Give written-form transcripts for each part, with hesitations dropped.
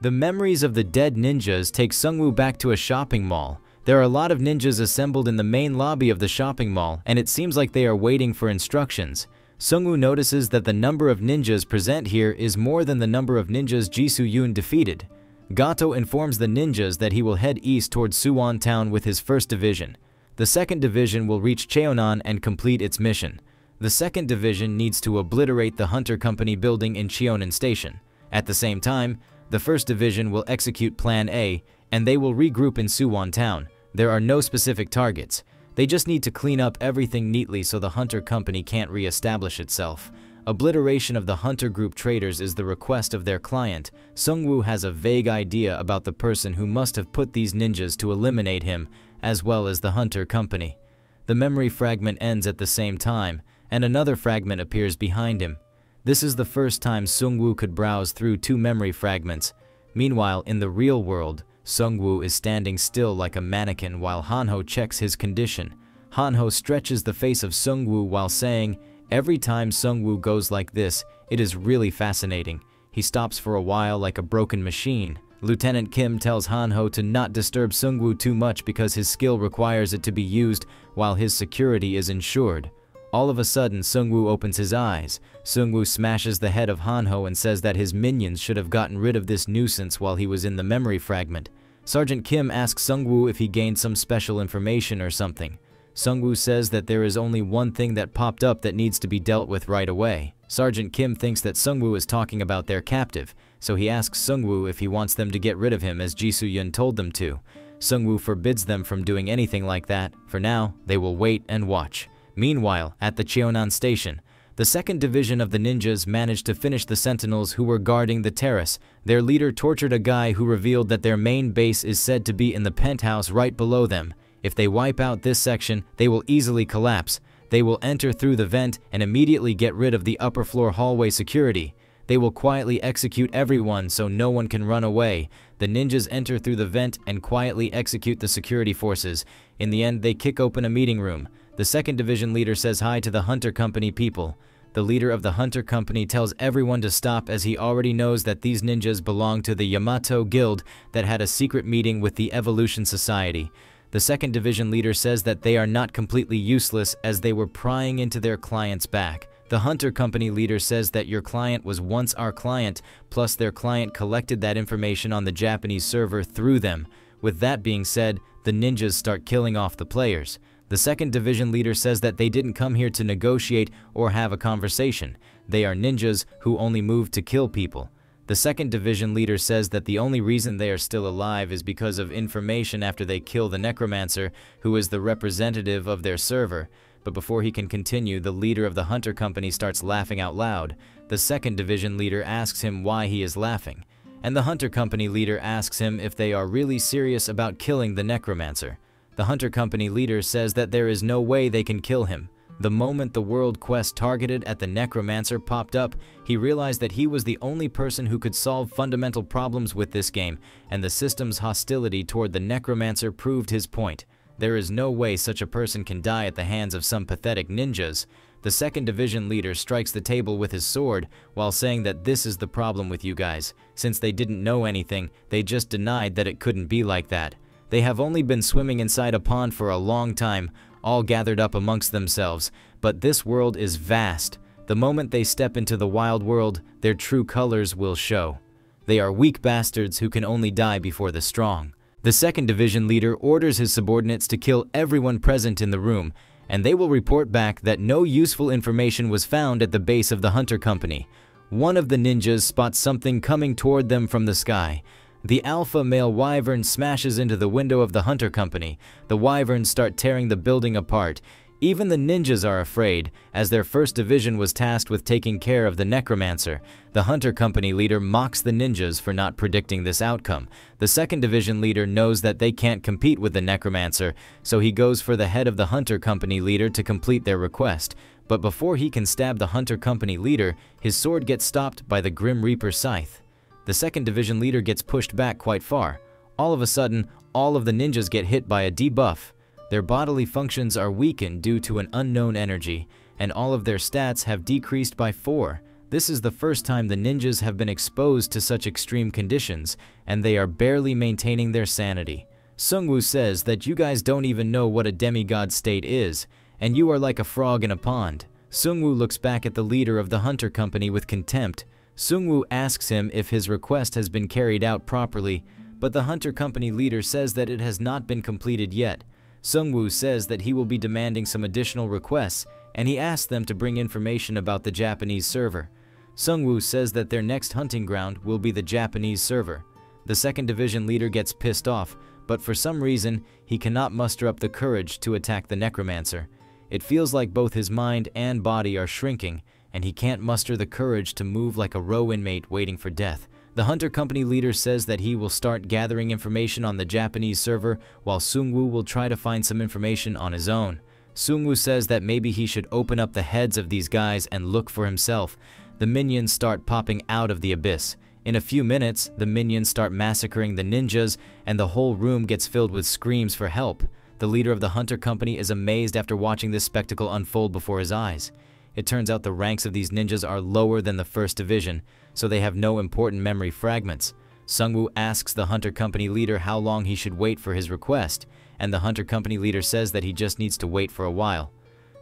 The memories of the dead ninjas take Sungwoo back to a shopping mall. There are a lot of ninjas assembled in the main lobby of the shopping mall, and it seems like they are waiting for instructions. Sungwoo notices that the number of ninjas present here is more than the number of ninjas Jisoo Yoon defeated. Gato informs the ninjas that he will head east towards Suwon Town with his 1st Division. The 2nd Division will reach Cheonan and complete its mission. The 2nd Division needs to obliterate the Hunter Company building in Cheonan Station. At the same time, the 1st Division will execute Plan A, and they will regroup in Suwon Town. There are no specific targets. They just need to clean up everything neatly so the Hunter Company can't re-establish itself. Obliteration of the Hunter Group traitors is the request of their client. Sungwoo has a vague idea about the person who must have put these ninjas to eliminate him, as well as the Hunter Company. The memory fragment ends at the same time, and another fragment appears behind him. This is the first time Sungwoo could browse through 2 memory fragments. Meanwhile, in the real world, Sungwoo is standing still like a mannequin while Hanho checks his condition. Hanho stretches the face of Sungwoo while saying, "Every time Sungwoo goes like this, it is really fascinating." He stops for a while like a broken machine. Lieutenant Kim tells Hanho to not disturb Sungwoo too much because his skill requires it to be used while his security is ensured. All of a sudden, Sungwoo opens his eyes. Sungwoo smashes the head of Hanho and says that his minions should have gotten rid of this nuisance while he was in the memory fragment. Sergeant Kim asks Sungwoo if he gained some special information or something. Sungwoo says that there is only one thing that popped up that needs to be dealt with right away. Sergeant Kim thinks that Sungwoo is talking about their captive, so he asks Sungwoo if he wants them to get rid of him as Jisoo Yoon told them to. Sungwoo forbids them from doing anything like that. For now, they will wait and watch. Meanwhile, at the Cheonan Station, the 2nd Division of the ninjas managed to finish the sentinels who were guarding the terrace. Their leader tortured a guy who revealed that their main base is said to be in the penthouse right below them. If they wipe out this section, they will easily collapse. They will enter through the vent and immediately get rid of the upper floor hallway security. They will quietly execute everyone so no one can run away. The ninjas enter through the vent and quietly execute the security forces. In the end, they kick open a meeting room. The 2nd Division leader says hi to the Hunter Company people. The leader of the Hunter Company tells everyone to stop as he already knows that these ninjas belong to the Yamato Guild that had a secret meeting with the Evolution Society. The 2nd Division leader says that they are not completely useless as they were prying into their client's back. The Hunter Company leader says that your client was once our client, plus their client collected that information on the Japanese server through them. With that being said, the ninjas start killing off the players. The 2nd Division leader says that they didn't come here to negotiate or have a conversation. They are ninjas who only move to kill people. The 2nd Division leader says that the only reason they are still alive is because of information after they kill the Necromancer, who is the representative of their server. But before he can continue, the leader of the Hunter Company starts laughing out loud. The 2nd Division leader asks him why he is laughing, and the Hunter Company leader asks him if they are really serious about killing the Necromancer. The Hunter Company leader says that there is no way they can kill him. The moment the world quest targeted at the Necromancer popped up, he realized that he was the only person who could solve fundamental problems with this game, and the system's hostility toward the Necromancer proved his point. There is no way such a person can die at the hands of some pathetic ninjas. The 2nd Division leader strikes the table with his sword while saying that this is the problem with you guys. Since they didn't know anything, they just denied that it couldn't be like that. They have only been swimming inside a pond for a long time, all gathered up amongst themselves, but this world is vast. The moment they step into the wild world, their true colors will show. They are weak bastards who can only die before the strong. The 2nd Division leader orders his subordinates to kill everyone present in the room, and they will report back that no useful information was found at the base of the Hunter Company. One of the ninjas spots something coming toward them from the sky. The alpha male wyvern smashes into the window of the Hunter Company. The wyverns start tearing the building apart. Even the ninjas are afraid, as their 1st Division was tasked with taking care of the Necromancer. The Hunter Company leader mocks the ninjas for not predicting this outcome. The 2nd Division leader knows that they can't compete with the Necromancer, so he goes for the head of the Hunter Company leader to complete their request. But before he can stab the Hunter Company leader, his sword gets stopped by the Grim Reaper scythe. The 2nd Division leader gets pushed back quite far. All of a sudden, all of the ninjas get hit by a debuff. Their bodily functions are weakened due to an unknown energy, and all of their stats have decreased by 4. This is the first time the ninjas have been exposed to such extreme conditions, and they are barely maintaining their sanity. Sungwoo says that you guys don't even know what a demigod state is, and you are like a frog in a pond. Sungwoo looks back at the leader of the Hunter Company with contempt. Sungwoo asks him if his request has been carried out properly, but the Hunter Company leader says that it has not been completed yet. Sungwoo says that he will be demanding some additional requests, and he asks them to bring information about the Japanese server. Sungwoo says that their next hunting ground will be the Japanese server. The 2nd Division leader gets pissed off, but for some reason, he cannot muster up the courage to attack the Necromancer. It feels like both his mind and body are shrinking, and he can't muster the courage to move like a row inmate waiting for death. The Hunter Company leader says that he will start gathering information on the Japanese server, while Sungwoo will try to find some information on his own. Sungwoo says that maybe he should open up the heads of these guys and look for himself. The minions start popping out of the abyss. In a few minutes, the minions start massacring the ninjas, and the whole room gets filled with screams for help. The leader of the Hunter Company is amazed after watching this spectacle unfold before his eyes. It turns out the ranks of these ninjas are lower than the 1st Division, so they have no important memory fragments. Sungwoo asks the Hunter Company leader how long he should wait for his request, and the Hunter Company leader says that he just needs to wait for a while.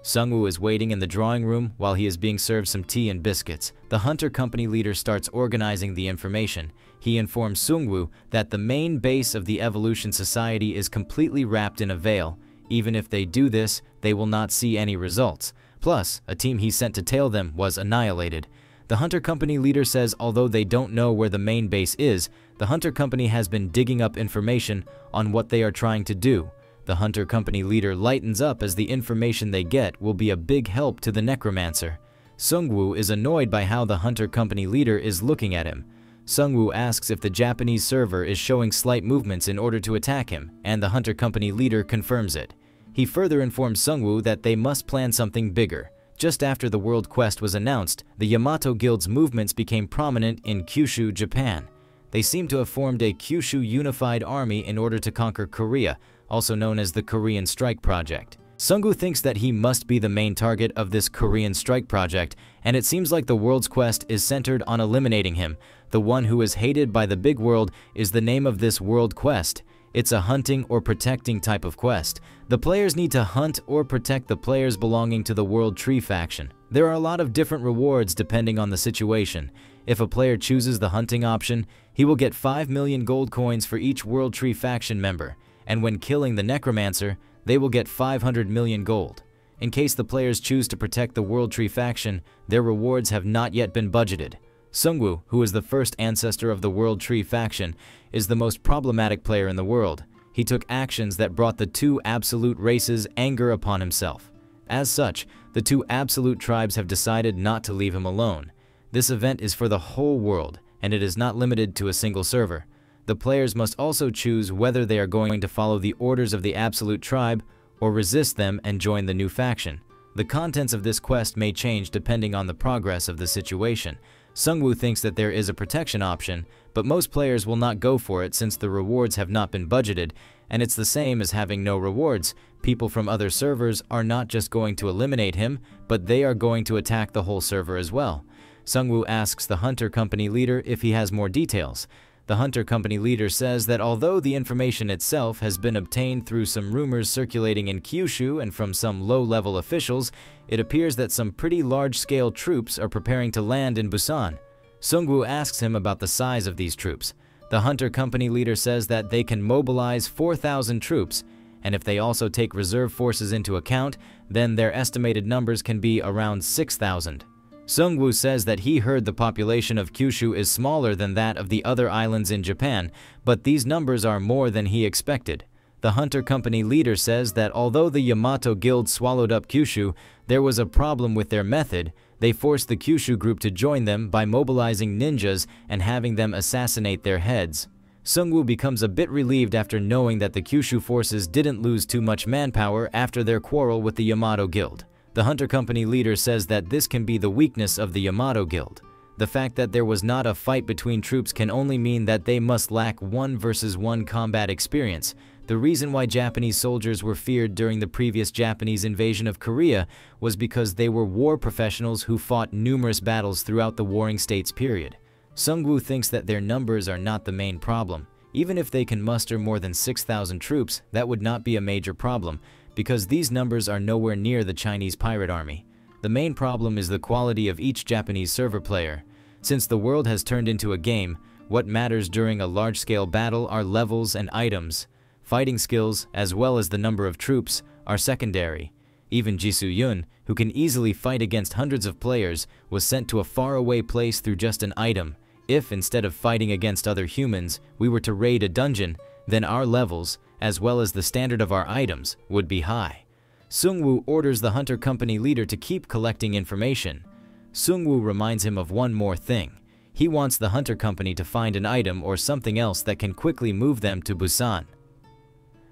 Sungwoo is waiting in the drawing room while he is being served some tea and biscuits. The Hunter Company leader starts organizing the information. He informs Sungwoo that the main base of the Evolution Society is completely wrapped in a veil. Even if they do this, they will not see any results. Plus, a team he sent to tail them was annihilated. The Hunter Company leader says although they don't know where the main base is, the Hunter Company has been digging up information on what they are trying to do. The Hunter Company leader lightens up as the information they get will be a big help to the Necromancer. Sungwoo is annoyed by how the Hunter Company leader is looking at him. Sungwoo asks if the Japanese server is showing slight movements in order to attack him, and the Hunter Company leader confirms it. He further informs Sungwoo that they must plan something bigger. Just after the World Quest was announced, the Yamato Guild's movements became prominent in Kyushu, Japan. They seem to have formed a Kyushu Unified Army in order to conquer Korea, also known as the Korean Strike Project. Sungwoo thinks that he must be the main target of this Korean Strike Project, and it seems like the world's quest is centered on eliminating him. The one who is hated by the big world is the name of this world quest. It's a hunting or protecting type of quest. The players need to hunt or protect the players belonging to the World Tree faction. There are a lot of different rewards depending on the situation. If a player chooses the hunting option, he will get 5 million gold coins for each World Tree faction member, and when killing the Necromancer, they will get 500 million gold. In case the players choose to protect the World Tree faction, their rewards have not yet been budgeted. Sungwoo, who is the first ancestor of the World Tree faction, is the most problematic player in the world. He took actions that brought the 2 absolute races anger upon himself. As such, the 2 absolute tribes have decided not to leave him alone. This event is for the whole world, and it is not limited to a single server. The players must also choose whether they are going to follow the orders of the absolute tribe or resist them and join the new faction. The contents of this quest may change depending on the progress of the situation. Sungwoo thinks that there is a protection option, but most players will not go for it since the rewards have not been budgeted, and it's the same as having no rewards. People from other servers are not just going to eliminate him, but they are going to attack the whole server as well. Sungwoo asks the Hunter Company leader if he has more details. The Hunter Company leader says that although the information itself has been obtained through some rumors circulating in Kyushu and from some low-level officials, it appears that some pretty large-scale troops are preparing to land in Busan. Sungwoo asks him about the size of these troops. The Hunter Company leader says that they can mobilize 4,000 troops, and if they also take reserve forces into account, then their estimated numbers can be around 6,000. Sungwoo says that he heard the population of Kyushu is smaller than that of the other islands in Japan, but these numbers are more than he expected. The Hunter Company leader says that although the Yamato Guild swallowed up Kyushu, there was a problem with their method. They forced the Kyushu group to join them by mobilizing ninjas and having them assassinate their heads. Sungwoo becomes a bit relieved after knowing that the Kyushu forces didn't lose too much manpower after their quarrel with the Yamato Guild. The Hunter Company leader says that this can be the weakness of the Yamato Guild. The fact that there was not a fight between troops can only mean that they must lack 1 versus 1 combat experience. The reason why Japanese soldiers were feared during the previous Japanese invasion of Korea was because they were war professionals who fought numerous battles throughout the Warring States period. Sungwoo thinks that their numbers are not the main problem. Even if they can muster more than 6,000 troops, that would not be a major problem, because these numbers are nowhere near the Chinese pirate army. The main problem is the quality of each Japanese server player. Since the world has turned into a game, what matters during a large-scale battle are levels and items. Fighting skills, as well as the number of troops, are secondary. Even Jisoo Yun, who can easily fight against hundreds of players, was sent to a faraway place through just an item. If, instead of fighting against other humans, we were to raid a dungeon, then our levels, as well as the standard of our items, would be high. Sungwoo orders the Hunter Company leader to keep collecting information. Sungwoo reminds him of one more thing. He wants the Hunter Company to find an item or something else that can quickly move them to Busan.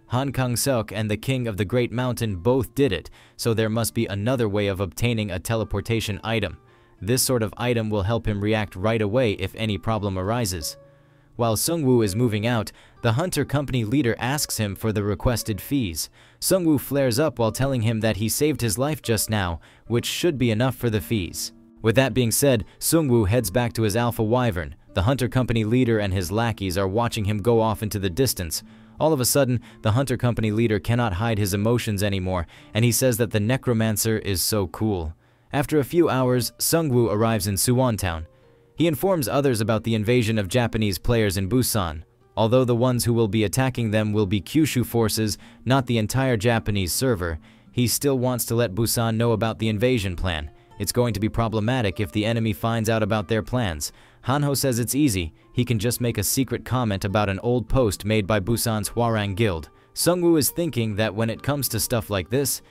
Han Kang-seok and the King of the Great Mountain both did it, so there must be another way of obtaining a teleportation item. This sort of item will help him react right away if any problem arises. While Sungwoo is moving out, the Hunter Company leader asks him for the requested fees. Sungwoo flares up while telling him that he saved his life just now, which should be enough for the fees. With that being said, Sungwoo heads back to his Alpha Wyvern. The Hunter Company leader and his lackeys are watching him go off into the distance. All of a sudden, the Hunter Company leader cannot hide his emotions anymore, and he says that the Necromancer is so cool. After a few hours, Sungwoo arrives in Suwon Town. He informs others about the invasion of Japanese players in Busan. Although the ones who will be attacking them will be Kyushu forces, not the entire Japanese server, he still wants to let Busan know about the invasion plan. It's going to be problematic if the enemy finds out about their plans. Hanho says it's easy. He can just make a secret comment about an old post made by Busan's Hwarang Guild. Sungwoo is thinking that when it comes to stuff like this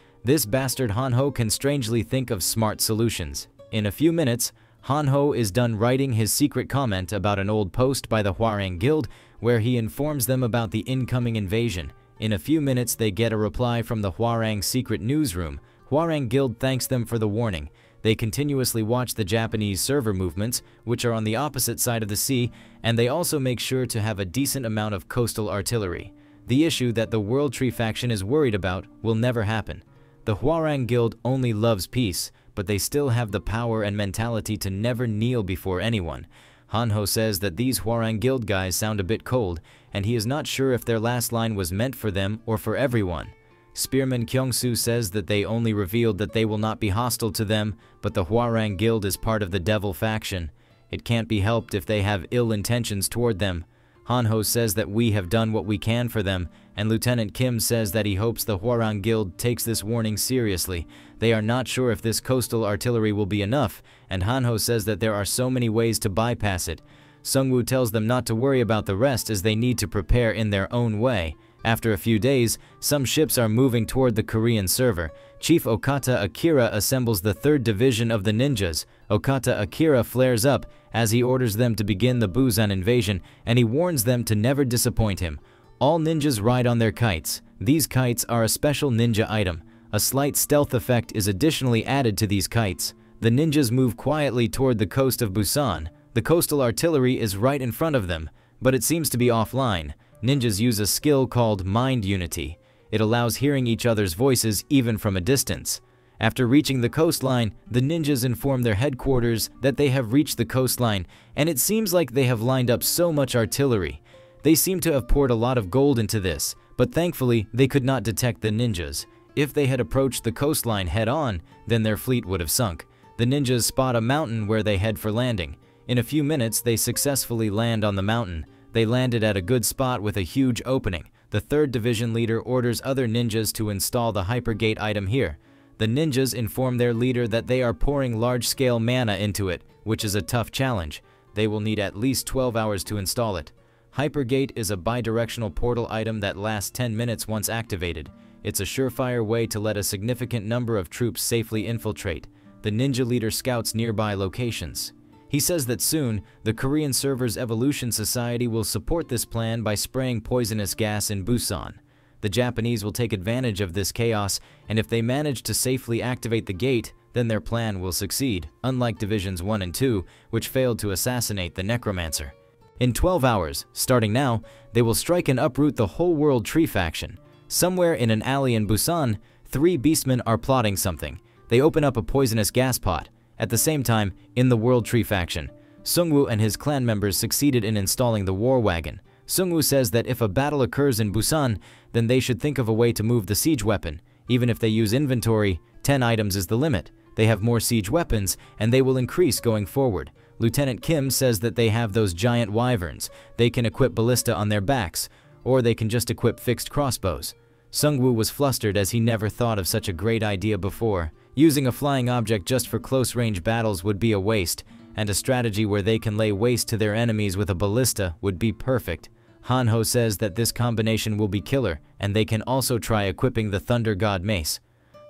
bastard Hanho can strangely think of smart solutions. In a few minutes, Hanho is done writing his secret comment about an old post by the Hwarang Guild where he informs them about the incoming invasion. In a few minutes, they get a reply from the Hwarang secret newsroom. Hwarang Guild thanks them for the warning. They continuously watch the Japanese server movements, which are on the opposite side of the sea, and they also make sure to have a decent amount of coastal artillery. The issue that the World Tree faction is worried about will never happen. The Hwarang Guild only loves peace, but they still have the power and mentality to never kneel before anyone. Hanho says that these Hwarang Guild guys sound a bit cold, and he is not sure if their last line was meant for them or for everyone. Spearman Kyungsoo says that they only revealed that they will not be hostile to them, but the Hwarang Guild is part of the Devil faction. It can't be helped if they have ill intentions toward them. Hanho says that we have done what we can for them, and Lieutenant Kim says that he hopes the Hwarang Guild takes this warning seriously. They are not sure if this coastal artillery will be enough, and Hanho says that there are so many ways to bypass it. Sungwoo tells them not to worry about the rest as they need to prepare in their own way. After a few days, some ships are moving toward the Korean server. Chief Okata Akira assembles the 3rd Division of the ninjas. Okata Akira flares up as he orders them to begin the Busan invasion, and he warns them to never disappoint him. All ninjas ride on their kites. These kites are a special ninja item. A slight stealth effect is additionally added to these kites. The ninjas move quietly toward the coast of Busan. The coastal artillery is right in front of them, but it seems to be offline. Ninjas use a skill called Mind Unity. It allows hearing each other's voices even from a distance. After reaching the coastline, the ninjas inform their headquarters that they have reached the coastline, and it seems like they have lined up so much artillery. They seem to have poured a lot of gold into this, but thankfully they could not detect the ninjas. If they had approached the coastline head-on, then their fleet would have sunk. The ninjas spot a mountain where they head for landing. In a few minutes, they successfully land on the mountain. They landed at a good spot with a huge opening. The 3rd Division leader orders other ninjas to install the Hypergate item here. The ninjas inform their leader that they are pouring large-scale mana into it, which is a tough challenge. They will need at least 12 hours to install it. Hypergate is a bidirectional portal item that lasts 10 minutes once activated. It's a surefire way to let a significant number of troops safely infiltrate. The ninja leader scouts nearby locations. He says that soon, the Korean server's Evolution Society will support this plan by spraying poisonous gas in Busan. The Japanese will take advantage of this chaos, and if they manage to safely activate the gate, then their plan will succeed, unlike Divisions 1 and 2, which failed to assassinate the Necromancer. In 12 hours, starting now, they will strike and uproot the whole World Tree faction. Somewhere in an alley in Busan, 3 beastmen are plotting something. They open up a poisonous gas pot. At the same time, in the World Tree faction, Sungwoo and his clan members succeeded in installing the war wagon. Sungwoo says that if a battle occurs in Busan, then they should think of a way to move the siege weapon. Even if they use inventory, 10 items is the limit. They have more siege weapons, and they will increase going forward. Lieutenant Kim says that they have those giant wyverns. They can equip ballista on their backs, or they can just equip fixed crossbows. Sungwoo was flustered as he never thought of such a great idea before. Using a flying object just for close-range battles would be a waste, and a strategy where they can lay waste to their enemies with a ballista would be perfect. Hanho says that this combination will be killer, and they can also try equipping the Thunder God Mace.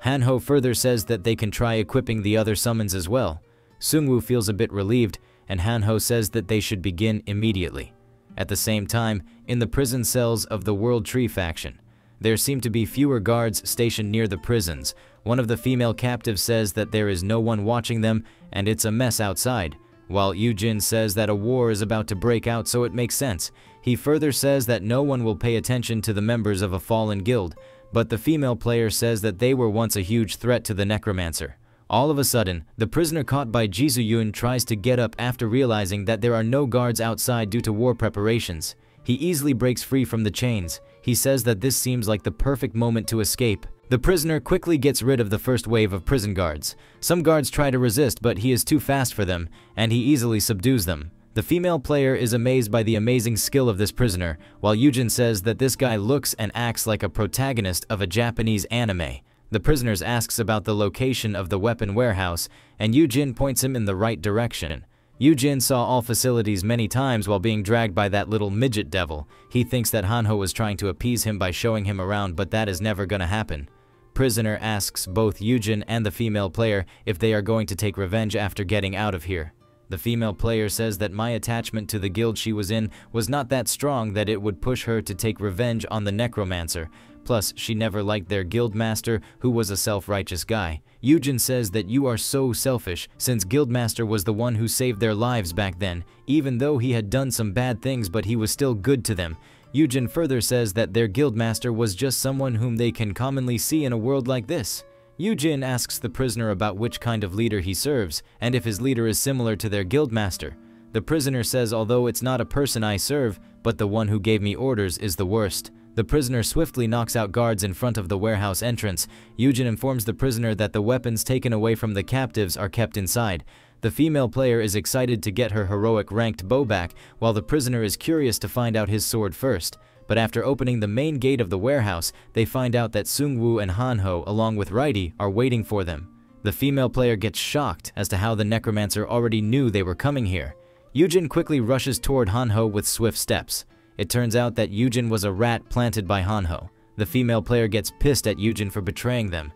Hanho further says that they can try equipping the other summons as well. Sungwoo feels a bit relieved, and Hanho says that they should begin immediately. At the same time, in the prison cells of the World Tree faction, there seem to be fewer guards stationed near the prisons. One of the female captives says that there is no one watching them and it's a mess outside, while Yujin says that a war is about to break out, so it makes sense. He further says that no one will pay attention to the members of a fallen guild, but the female player says that they were once a huge threat to the necromancer. All of a sudden, the prisoner caught by Jisoo-yun tries to get up after realizing that there are no guards outside due to war preparations. He easily breaks free from the chains. He says that this seems like the perfect moment to escape. The prisoner quickly gets rid of the first wave of prison guards. Some guards try to resist, but he is too fast for them, and he easily subdues them. The female player is amazed by the amazing skill of this prisoner, while Yujin says that this guy looks and acts like a protagonist of a Japanese anime. The prisoner asks about the location of the weapon warehouse, and Yujin points him in the right direction. Yujin saw all facilities many times while being dragged by that little midget devil. He thinks that Hanho was trying to appease him by showing him around, but that is never gonna happen. Prisoner asks both Yujin and the female player if they are going to take revenge after getting out of here. The female player says that my attachment to the guild she was in was not that strong that it would push her to take revenge on the necromancer. Plus, she never liked their guildmaster, who was a self-righteous guy. Yujin says that you are so selfish, since guildmaster was the one who saved their lives back then, even though he had done some bad things, but he was still good to them. Yujin further says that their guildmaster was just someone whom they can commonly see in a world like this. Yujin asks the prisoner about which kind of leader he serves, and if his leader is similar to their guildmaster. The prisoner says although it's not a person I serve, but the one who gave me orders is the worst. The prisoner swiftly knocks out guards in front of the warehouse entrance. Yujin informs the prisoner that the weapons taken away from the captives are kept inside. The female player is excited to get her heroic ranked bow back, while the prisoner is curious to find out his sword first. But after opening the main gate of the warehouse, they find out that Sungwoo and Hanho, along with Raidi, are waiting for them. The female player gets shocked as to how the necromancer already knew they were coming here. Yujin quickly rushes toward Hanho with swift steps. It turns out that Yujin was a rat planted by Hanho. The female player gets pissed at Yujin for betraying them.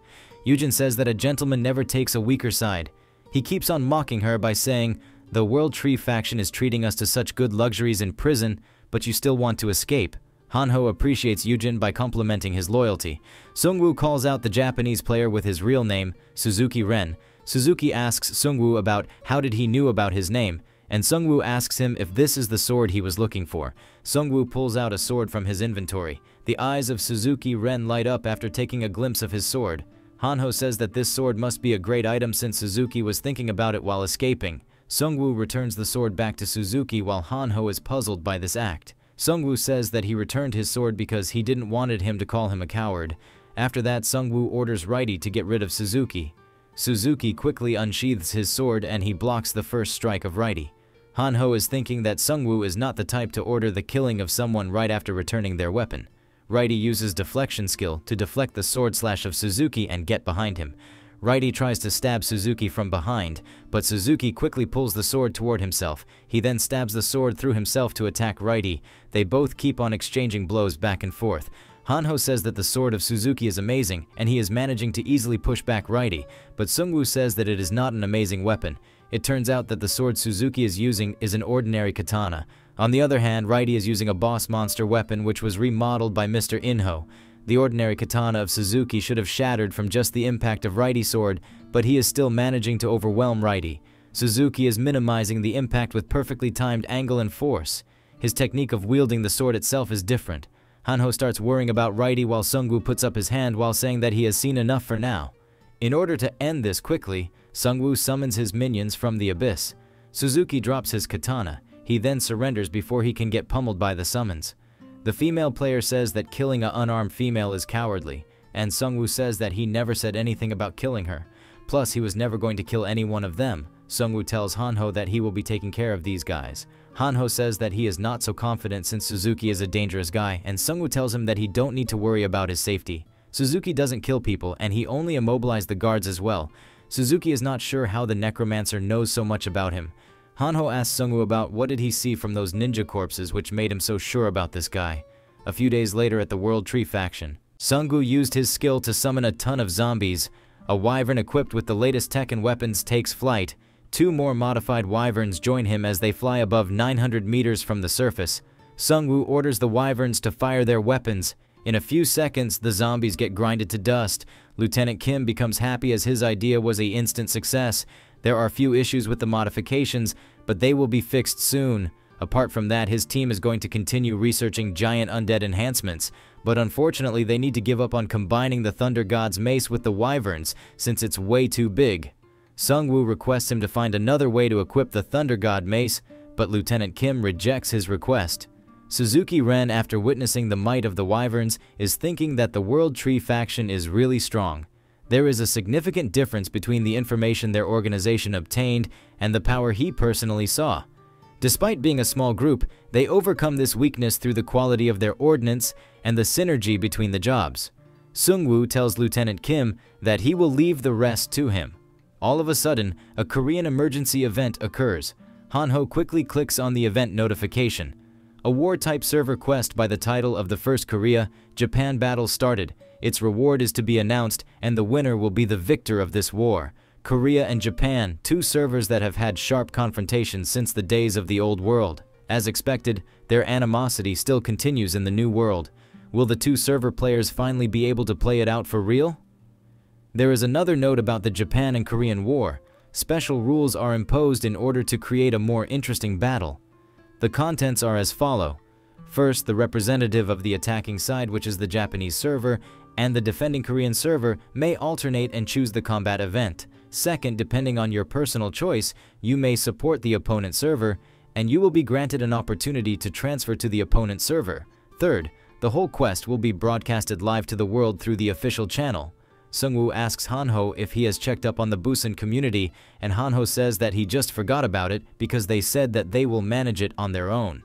Yujin says that a gentleman never takes a weaker side. He keeps on mocking her by saying, "The World Tree faction is treating us to such good luxuries in prison, but you still want to escape." Hanho appreciates Yujin by complimenting his loyalty. Sungwoo calls out the Japanese player with his real name, Suzuki Ren. Suzuki asks Sungwoo about how did he knew about his name, and Sungwoo asks him if this is the sword he was looking for. Sungwoo pulls out a sword from his inventory. The eyes of Suzuki Ren light up after taking a glimpse of his sword. Hanho says that this sword must be a great item since Suzuki was thinking about it while escaping. Sungwoo returns the sword back to Suzuki while Hanho is puzzled by this act. Sungwoo says that he returned his sword because he didn't wanted him to call him a coward. After that, Sungwoo orders Raidi to get rid of Suzuki. Suzuki quickly unsheathes his sword and he blocks the first strike of Raidi. Hanho is thinking that Sungwoo is not the type to order the killing of someone right after returning their weapon. Raidi uses deflection skill to deflect the sword slash of Suzuki and get behind him. Raidi tries to stab Suzuki from behind, but Suzuki quickly pulls the sword toward himself. He then stabs the sword through himself to attack Raidi. They both keep on exchanging blows back and forth. Hanho says that the sword of Suzuki is amazing, and he is managing to easily push back Raidi, but Sungwoo says that it is not an amazing weapon. It turns out that the sword Suzuki is using is an ordinary katana. On the other hand, Raidi is using a boss monster weapon which was remodeled by Mr. Inho. The ordinary katana of Suzuki should have shattered from just the impact of Raidi's sword, but he is still managing to overwhelm Raidi. Suzuki is minimizing the impact with perfectly timed angle and force. His technique of wielding the sword itself is different. Hanho starts worrying about Raidi while Sungwoo puts up his hand while saying that he has seen enough for now. In order to end this quickly, Sungwoo summons his minions from the abyss. Suzuki drops his katana. He then surrenders before he can get pummeled by the summons. The female player says that killing an unarmed female is cowardly, and Sungwoo says that he never said anything about killing her. Plus, he was never going to kill any one of them. Sungwoo tells Hanho that he will be taking care of these guys. Hanho says that he is not so confident since Suzuki is a dangerous guy, and Sungwoo tells him that he don't need to worry about his safety. Suzuki doesn't kill people, and he only immobilized the guards as well. Suzuki is not sure how the necromancer knows so much about him. Hanho asks Sungwoo about what did he see from those ninja corpses which made him so sure about this guy. A few days later at the World Tree faction, Sungwoo used his skill to summon a ton of zombies. A wyvern equipped with the latest tech and weapons takes flight. 2 more modified wyverns join him as they fly above 900 meters from the surface. Sungwoo orders the wyverns to fire their weapons. In a few seconds, the zombies get grinded to dust. Lieutenant Kim becomes happy as his idea was an instant success. There are a few issues with the modifications, but they will be fixed soon. Apart from that, his team is going to continue researching giant undead enhancements, but unfortunately they need to give up on combining the Thunder God's mace with the wyverns since it's way too big. Sungwoo requests him to find another way to equip the Thunder God mace, but Lieutenant Kim rejects his request. Suzuki Ren, after witnessing the might of the wyverns, is thinking that the World Tree faction is really strong. There is a significant difference between the information their organization obtained and the power he personally saw. Despite being a small group, they overcome this weakness through the quality of their ordnance and the synergy between the jobs. Sungwoo tells Lieutenant Kim that he will leave the rest to him. All of a sudden, a Korean emergency event occurs. Hanho quickly clicks on the event notification. A war-type server quest by the title of the First Korea-Japan battle started. Its reward is to be announced, and the winner will be the victor of this war. Korea and Japan, 2 servers that have had sharp confrontations since the days of the old world. As expected, their animosity still continues in the new world. Will the 2 server players finally be able to play it out for real? There is another note about the Japan and Korean War. Special rules are imposed in order to create a more interesting battle. The contents are as follow. First, the representative of the attacking side, which is the Japanese server, and the defending Korean server may alternate and choose the combat event. Second, depending on your personal choice, you may support the opponent server, and you will be granted an opportunity to transfer to the opponent server. Third, the whole quest will be broadcasted live to the world through the official channel. Sungwoo asks Hanho if he has checked up on the Busan community, and Hanho says that he just forgot about it because they said that they will manage it on their own.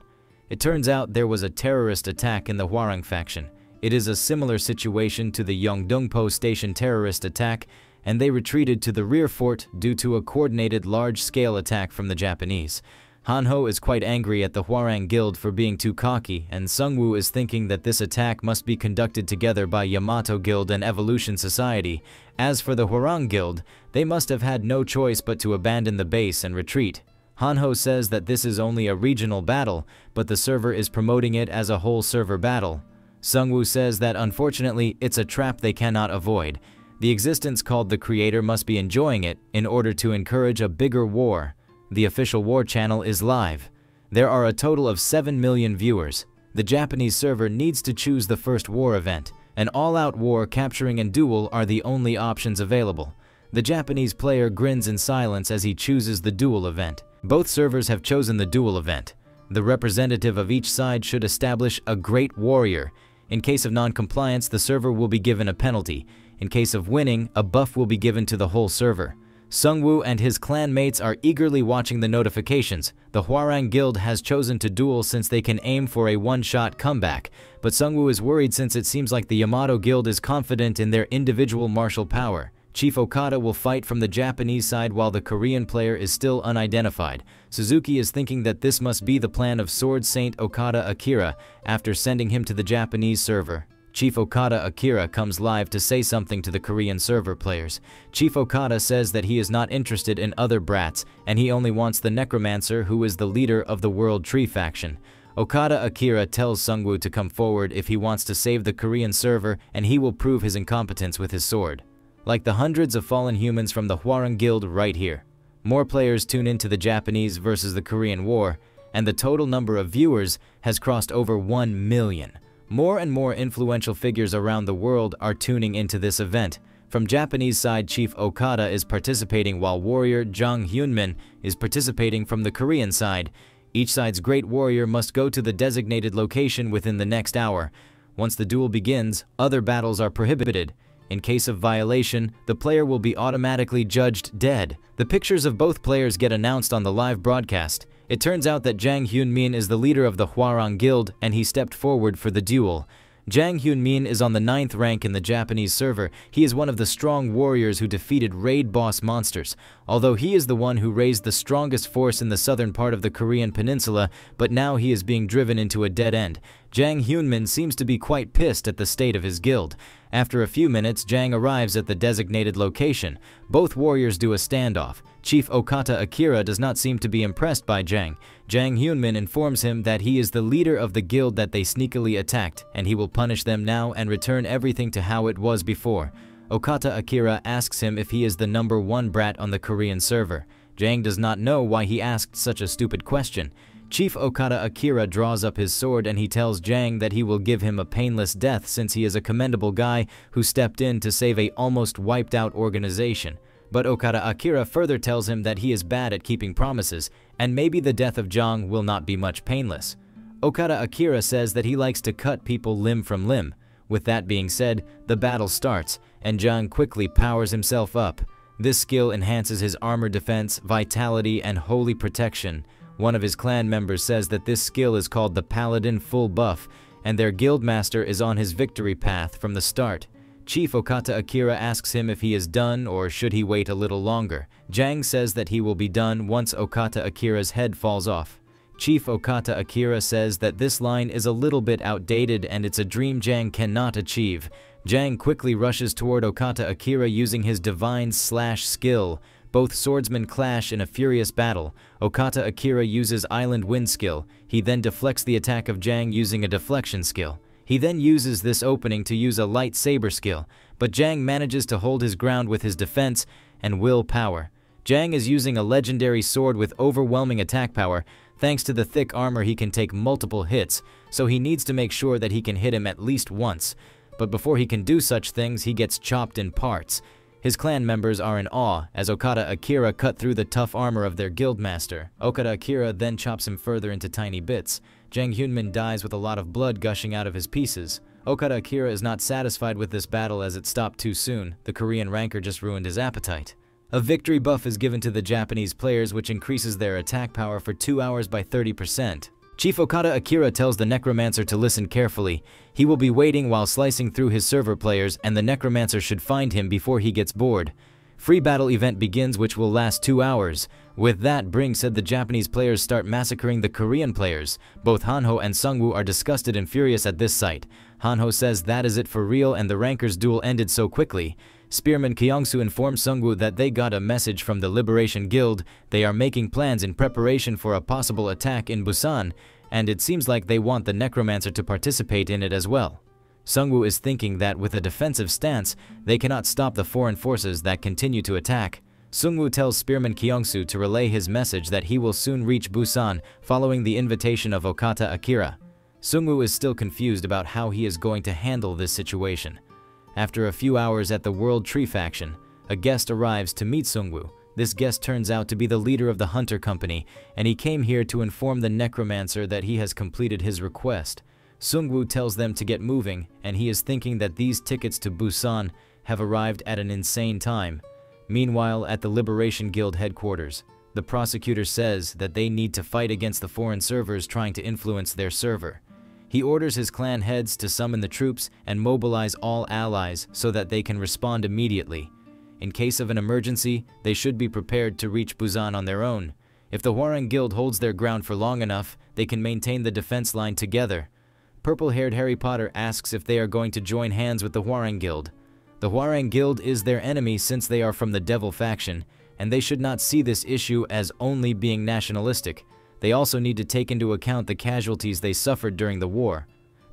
It turns out there was a terrorist attack in the Hwarang faction. It is a similar situation to the Yeongdongpo Station terrorist attack, and they retreated to the rear fort due to a coordinated large-scale attack from the Japanese. Hanho is quite angry at the Hwarang Guild for being too cocky, and Sungwoo is thinking that this attack must be conducted together by Yamato Guild and Evolution Society. As for the Hwarang Guild, they must have had no choice but to abandon the base and retreat. Hanho says that this is only a regional battle, but the server is promoting it as a whole server battle. Sungwoo says that unfortunately, it's a trap they cannot avoid. The existence called the creator must be enjoying it in order to encourage a bigger war. The official war channel is live. There are a total of 7 million viewers. The Japanese server needs to choose the first war event. An all-out war, capturing and duel are the only options available. The Japanese player grins in silence as he chooses the duel event. Both servers have chosen the duel event. The representative of each side should establish a great warrior. In case of non-compliance, the server will be given a penalty. In case of winning, a buff will be given to the whole server. Sungwoo and his clan mates are eagerly watching the notifications. The Hwarang Guild has chosen to duel since they can aim for a one-shot comeback, but Sungwoo is worried since it seems like the Yamato Guild is confident in their individual martial power. Chief Okada will fight from the Japanese side while the Korean player is still unidentified. Suzuki is thinking that this must be the plan of Sword Saint Okada Akira after sending him to the Japanese server. Chief Okada Akira comes live to say something to the Korean server players. Chief Okada says that he is not interested in other brats, and he only wants the Necromancer, who is the leader of the World Tree faction. Okada Akira tells Sungwoo to come forward if he wants to save the Korean server, and he will prove his incompetence with his sword. Like the hundreds of fallen humans from the Hwarang Guild right here. More players tune into the Japanese versus the Korean War, and the total number of viewers has crossed over 1 million. More and more influential figures around the world are tuning into this event. From Japanese side, Chief Okada is participating while warrior Jang Hyunmin is participating from the Korean side. Each side's great warrior must go to the designated location within the next hour. Once the duel begins, other battles are prohibited. In case of violation, the player will be automatically judged dead. The pictures of both players get announced on the live broadcast. It turns out that Jang Hyunmin is the leader of the Hwarang Guild, and he stepped forward for the duel. Jang Hyunmin is on the 9th rank in the Japanese server. He is one of the strong warriors who defeated raid boss monsters. Although he is the one who raised the strongest force in the southern part of the Korean peninsula, but now he is being driven into a dead end. Jang Hyunmin seems to be quite pissed at the state of his guild. After a few minutes, Jang arrives at the designated location. Both warriors do a standoff. Chief Okata Akira does not seem to be impressed by Jang. Jang Hyunmin informs him that he is the leader of the guild that they sneakily attacked, and he will punish them now and return everything to how it was before. Okata Akira asks him if he is the #1 brat on the Korean server. Jang does not know why he asked such a stupid question. Chief Okata Akira draws up his sword and he tells Jang that he will give him a painless death since he is a commendable guy who stepped in to save a almost wiped out organization. But Okata Akira further tells him that he is bad at keeping promises, and maybe the death of Jang will not be much painless. Okata Akira says that he likes to cut people limb from limb. With that being said, the battle starts, and Jang quickly powers himself up. This skill enhances his armor defense, vitality, and holy protection. One of his clan members says that this skill is called the Paladin Full Buff, and their guildmaster is on his victory path from the start. Chief Okata Akira asks him if he is done or should he wait a little longer. Jang says that he will be done once Okata Akira's head falls off. Chief Okata Akira says that this line is a little bit outdated and it's a dream Jang cannot achieve. Jang quickly rushes toward Okata Akira using his Divine Slash skill. Both swordsmen clash in a furious battle. Okata Akira uses Island Wind skill. He then deflects the attack of Jang using a deflection skill. He then uses this opening to use a light saber skill, but Jang manages to hold his ground with his defense and willpower. Jang is using a legendary sword with overwhelming attack power. Thanks to the thick armor, he can take multiple hits, so he needs to make sure that he can hit him at least once. But before he can do such things, he gets chopped in parts. His clan members are in awe as Okata Akira cut through the tough armor of their guildmaster. Okata Akira then chops him further into tiny bits. Jang Hyunmin dies with a lot of blood gushing out of his pieces. Okata Akira is not satisfied with this battle as it stopped too soon. The Korean ranker just ruined his appetite. A victory buff is given to the Japanese players which increases their attack power for 2 hours by 30%. Chief Okata Akira tells the Necromancer to listen carefully. He will be waiting while slicing through his server players, and the Necromancer should find him before he gets bored. Free battle event begins which will last 2 hours. With that, Bring said the Japanese players start massacring the Korean players. Both Hanho and Sungwoo are disgusted and furious at this sight. Hanho says that is it for real and the rankers duel ended so quickly. Spearman Kyungsu informs Sungwoo that they got a message from the Liberation Guild. They are making plans in preparation for a possible attack in Busan, and it seems like they want the Necromancer to participate in it as well. Sungwoo is thinking that with a defensive stance, they cannot stop the foreign forces that continue to attack. Sungwoo tells Spearman Kyungsu to relay his message that he will soon reach Busan following the invitation of Okata Akira. Sungwoo is still confused about how he is going to handle this situation. After a few hours at the World Tree faction, a guest arrives to meet Sungwoo. This guest turns out to be the leader of the Hunter Company, and he came here to inform the Necromancer that he has completed his request. Sungwoo tells them to get moving, and he is thinking that these tickets to Busan have arrived at an insane time. Meanwhile, at the Liberation Guild headquarters, the prosecutor says that they need to fight against the foreign servers trying to influence their server. He orders his clan heads to summon the troops and mobilize all allies so that they can respond immediately. In case of an emergency, they should be prepared to reach Busan on their own. If the Hwarang Guild holds their ground for long enough, they can maintain the defense line together. Purple-haired Harry Potter asks if they are going to join hands with the Hwarang Guild. The Hwarang Guild is their enemy since they are from the Devil faction, and they should not see this issue as only being nationalistic. They also need to take into account the casualties they suffered during the war.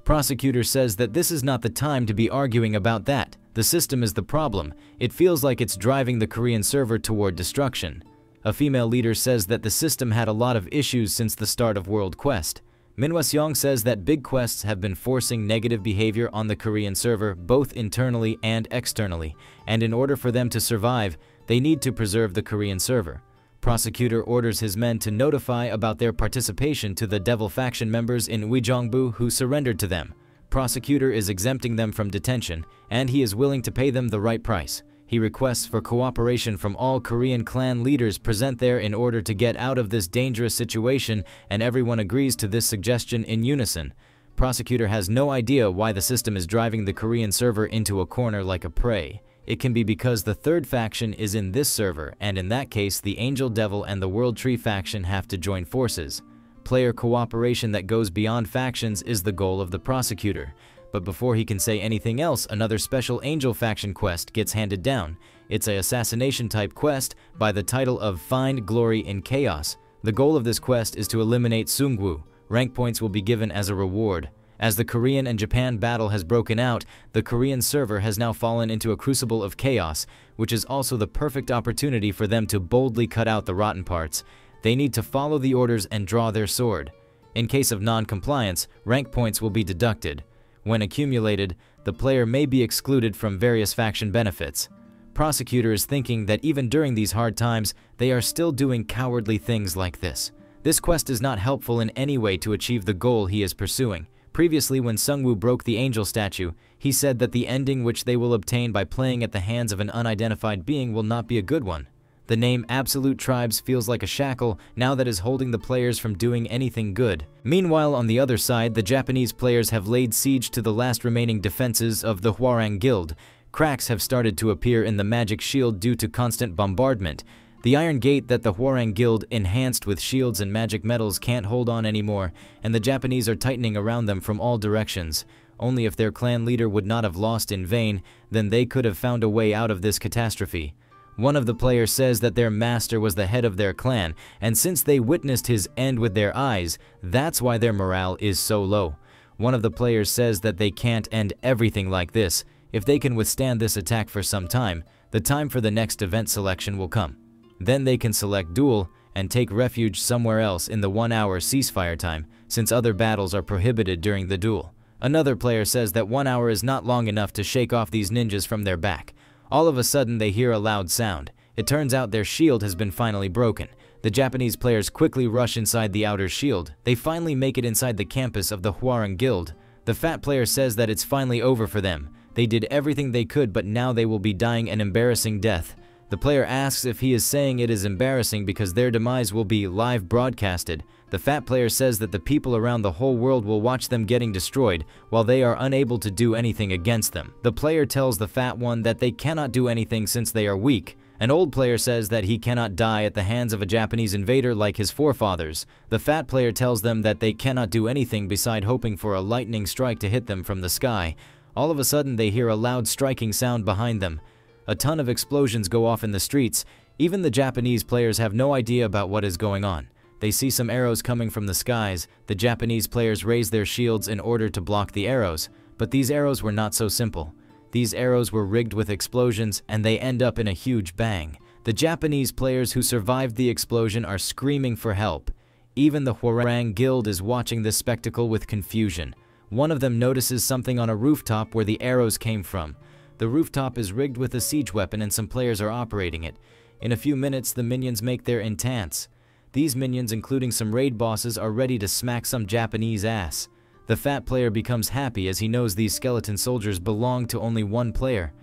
Prosecutor says that this is not the time to be arguing about that. The system is the problem. It feels like it's driving the Korean server toward destruction. A female leader says that the system had a lot of issues since the start of World Quest. Minhwa Seong says that big quests have been forcing negative behavior on the Korean server both internally and externally, and in order for them to survive, they need to preserve the Korean server. Prosecutor orders his men to notify about their participation to the Devil faction members in Uijeongbu who surrendered to them. Prosecutor is exempting them from detention, and he is willing to pay them the right price. He requests for cooperation from all Korean clan leaders present there in order to get out of this dangerous situation, and everyone agrees to this suggestion in unison. Prosecutor has no idea why the system is driving the Korean server into a corner like a prey. It can be because the third faction is in this server, and in that case the Angel Devil and the World Tree faction have to join forces. Player cooperation that goes beyond factions is the goal of the prosecutor. But before he can say anything else, another special Angel faction quest gets handed down. It's an assassination-type quest by the title of Find Glory in Chaos. The goal of this quest is to eliminate Seungwoo. Rank points will be given as a reward. As the Korean and Japan battle has broken out, the Korean server has now fallen into a crucible of chaos, which is also the perfect opportunity for them to boldly cut out the rotten parts. They need to follow the orders and draw their sword. In case of non-compliance, rank points will be deducted. When accumulated, the player may be excluded from various faction benefits. Prosecutor is thinking that even during these hard times, they are still doing cowardly things like this. This quest is not helpful in any way to achieve the goal he is pursuing. Previously, when Seungwoo broke the angel statue, he said that the ending which they will obtain by playing at the hands of an unidentified being will not be a good one. The name Absolute Tribes feels like a shackle now that is holding the players from doing anything good. Meanwhile, on the other side, the Japanese players have laid siege to the last remaining defenses of the Hwarang Guild. Cracks have started to appear in the magic shield due to constant bombardment. The iron gate that the Hwarang Guild enhanced with shields and magic metals can't hold on anymore, and the Japanese are tightening around them from all directions. Only if their clan leader would not have lost in vain, then they could have found a way out of this catastrophe. One of the players says that their master was the head of their clan, and since they witnessed his end with their eyes, that's why their morale is so low. One of the players says that they can't end everything like this. If they can withstand this attack for some time, the time for the next event selection will come. Then they can select duel and take refuge somewhere else in the 1-hour ceasefire time, since other battles are prohibited during the duel. Another player says that 1 hour is not long enough to shake off these ninjas from their back. All of a sudden they hear a loud sound. It turns out their shield has been finally broken. The Japanese players quickly rush inside the outer shield. They finally make it inside the campus of the Hwarang Guild. The fat player says that it's finally over for them. They did everything they could, but now they will be dying an embarrassing death. The player asks if he is saying it is embarrassing because their demise will be live broadcasted. The fat player says that the people around the whole world will watch them getting destroyed while they are unable to do anything against them. The player tells the fat one that they cannot do anything since they are weak. An old player says that he cannot die at the hands of a Japanese invader like his forefathers. The fat player tells them that they cannot do anything beside hoping for a lightning strike to hit them from the sky. All of a sudden they hear a loud striking sound behind them. A ton of explosions go off in the streets. Even the Japanese players have no idea about what is going on. They see some arrows coming from the skies. The Japanese players raise their shields in order to block the arrows. But these arrows were not so simple. These arrows were rigged with explosions, and they end up in a huge bang. The Japanese players who survived the explosion are screaming for help. Even the Hwarang Guild is watching this spectacle with confusion. One of them notices something on a rooftop where the arrows came from. The rooftop is rigged with a siege weapon and some players are operating it. In a few minutes, the minions make their intents. These minions, including some raid bosses, are ready to smack some Japanese ass. The fat player becomes happy as he knows these skeleton soldiers belong to only one player.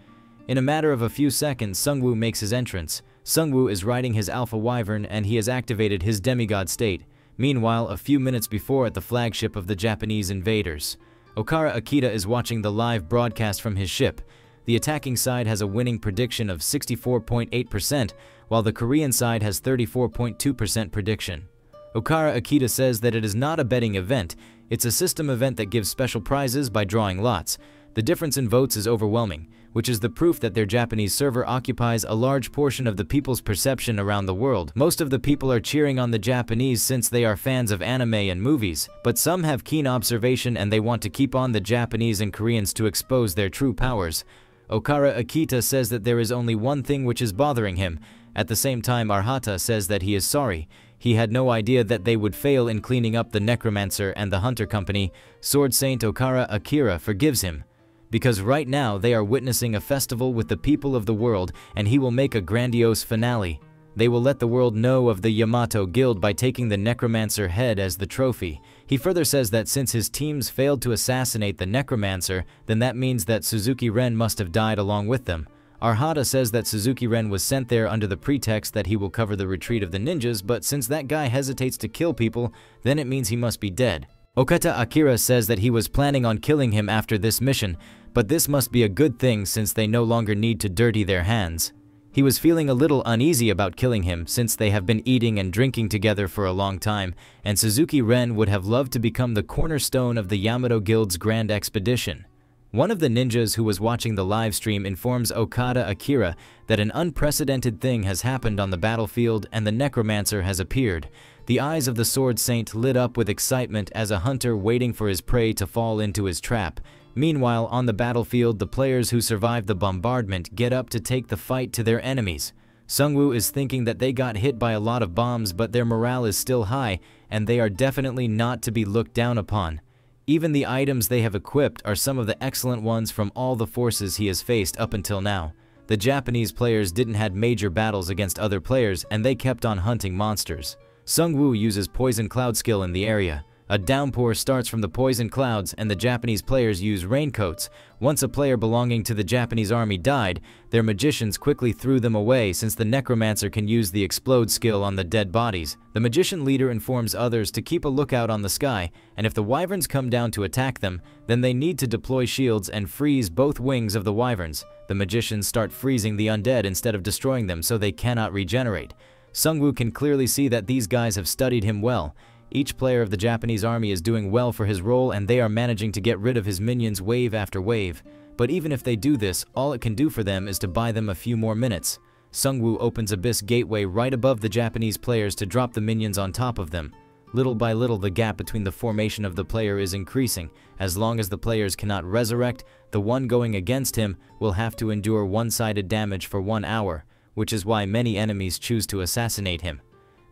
In a matter of a few seconds, Seungwoo makes his entrance. Seungwoo is riding his Alpha Wyvern and he has activated his demigod state. Meanwhile, a few minutes before at the flagship of the Japanese invaders, Okara Akita is watching the live broadcast from his ship. The attacking side has a winning prediction of 64.8%, while the Korean side has 34.2% prediction. Okara Akita says that it is not a betting event, it's a system event that gives special prizes by drawing lots. The difference in votes is overwhelming, which is the proof that their Japanese server occupies a large portion of the people's perception around the world. Most of the people are cheering on the Japanese since they are fans of anime and movies, but some have keen observation and they want to keep on the Japanese and Koreans to expose their true powers. Okara Akita says that there is only one thing which is bothering him. At the same time, Arhata says that he is sorry. He had no idea that they would fail in cleaning up the Necromancer and the Hunter Company. Sword Saint Okara Akira forgives him, because right now they are witnessing a festival with the people of the world, and he will make a grandiose finale. They will let the world know of the Yamato Guild by taking the Necromancer head as the trophy. He further says that since his teams failed to assassinate the Necromancer, then that means that Suzuki Ren must have died along with them. Arhata says that Suzuki Ren was sent there under the pretext that he will cover the retreat of the ninjas, but since that guy hesitates to kill people, then it means he must be dead. Okata Akira says that he was planning on killing him after this mission, but this must be a good thing since they no longer need to dirty their hands. He was feeling a little uneasy about killing him since they have been eating and drinking together for a long time, and Suzuki Ren would have loved to become the cornerstone of the Yamato Guild's grand expedition. One of the ninjas who was watching the live stream informs Okada Akira that an unprecedented thing has happened on the battlefield and the Necromancer has appeared. The eyes of the Sword Saint lit up with excitement as a hunter waiting for his prey to fall into his trap. Meanwhile, on the battlefield, the players who survived the bombardment get up to take the fight to their enemies. Sungwoo is thinking that they got hit by a lot of bombs, but their morale is still high, and they are definitely not to be looked down upon. Even the items they have equipped are some of the excellent ones from all the forces he has faced up until now. The Japanese players didn't have major battles against other players, and they kept on hunting monsters. Sungwoo uses Poison Cloud skill in the area. A downpour starts from the poison clouds, and the Japanese players use raincoats. Once a player belonging to the Japanese army died, their magicians quickly threw them away since the Necromancer can use the explode skill on the dead bodies. The magician leader informs others to keep a lookout on the sky, and if the wyverns come down to attack them, then they need to deploy shields and freeze both wings of the wyverns. The magicians start freezing the undead instead of destroying them so they cannot regenerate. Sungwoo can clearly see that these guys have studied him well. Each player of the Japanese army is doing well for his role, and they are managing to get rid of his minions wave after wave. But even if they do this, all it can do for them is to buy them a few more minutes. Sungwoo opens Abyss Gateway right above the Japanese players to drop the minions on top of them. Little by little, the gap between the formation of the player is increasing. As long as the players cannot resurrect, the one going against him will have to endure one-sided damage for 1 hour, which is why many enemies choose to assassinate him.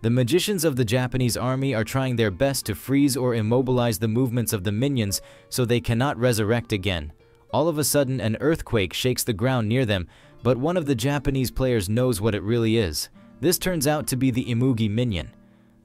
The magicians of the Japanese army are trying their best to freeze or immobilize the movements of the minions so they cannot resurrect again. All of a sudden, an earthquake shakes the ground near them, but one of the Japanese players knows what it really is. This turns out to be the Imugi minion.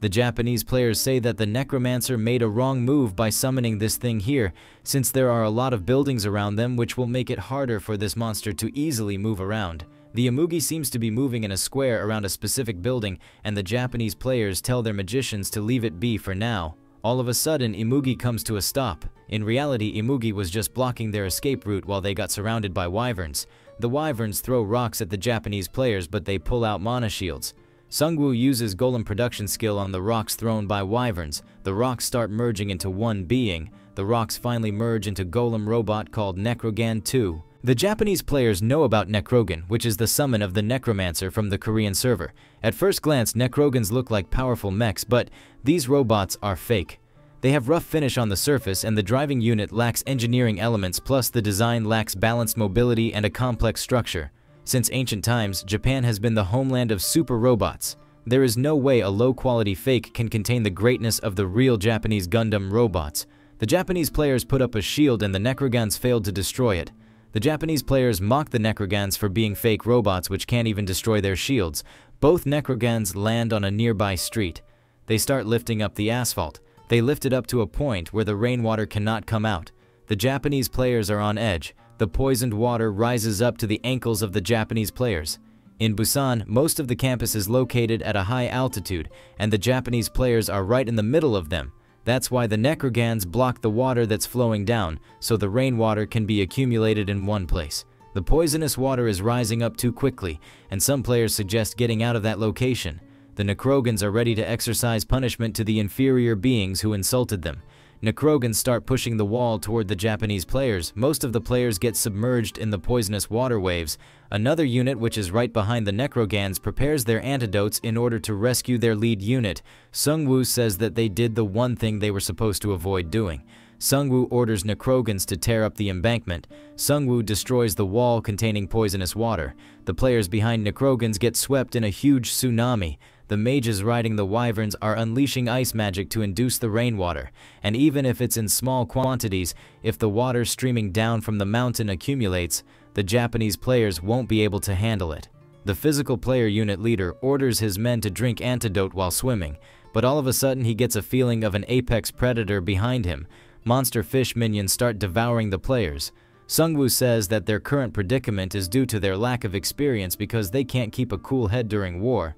The Japanese players say that the Necromancer made a wrong move by summoning this thing here, since there are a lot of buildings around them which will make it harder for this monster to easily move around. The Imugi seems to be moving in a square around a specific building, and the Japanese players tell their magicians to leave it be for now. All of a sudden, Imugi comes to a stop. In reality, Imugi was just blocking their escape route while they got surrounded by wyverns. The wyverns throw rocks at the Japanese players, but they pull out mana shields. Sungwoo uses golem production skill on the rocks thrown by wyverns. The rocks start merging into one being. The rocks finally merge into golem robot called Necrogan 2. The Japanese players know about Necrogan, which is the summon of the Necromancer from the Korean server. At first glance, Necrogans look like powerful mechs, but these robots are fake. They have rough finish on the surface, and the driving unit lacks engineering elements, plus the design lacks balanced mobility and a complex structure. Since ancient times, Japan has been the homeland of super robots. There is no way a low-quality fake can contain the greatness of the real Japanese Gundam robots. The Japanese players put up a shield and the Necrogans failed to destroy it. The Japanese players mock the Necrogans for being fake robots which can't even destroy their shields. Both Necrogans land on a nearby street. They start lifting up the asphalt. They lift it up to a point where the rainwater cannot come out. The Japanese players are on edge. The poisoned water rises up to the ankles of the Japanese players. In Busan, most of the campus is located at a high altitude, and the Japanese players are right in the middle of them. That's why the Necrogans block the water that's flowing down, so the rainwater can be accumulated in one place. The poisonous water is rising up too quickly, and some players suggest getting out of that location. The Necrogans are ready to exercise punishment to the inferior beings who insulted them. Necrogans start pushing the wall toward the Japanese players. Most of the players get submerged in the poisonous water waves. Another unit, which is right behind the Necrogans, prepares their antidotes in order to rescue their lead unit. Sungwoo says that they did the one thing they were supposed to avoid doing. Sungwoo orders Necrogans to tear up the embankment. Sungwoo destroys the wall containing poisonous water. The players behind Necrogans get swept in a huge tsunami. The mages riding the wyverns are unleashing ice magic to induce the rainwater, and even if it's in small quantities, if the water streaming down from the mountain accumulates, the Japanese players won't be able to handle it. The physical player unit leader orders his men to drink antidote while swimming, but all of a sudden he gets a feeling of an apex predator behind him. Monster fish minions start devouring the players. Sungwoo says that their current predicament is due to their lack of experience because they can't keep a cool head during war.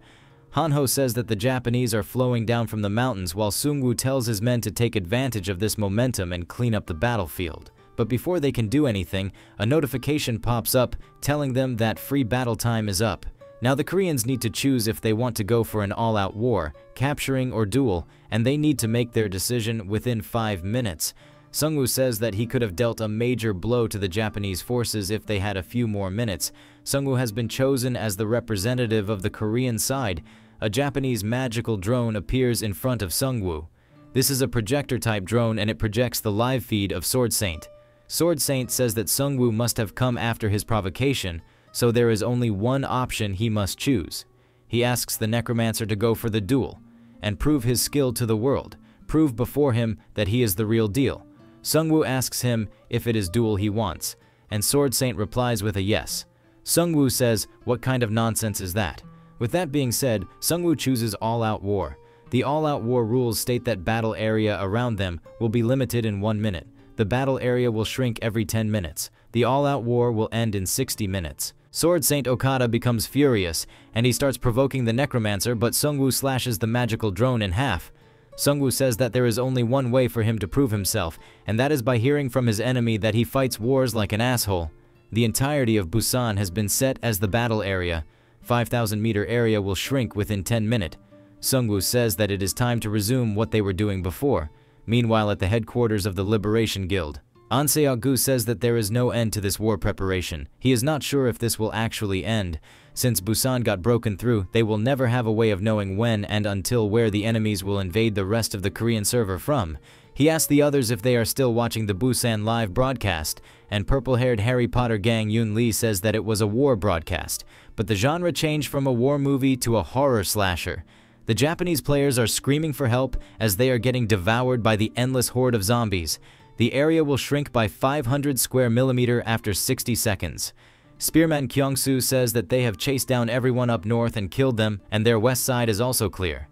Hanho says that the Japanese are flowing down from the mountains while Sungwoo tells his men to take advantage of this momentum and clean up the battlefield. But before they can do anything, a notification pops up telling them that free battle time is up. Now the Koreans need to choose if they want to go for an all-out war, capturing or duel, and they need to make their decision within 5 minutes. Sungwoo says that he could have dealt a major blow to the Japanese forces if they had a few more minutes. Sungwoo has been chosen as the representative of the Korean side. A Japanese magical drone appears in front of Sungwoo. This is a projector-type drone and it projects the live feed of Sword Saint. Sword Saint says that Sungwoo must have come after his provocation, so there is only one option he must choose. He asks the necromancer to go for the duel and prove his skill to the world, prove before him that he is the real deal. Sungwoo asks him if it is duel he wants, and Sword Saint replies with a yes. Sungwoo says, "What kind of nonsense is that?" With that being said, Sungwoo chooses all-out war. The all-out war rules state that battle area around them will be limited in 1 minute. The battle area will shrink every 10 minutes. The all-out war will end in 60 minutes. Sword Saint Okada becomes furious, and he starts provoking the necromancer, but Sungwoo slashes the magical drone in half. Sungwoo says that there is only one way for him to prove himself, and that is by hearing from his enemy that he fights wars like an asshole. The entirety of Busan has been set as the battle area. 5,000-meter area will shrink within 10 minutes. Sungwoo says that it is time to resume what they were doing before. Meanwhile, at the headquarters of the Liberation Guild, An Seok-gu says that there is no end to this war preparation. He is not sure if this will actually end. Since Busan got broken through, they will never have a way of knowing when and until where the enemies will invade the rest of the Korean server from. He asks the others if they are still watching the Busan live broadcast, and purple-haired Harry Potter gang Yoon Lee says that it was a war broadcast, but the genre changed from a war movie to a horror slasher. The Japanese players are screaming for help as they are getting devoured by the endless horde of zombies. The area will shrink by 500 square millimeter after 60 seconds. Spearman Kyung-soo says that they have chased down everyone up north and killed them, and their west side is also clear.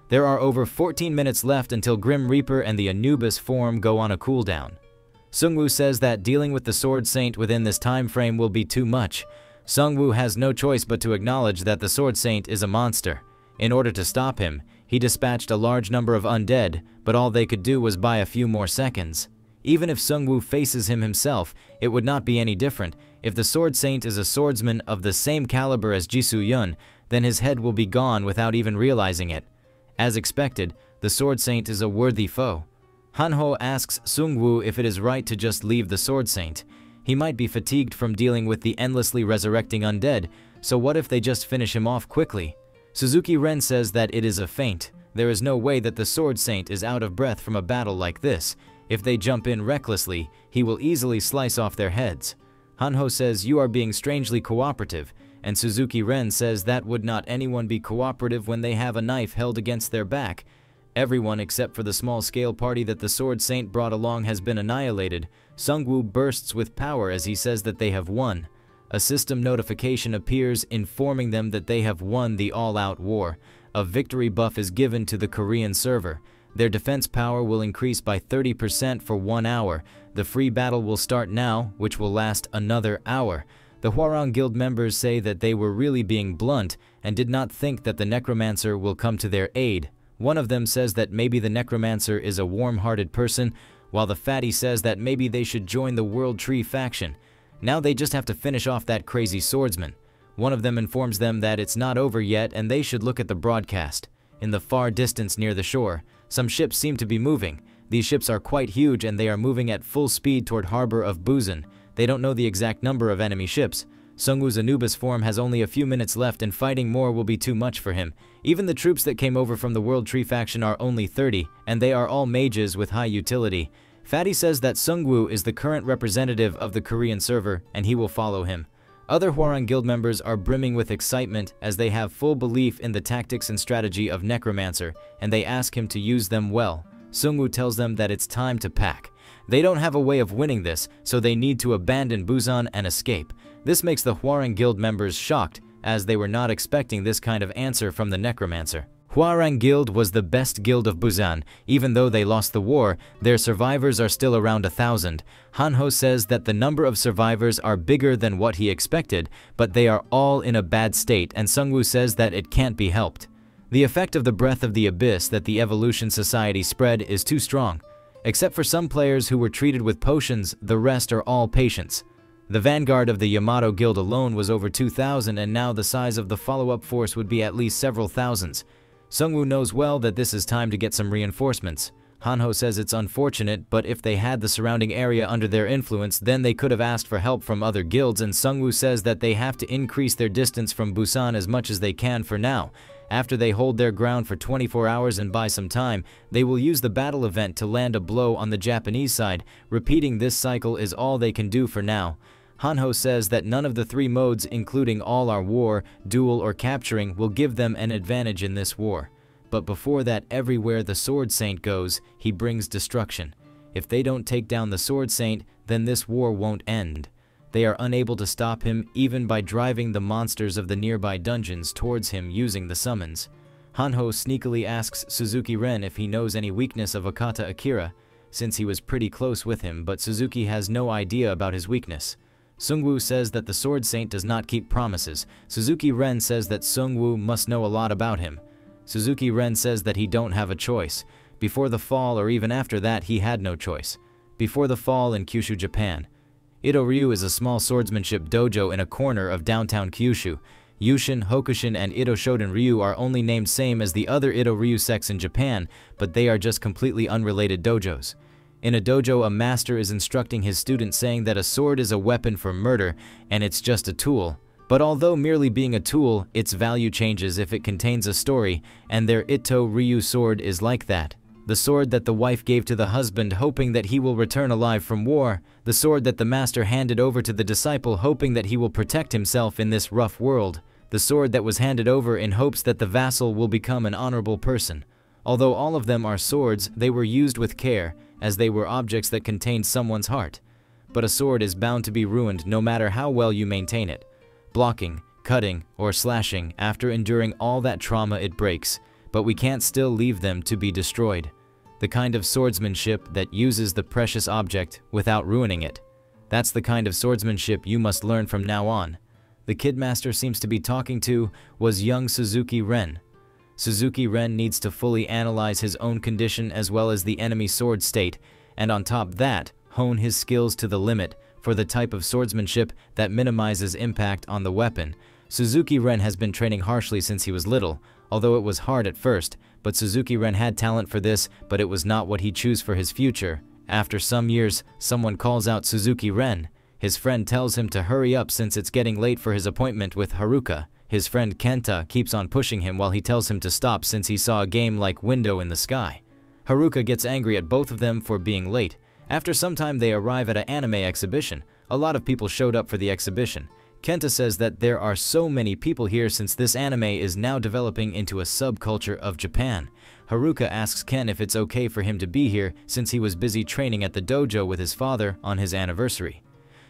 There are over 14 minutes left until Grim Reaper and the Anubis form go on a cooldown. Sungwoo says that dealing with the Sword Saint within this time frame will be too much. Sungwoo has no choice but to acknowledge that the Sword Saint is a monster. In order to stop him, he dispatched a large number of undead, but all they could do was buy a few more seconds. Even if Sungwoo faces him himself, it would not be any different. If the Sword Saint is a swordsman of the same caliber as Jisoo Yun, then his head will be gone without even realizing it. As expected, the Sword Saint is a worthy foe. Hanho asks Sungwoo if it is right to just leave the Sword Saint. He might be fatigued from dealing with the endlessly resurrecting undead, so what if they just finish him off quickly? Suzuki Ren says that it is a feint. There is no way that the Sword Saint is out of breath from a battle like this. If they jump in recklessly, he will easily slice off their heads. Hanho says you are being strangely cooperative, and Suzuki Ren says that would not anyone be cooperative when they have a knife held against their back. Everyone except for the small-scale party that the Sword Saint brought along has been annihilated. Sungwoo bursts with power as he says that they have won. A system notification appears informing them that they have won the all-out war. A victory buff is given to the Korean server. Their defense power will increase by 30% for 1 hour. The free battle will start now, which will last another hour. The Hwarang Guild members say that they were really being blunt and did not think that the necromancer will come to their aid. One of them says that maybe the necromancer is a warm-hearted person, while the fatty says that maybe they should join the World Tree faction. Now they just have to finish off that crazy swordsman. One of them informs them that it's not over yet and they should look at the broadcast. In the far distance near the shore, some ships seem to be moving. These ships are quite huge and they are moving at full speed toward harbor of Busan. They don't know the exact number of enemy ships. Sungwoo's Anubis form has only a few minutes left and fighting more will be too much for him. Even the troops that came over from the World Tree faction are only 30, and they are all mages with high utility. Fatty says that Sungwoo is the current representative of the Korean server and he will follow him. Other Hwoarang Guild members are brimming with excitement as they have full belief in the tactics and strategy of Necromancer, and they ask him to use them well. Sungwoo tells them that it's time to pack. They don't have a way of winning this, so they need to abandon Busan and escape. This makes the Hwoarang Guild members shocked, as they were not expecting this kind of answer from the Necromancer. Hwoarang Guild was the best guild of Busan. Even though they lost the war, their survivors are still around 1,000. Hanho says that the number of survivors are bigger than what he expected, but they are all in a bad state, and Sungwoo says that it can't be helped. The effect of the breath of the abyss that the Evolution Society spread is too strong. Except for some players who were treated with potions, the rest are all patients. The vanguard of the Yamato Guild alone was over 2,000, and now the size of the follow-up force would be at least several thousands. Sungwoo knows well that this is time to get some reinforcements. Hanho says it's unfortunate, but if they had the surrounding area under their influence, then they could have asked for help from other guilds, and Sungwoo says that they have to increase their distance from Busan as much as they can for now. After they hold their ground for 24 hours and buy some time, they will use the battle event to land a blow on the Japanese side. Repeating this cycle is all they can do for now. Hanho says that none of the 3 modes, including all our war, duel, or capturing, will give them an advantage in this war. But before that, everywhere the Sword Saint goes, he brings destruction. If they don't take down the Sword Saint, then this war won't end. They are unable to stop him even by driving the monsters of the nearby dungeons towards him using the summons. Hanho sneakily asks Suzuki Ren if he knows any weakness of Okata Akira, since he was pretty close with him, but Suzuki has no idea about his weakness. Sungwoo says that the Sword Saint does not keep promises. Suzuki Ren says that Sungwoo must know a lot about him. Suzuki Ren says that he don't have a choice. Before the fall or even after that, he had no choice. Before the fall in Kyushu, Japan. Ito Ryu is a small swordsmanship dojo in a corner of downtown Kyushu. Yushin, Hokushin, and Ito Shoden Ryu are only named same as the other Ito Ryu sects in Japan, but they are just completely unrelated dojos. In a dojo, a master is instructing his student saying that a sword is a weapon for murder and it's just a tool. But although merely being a tool, its value changes if it contains a story, and their Ito Ryu sword is like that. The sword that the wife gave to the husband hoping that he will return alive from war. The sword that the master handed over to the disciple hoping that he will protect himself in this rough world. The sword that was handed over in hopes that the vassal will become an honorable person. Although all of them are swords, they were used with care, as they were objects that contained someone's heart. But a sword is bound to be ruined no matter how well you maintain it. Blocking, cutting, or slashing, after enduring all that trauma it breaks, but we can't still leave them to be destroyed. The kind of swordsmanship that uses the precious object without ruining it. That's the kind of swordsmanship you must learn from now on. The Kidmaster seems to be talking to was young Suzuki Ren. Suzuki Ren needs to fully analyze his own condition as well as the enemy sword state, and on top of that, hone his skills to the limit for the type of swordsmanship that minimizes impact on the weapon. Suzuki Ren has been training harshly since he was little, although it was hard at first, but Suzuki Ren had talent for this, but it was not what he chose for his future. After some years, someone calls out Suzuki Ren. His friend tells him to hurry up since it's getting late for his appointment with Haruka. His friend Kenta keeps on pushing him while he tells him to stop since he saw a game-like window in the sky. Haruka gets angry at both of them for being late. After some time they arrive at an anime exhibition. A lot of people showed up for the exhibition. Kenta says that there are so many people here since this anime is now developing into a subculture of Japan. Haruka asks Ken if it's okay for him to be here since he was busy training at the dojo with his father on his anniversary.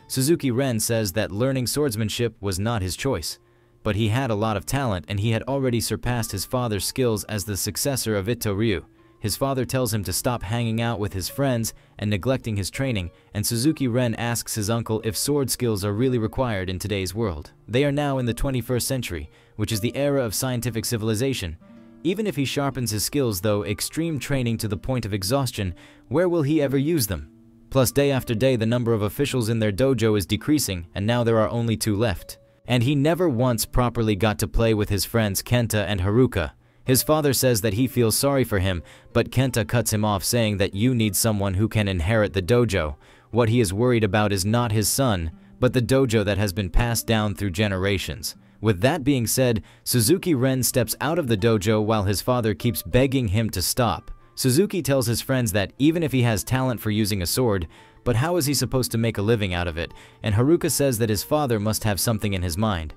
Suzuki Ren says that learning swordsmanship was not his choice, but he had a lot of talent and he had already surpassed his father's skills as the successor of Ito Ryu. His father tells him to stop hanging out with his friends and neglecting his training, and Suzuki Ren asks his uncle if sword skills are really required in today's world. They are now in the 21st century, which is the era of scientific civilization. Even if he sharpens his skills though, extreme training to the point of exhaustion, where will he ever use them? Plus, day after day the number of officials in their dojo is decreasing, and now there are only 2 left. And he never once properly got to play with his friends Kenta and Haruka. His father says that he feels sorry for him, but Kenta cuts him off saying that you need someone who can inherit the dojo. What he is worried about is not his son, but the dojo that has been passed down through generations. With that being said, Suzuki Ren steps out of the dojo while his father keeps begging him to stop. Suzuki tells his friends that even if he has talent for using a sword, but how is he supposed to make a living out of it? And Haruka says that his father must have something in his mind.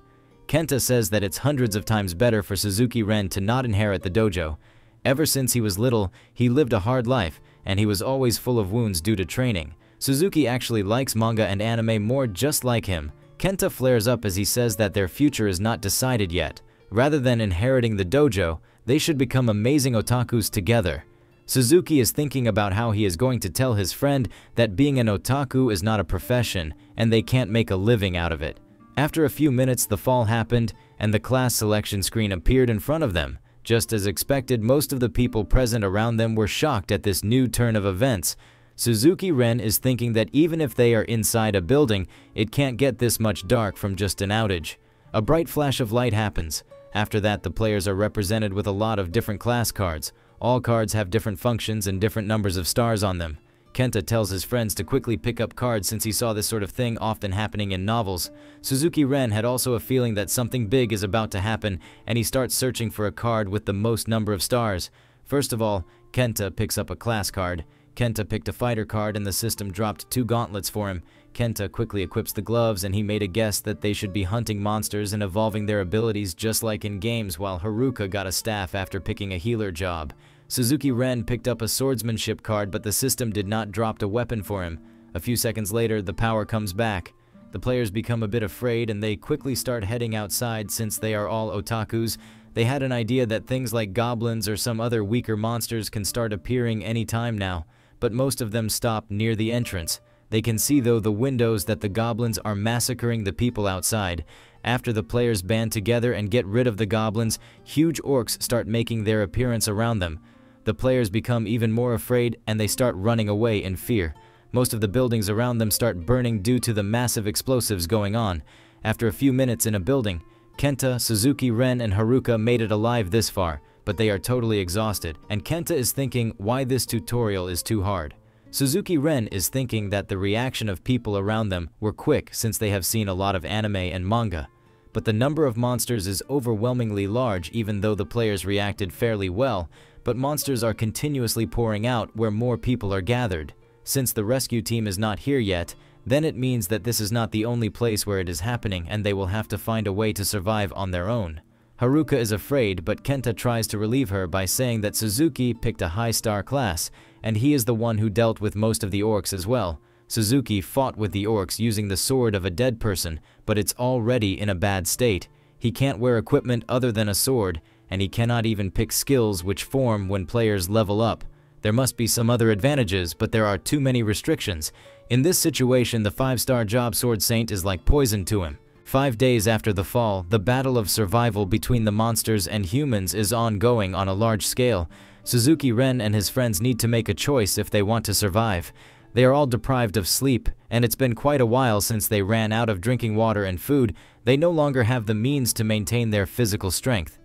Kenta says that it's hundreds of times better for Suzuki Ren to not inherit the dojo. Ever since he was little, he lived a hard life, and he was always full of wounds due to training. Suzuki actually likes manga and anime more just like him. Kenta flares up as he says that their future is not decided yet. Rather than inheriting the dojo, they should become amazing otakus together. Suzuki is thinking about how he is going to tell his friend that being an otaku is not a profession and they can't make a living out of it. After a few minutes, the fall happened and the class selection screen appeared in front of them. Just as expected, most of the people present around them were shocked at this new turn of events. Suzuki Ren is thinking that even if they are inside a building, it can't get this much dark from just an outage. A bright flash of light happens. After that, the players are represented with a lot of different class cards. All cards have different functions and different numbers of stars on them. Kenta tells his friends to quickly pick up cards since he saw this sort of thing often happening in novels. Suzuki Ren had also a feeling that something big is about to happen, and he starts searching for a card with the most number of stars. First of all, Kenta picks up a class card. Kenta picked a fighter card and the system dropped 2 gauntlets for him. Kenta quickly equips the gloves and he made a guess that they should be hunting monsters and evolving their abilities just like in games, while Haruka got a staff after picking a healer job. Suzuki Ren picked up a swordsmanship card, but the system did not drop a weapon for him. A few seconds later, the power comes back. The players become a bit afraid and they quickly start heading outside since they are all otakus. They had an idea that things like goblins or some other weaker monsters can start appearing anytime now, but most of them stop near the entrance. They can see though the windows that the goblins are massacring the people outside. After the players band together and get rid of the goblins, huge orcs start making their appearance around them. The players become even more afraid and they start running away in fear. Most of the buildings around them start burning due to the massive explosives going on. After a few minutes in a building, Kenta, Suzuki Ren, and Haruka made it alive this far, but they are totally exhausted, and Kenta is thinking why this tutorial is too hard. Suzuki Ren is thinking that the reaction of people around them were quick since they have seen a lot of anime and manga. But the number of monsters is overwhelmingly large even though the players reacted fairly well, but monsters are continuously pouring out where more people are gathered. Since the rescue team is not here yet, then it means that this is not the only place where it is happening and they will have to find a way to survive on their own. Haruka is afraid, but Kenta tries to relieve her by saying that Suzuki picked a high star class, and he is the one who dealt with most of the orcs as well. Suzuki fought with the orcs using the sword of a dead person, but it's already in a bad state. He can't wear equipment other than a sword, and he cannot even pick skills which form when players level up. There must be some other advantages, but there are too many restrictions. In this situation, the 5-star job Sword Saint is like poison to him. 5 days after the fall, the battle of survival between the monsters and humans is ongoing on a large scale. Suzuki Ren and his friends need to make a choice if they want to survive. They are all deprived of sleep, and it's been quite a while since they ran out of drinking water and food. They no longer have the means to maintain their physical strength.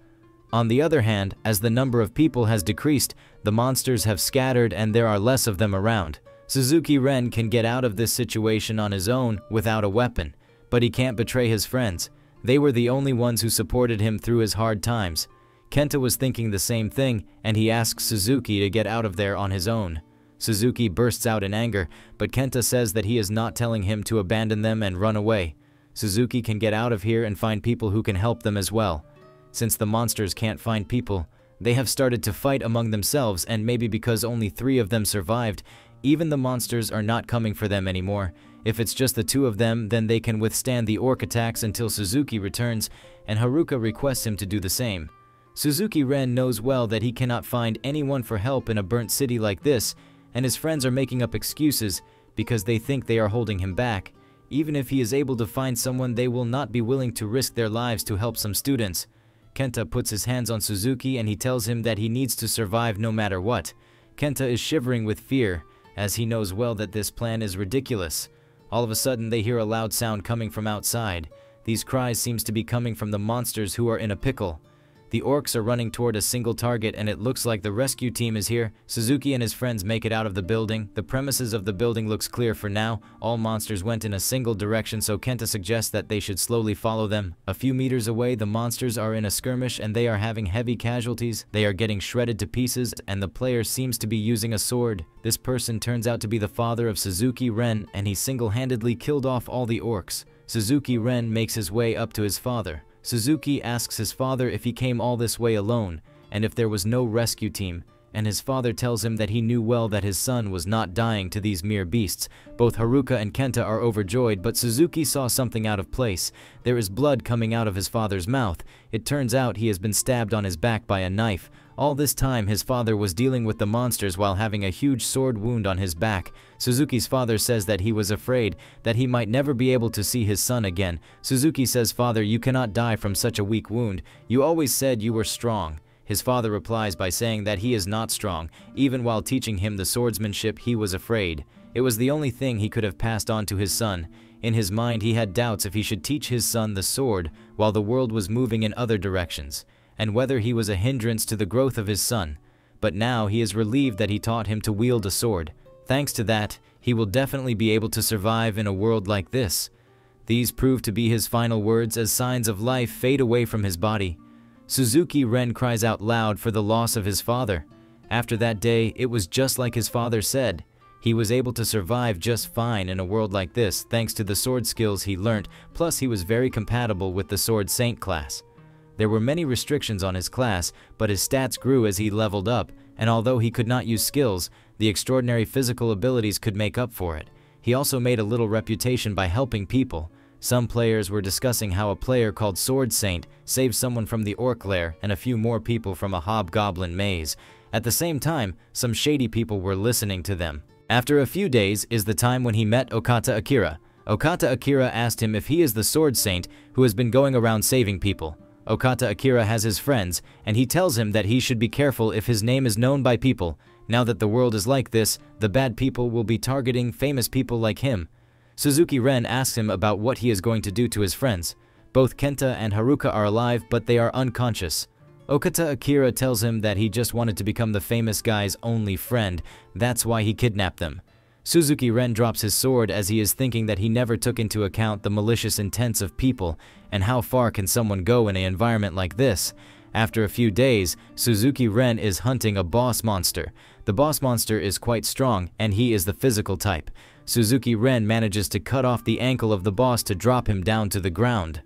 On the other hand, as the number of people has decreased, the monsters have scattered and there are less of them around. Suzuki Ren can get out of this situation on his own without a weapon, but he can't betray his friends. They were the only ones who supported him through his hard times. Kenta was thinking the same thing, and he asks Suzuki to get out of there on his own. Suzuki bursts out in anger, but Kenta says that he is not telling him to abandon them and run away. Suzuki can get out of here and find people who can help them as well. Since the monsters can't find people, they have started to fight among themselves, and maybe because only 3 of them survived, even the monsters are not coming for them anymore. If it's just the 2 of them, then they can withstand the orc attacks until Suzuki returns, and Haruka requests him to do the same. Suzuki Ren knows well that he cannot find anyone for help in a burnt city like this, and his friends are making up excuses because they think they are holding him back. Even if he is able to find someone, they will not be willing to risk their lives to help some students. Kenta puts his hands on Suzuki and he tells him that he needs to survive no matter what. Kenta is shivering with fear, as he knows well that this plan is ridiculous. All of a sudden they hear a loud sound coming from outside. These cries seems to be coming from the monsters who are in a pickle. The orcs are running toward a single target and it looks like the rescue team is here. Suzuki and his friends make it out of the building. The premises of the building looks clear for now. All monsters went in a single direction, so Kenta suggests that they should slowly follow them. A few meters away, the monsters are in a skirmish and they are having heavy casualties. They are getting shredded to pieces and the player seems to be using a sword. This person turns out to be the father of Suzuki Ren and he single-handedly killed off all the orcs. Suzuki Ren makes his way up to his father. Suzuki asks his father if he came all this way alone, and if there was no rescue team, and his father tells him that he knew well that his son was not dying to these mere beasts. Both Haruka and Kenta are overjoyed, but Suzuki saw something out of place. There is blood coming out of his father's mouth. It turns out he has been stabbed on his back by a knife. All this time, his father was dealing with the monsters while having a huge sword wound on his back. Suzuki's father says that he was afraid that he might never be able to see his son again. Suzuki says, "Father, you cannot die from such a weak wound. You always said you were strong." His father replies by saying that he is not strong. Even while teaching him the swordsmanship, he was afraid. It was the only thing he could have passed on to his son. In his mind, he had doubts if he should teach his son the sword while the world was moving in other directions, and whether he was a hindrance to the growth of his son. But now he is relieved that he taught him to wield a sword. Thanks to that, he will definitely be able to survive in a world like this. These prove to be his final words as signs of life fade away from his body. Suzuki Ren cries out loud for the loss of his father. After that day, it was just like his father said. He was able to survive just fine in a world like this thanks to the sword skills he learnt, plus he was very compatible with the Sword Saint class. There were many restrictions on his class, but his stats grew as he leveled up, and although he could not use skills, the extraordinary physical abilities could make up for it. He also made a little reputation by helping people. Some players were discussing how a player called Sword Saint saved someone from the orc lair and a few more people from a hobgoblin maze. At the same time, some shady people were listening to them. After a few days is the time when he met Okata Akira. Okata Akira asked him if he is the Sword Saint who has been going around saving people. Okata Akira has his friends, and he tells him that he should be careful if his name is known by people. Now that the world is like this, the bad people will be targeting famous people like him. Suzuki Ren asks him about what he is going to do to his friends. Both Kenta and Haruka are alive, but they are unconscious. Okata Akira tells him that he just wanted to become the famous guy's only friend. That's why he kidnapped them. Suzuki Ren drops his sword as he is thinking that he never took into account the malicious intents of people and how far can someone go in an environment like this. After a few days, Suzuki Ren is hunting a boss monster. The boss monster is quite strong and he is the physical type. Suzuki Ren manages to cut off the ankle of the boss to drop him down to the ground.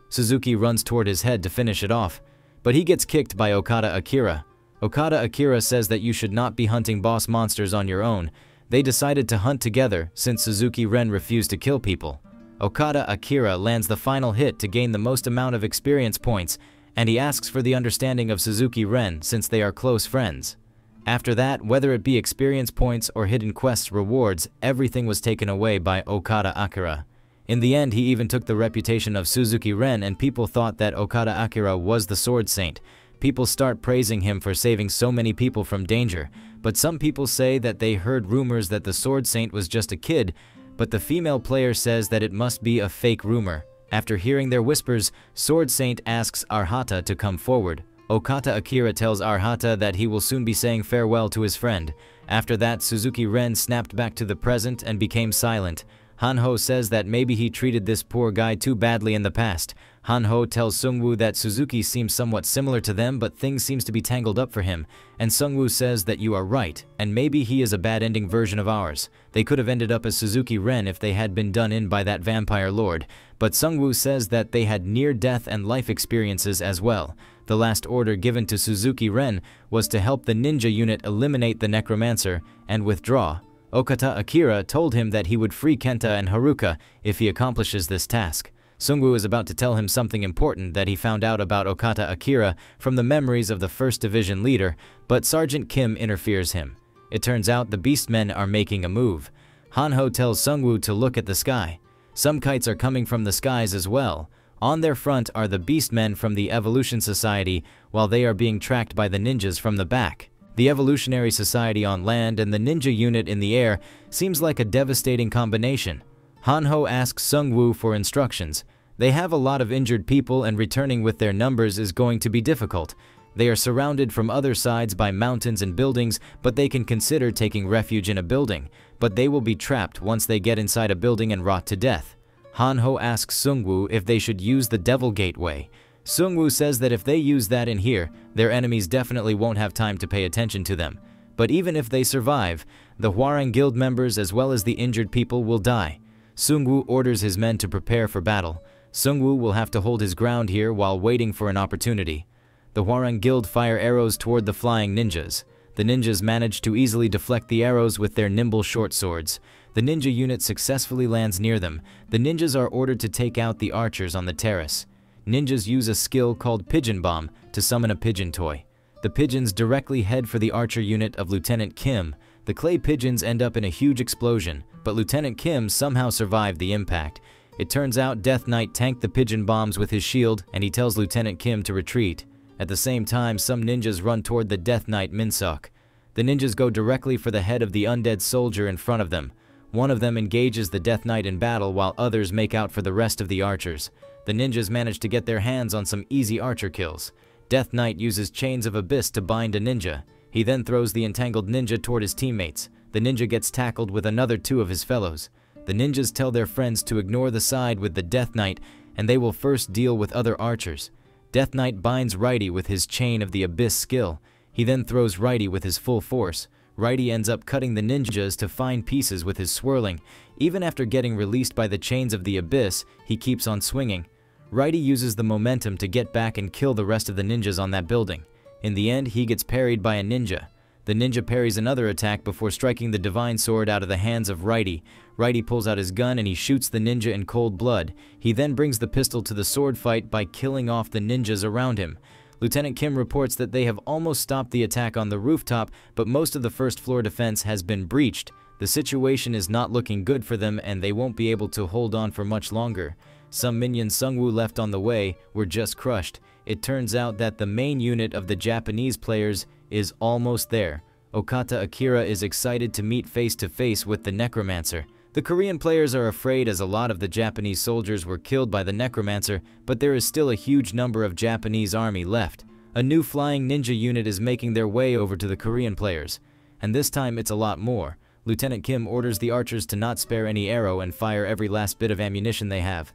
Suzuki runs toward his head to finish it off, but he gets kicked by Okata Akira. Okata Akira says that you should not be hunting boss monsters on your own. They decided to hunt together since Suzuki Ren refused to kill people. Okata Akira lands the final hit to gain the most amount of experience points, and he asks for the understanding of Suzuki Ren since they are close friends. After that, whether it be experience points or hidden quests rewards, everything was taken away by Okata Akira. In the end, he even took the reputation of Suzuki Ren and people thought that Okata Akira was the Sword Saint. People start praising him for saving so many people from danger, but some people say that they heard rumors that the Sword Saint was just a kid, but the female player says that it must be a fake rumor. After hearing their whispers, Sword Saint asks Arhata to come forward. Okata Akira tells Arhata that he will soon be saying farewell to his friend. After that, Suzuki Ren snapped back to the present and became silent. Hanho says that maybe he treated this poor guy too badly in the past. Hanho tells Sungwoo that Suzuki seems somewhat similar to them, but things seems to be tangled up for him. And Sungwoo says that you are right, and maybe he is a bad ending version of ours. They could have ended up as Suzuki Ren if they had been done in by that vampire lord. But Sungwoo says that they had near-death and life experiences as well. The last order given to Suzuki Ren was to help the ninja unit eliminate the necromancer and withdraw. Okata Akira told him that he would free Kenta and Haruka if he accomplishes this task. Sungwoo is about to tell him something important that he found out about Okata Akira from the memories of the 1st Division leader, but Sergeant Kim interferes him. It turns out the Beastmen are making a move. Hanho tells Sungwoo to look at the sky. Some kites are coming from the skies as well. On their front are the Beastmen from the Evolution Society, while they are being tracked by the ninjas from the back. The Evolutionary Society on land and the ninja unit in the air seems like a devastating combination. Hanho asks Sungwoo for instructions. They have a lot of injured people and returning with their numbers is going to be difficult. They are surrounded from other sides by mountains and buildings, but they can consider taking refuge in a building, but they will be trapped once they get inside a building and rot to death. Hanho asks Seungwoo if they should use the Devil Gateway. Seungwoo says that if they use that in here, their enemies definitely won't have time to pay attention to them. But even if they survive, the Hwarang Guild members as well as the injured people will die. Seungwoo orders his men to prepare for battle. Seungwoo will have to hold his ground here while waiting for an opportunity. The Hwarang Guild fire arrows toward the flying ninjas. The ninjas manage to easily deflect the arrows with their nimble short swords. The ninja unit successfully lands near them. The ninjas are ordered to take out the archers on the terrace. Ninjas use a skill called Pigeon Bomb to summon a pigeon toy. The pigeons directly head for the archer unit of Lieutenant Kim. The clay pigeons end up in a huge explosion, but Lieutenant Kim somehow survived the impact. It turns out Death Knight tanked the pigeon bombs with his shield, and he tells Lieutenant Kim to retreat. At the same time, some ninjas run toward the Death Knight Minsok. The ninjas go directly for the head of the undead soldier in front of them. One of them engages the Death Knight in battle while others make out for the rest of the archers. The ninjas manage to get their hands on some easy archer kills. Death Knight uses Chains of Abyss to bind a ninja. He then throws the entangled ninja toward his teammates. The ninja gets tackled with another two of his fellows. The ninjas tell their friends to ignore the side with the Death Knight, and they will first deal with other archers. Death Knight binds Righty with his Chain of the Abyss skill. He then throws Righty with his full force. Righty ends up cutting the ninjas to fine pieces with his swirling. Even after getting released by the Chains of the Abyss, he keeps on swinging. Righty uses the momentum to get back and kill the rest of the ninjas on that building. In the end, he gets parried by a ninja. The ninja parries another attack before striking the divine sword out of the hands of Righty. Righty pulls out his gun and he shoots the ninja in cold blood. He then brings the pistol to the sword fight by killing off the ninjas around him. Lieutenant Kim reports that they have almost stopped the attack on the rooftop, but most of the first floor defense has been breached. The situation is not looking good for them and they won't be able to hold on for much longer. Some minions Seungwoo left on the way were just crushed. It turns out that the main unit of the Japanese players is almost there. Okata Akira is excited to meet face to face with the Necromancer. The Korean players are afraid as a lot of the Japanese soldiers were killed by the Necromancer, but there is still a huge number of Japanese army left. A new flying ninja unit is making their way over to the Korean players, and this time it's a lot more. Lieutenant Kim orders the archers to not spare any arrow and fire every last bit of ammunition they have.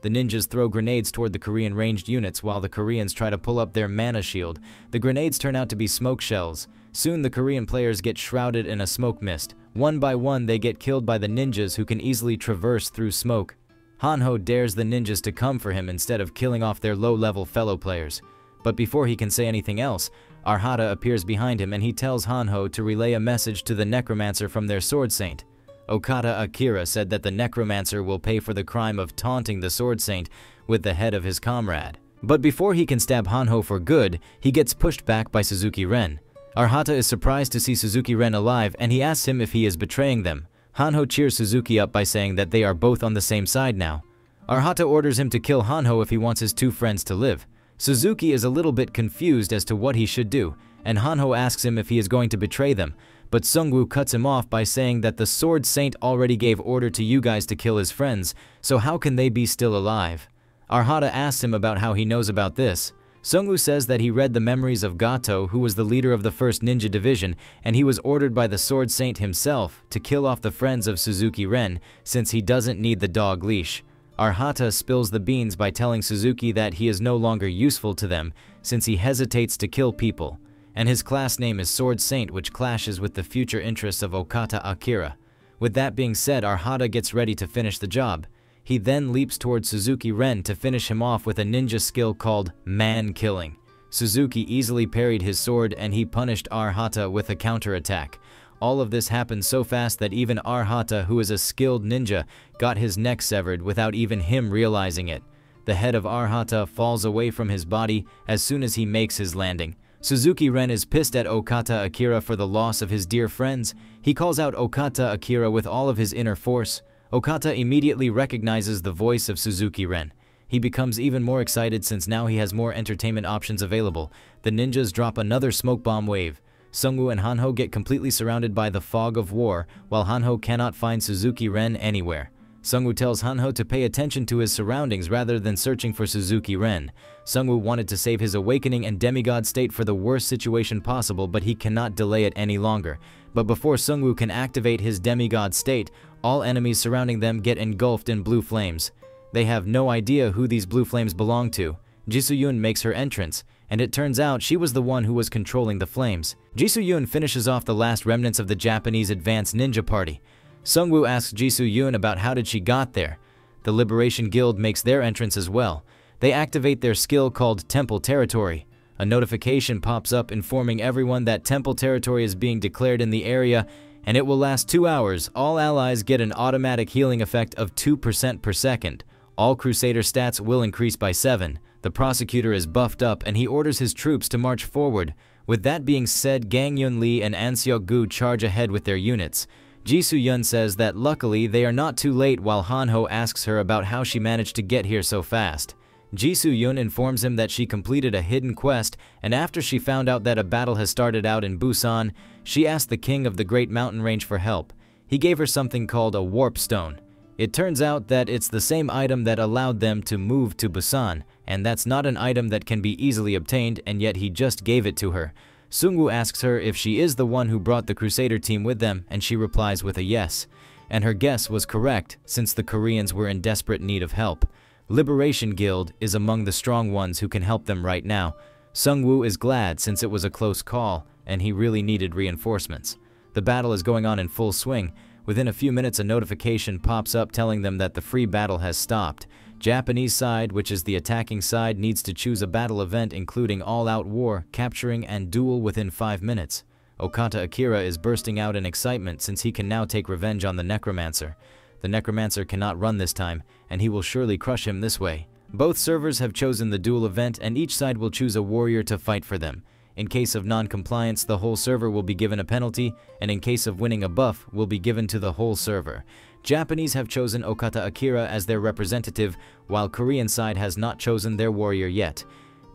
The ninjas throw grenades toward the Korean ranged units while the Koreans try to pull up their mana shield. The grenades turn out to be smoke shells. Soon the Korean players get shrouded in a smoke mist. One by one they get killed by the ninjas who can easily traverse through smoke. Hanho dares the ninjas to come for him instead of killing off their low-level fellow players. But before he can say anything else, Arhata appears behind him and he tells Hanho to relay a message to the Necromancer from their Sword Saint. Okata Akira said that the Necromancer will pay for the crime of taunting the Sword Saint with the head of his comrade. But before he can stab Hanho for good, he gets pushed back by Suzuki Ren. Arhata is surprised to see Suzuki Ren alive and he asks him if he is betraying them. Hanho cheers Suzuki up by saying that they are both on the same side now. Arhata orders him to kill Hanho if he wants his two friends to live. Suzuki is a little bit confused as to what he should do, and Hanho asks him if he is going to betray them, but Seungwoo cuts him off by saying that the Sword Saint already gave order to you guys to kill his friends, so how can they be still alive? Arhata asks him about how he knows about this. Seungwoo says that he read the memories of Gato, who was the leader of the 1st Ninja Division, and he was ordered by the Sword Saint himself to kill off the friends of Suzuki Ren since he doesn't need the dog leash. Arhata spills the beans by telling Suzuki that he is no longer useful to them since he hesitates to kill people, and his class name is Sword Saint, which clashes with the future interests of Okata Akira. With that being said, Arhata gets ready to finish the job. He then leaps towards Suzuki Ren to finish him off with a ninja skill called Man-Killing. Suzuki easily parried his sword and he punished Arhata with a counterattack. All of this happened so fast that even Arhata, who is a skilled ninja, got his neck severed without even him realizing it. The head of Arhata falls away from his body as soon as he makes his landing. Suzuki Ren is pissed at Okata Akira for the loss of his dear friends. He calls out Okata Akira with all of his inner force. Okata immediately recognizes the voice of Suzuki Ren. He becomes even more excited since now he has more entertainment options available. The ninjas drop another smoke bomb wave. Seungwoo and Hanho get completely surrounded by the fog of war, while Hanho cannot find Suzuki Ren anywhere. Sungwoo tells Hanho to pay attention to his surroundings rather than searching for Suzuki Ren. Sungwoo wanted to save his awakening and demigod state for the worst situation possible, but he cannot delay it any longer. But before Sungwoo can activate his demigod state, all enemies surrounding them get engulfed in blue flames. They have no idea who these blue flames belong to. Jisoo-yoon makes her entrance, and it turns out she was the one who was controlling the flames. Jisoo-yoon finishes off the last remnants of the Japanese advanced ninja party. Sungwoo asks Jisoo-yoon about how did she got there. The Liberation Guild makes their entrance as well. They activate their skill called Temple Territory. A notification pops up informing everyone that Temple Territory is being declared in the area, and it will last 2 hours. All allies get an automatic healing effect of 2% per second. All Crusader stats will increase by 7. The prosecutor is buffed up and he orders his troops to march forward. With that being said, Gang Yun Lee and An Seok-gu charge ahead with their units. Jisoo-yoon says that luckily they are not too late, while Hanho asks her about how she managed to get here so fast. Jisoo-yoon informs him that she completed a hidden quest, and after she found out that a battle has started out in Busan, she asked the king of the Great Mountain Range for help. He gave her something called a warp stone. It turns out that it's the same item that allowed them to move to Busan, and that's not an item that can be easily obtained, and yet he just gave it to her. Sungwoo asks her if she is the one who brought the Crusader team with them, and she replies with a yes. And her guess was correct, since the Koreans were in desperate need of help. Liberation Guild is among the strong ones who can help them right now. Sungwoo is glad since it was a close call, and he really needed reinforcements. The battle is going on in full swing. Within a few minutes, a notification pops up telling them that the free battle has stopped. Japanese side, which is the attacking side, needs to choose a battle event including all-out war, capturing, and duel within 5 minutes. Okata Akira is bursting out in excitement since he can now take revenge on the Necromancer. The Necromancer cannot run this time, and he will surely crush him this way. Both servers have chosen the duel event, and each side will choose a warrior to fight for them. In case of non-compliance, the whole server will be given a penalty, and in case of winning a buff, will be given to the whole server. Japanese have chosen Okata Akira as their representative, while Korean side has not chosen their warrior yet.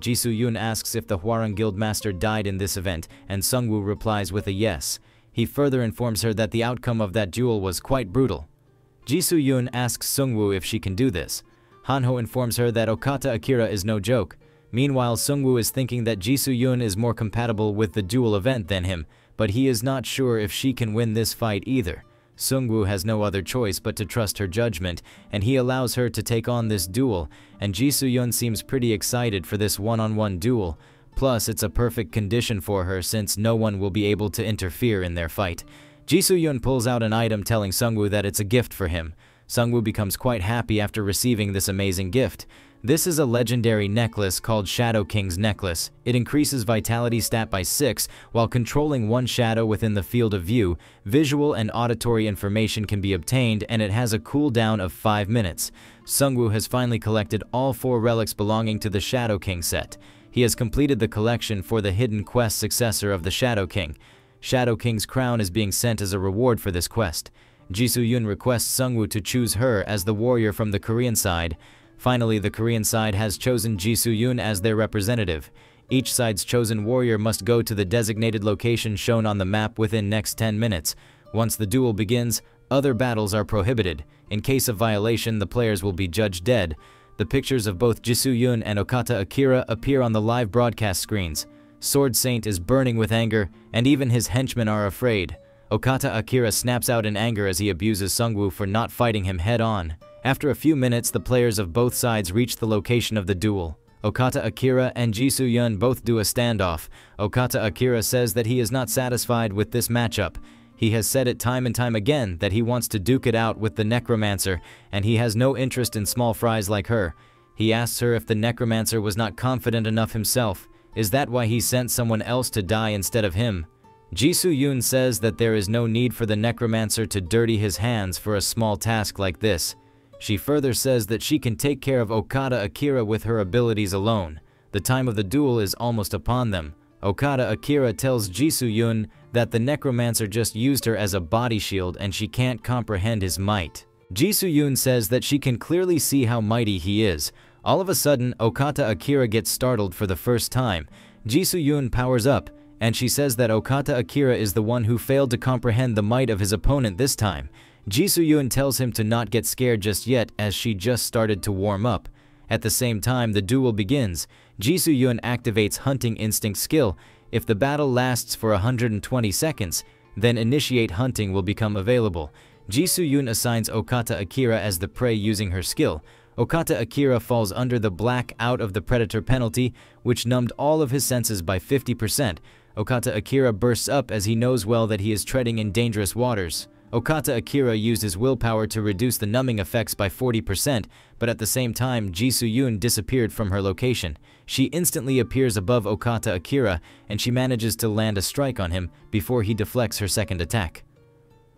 Jisoo-yoon asks if the Hwarang Guild Master died in this event, and Sungwoo replies with a yes. He further informs her that the outcome of that duel was quite brutal. Jisoo-yoon asks Sungwoo if she can do this. Hanho informs her that Okata Akira is no joke. Meanwhile, Sungwoo is thinking that Jisoo-yoon is more compatible with the duel event than him, but he is not sure if she can win this fight either. Sungwoo has no other choice but to trust her judgment, and he allows her to take on this duel, and Jisoo-yoon seems pretty excited for this one-on-one duel. Plus, it's a perfect condition for her since no one will be able to interfere in their fight. Jisoo-yoon pulls out an item telling Sungwoo that it's a gift for him. Sungwoo becomes quite happy after receiving this amazing gift. This is a legendary necklace called Shadow King's Necklace. It increases vitality stat by 6 while controlling one shadow within the field of view. Visual and auditory information can be obtained, and it has a cooldown of 5 minutes. Sungwoo has finally collected all 4 relics belonging to the Shadow King set. He has completed the collection for the hidden quest successor of the Shadow King. Shadow King's crown is being sent as a reward for this quest. Jisoo-yoon requests Sungwoo to choose her as the warrior from the Korean side. Finally, the Korean side has chosen Jisoo-yoon as their representative. Each side's chosen warrior must go to the designated location shown on the map within next 10 minutes. Once the duel begins, other battles are prohibited. In case of violation, the players will be judged dead. The pictures of both Jisoo-yoon and Okata Akira appear on the live broadcast screens. Sword Saint is burning with anger, and even his henchmen are afraid. Okata Akira snaps out in anger as he abuses Sungwoo for not fighting him head-on. After a few minutes, the players of both sides reach the location of the duel. Okata Akira and Jisoo-yoon both do a standoff. Okata Akira says that he is not satisfied with this matchup. He has said it time and time again that he wants to duke it out with the Necromancer, and he has no interest in small fries like her. He asks her if the Necromancer was not confident enough himself. Is that why he sent someone else to die instead of him? Jisoo-yoon says that there is no need for the Necromancer to dirty his hands for a small task like this. She further says that she can take care of Okata Akira with her abilities alone. The time of the duel is almost upon them. Okata Akira tells Jisoo-yoon that the Necromancer just used her as a body shield and she can't comprehend his might. Jisoo-yoon says that she can clearly see how mighty he is. All of a sudden, Okata Akira gets startled for the first time. Jisoo-yoon powers up, and she says that Okata Akira is the one who failed to comprehend the might of his opponent this time. Ji Soo-yoon tells him to not get scared just yet as she just started to warm up. At the same time, the duel begins. Ji Soo-yoon activates Hunting Instinct skill. If the battle lasts for 120 seconds, then Initiate Hunting will become available. Ji Soo-yoon assigns Okata Akira as the prey using her skill. Okata Akira falls under the black out of the predator penalty, which numbed all of his senses by 50%. Okata Akira bursts up as he knows well that he is treading in dangerous waters. Okata Akira used his willpower to reduce the numbing effects by 40%, but at the same time, Ji Soo-yoon disappeared from her location. She instantly appears above Okata Akira, and she manages to land a strike on him before he deflects her second attack.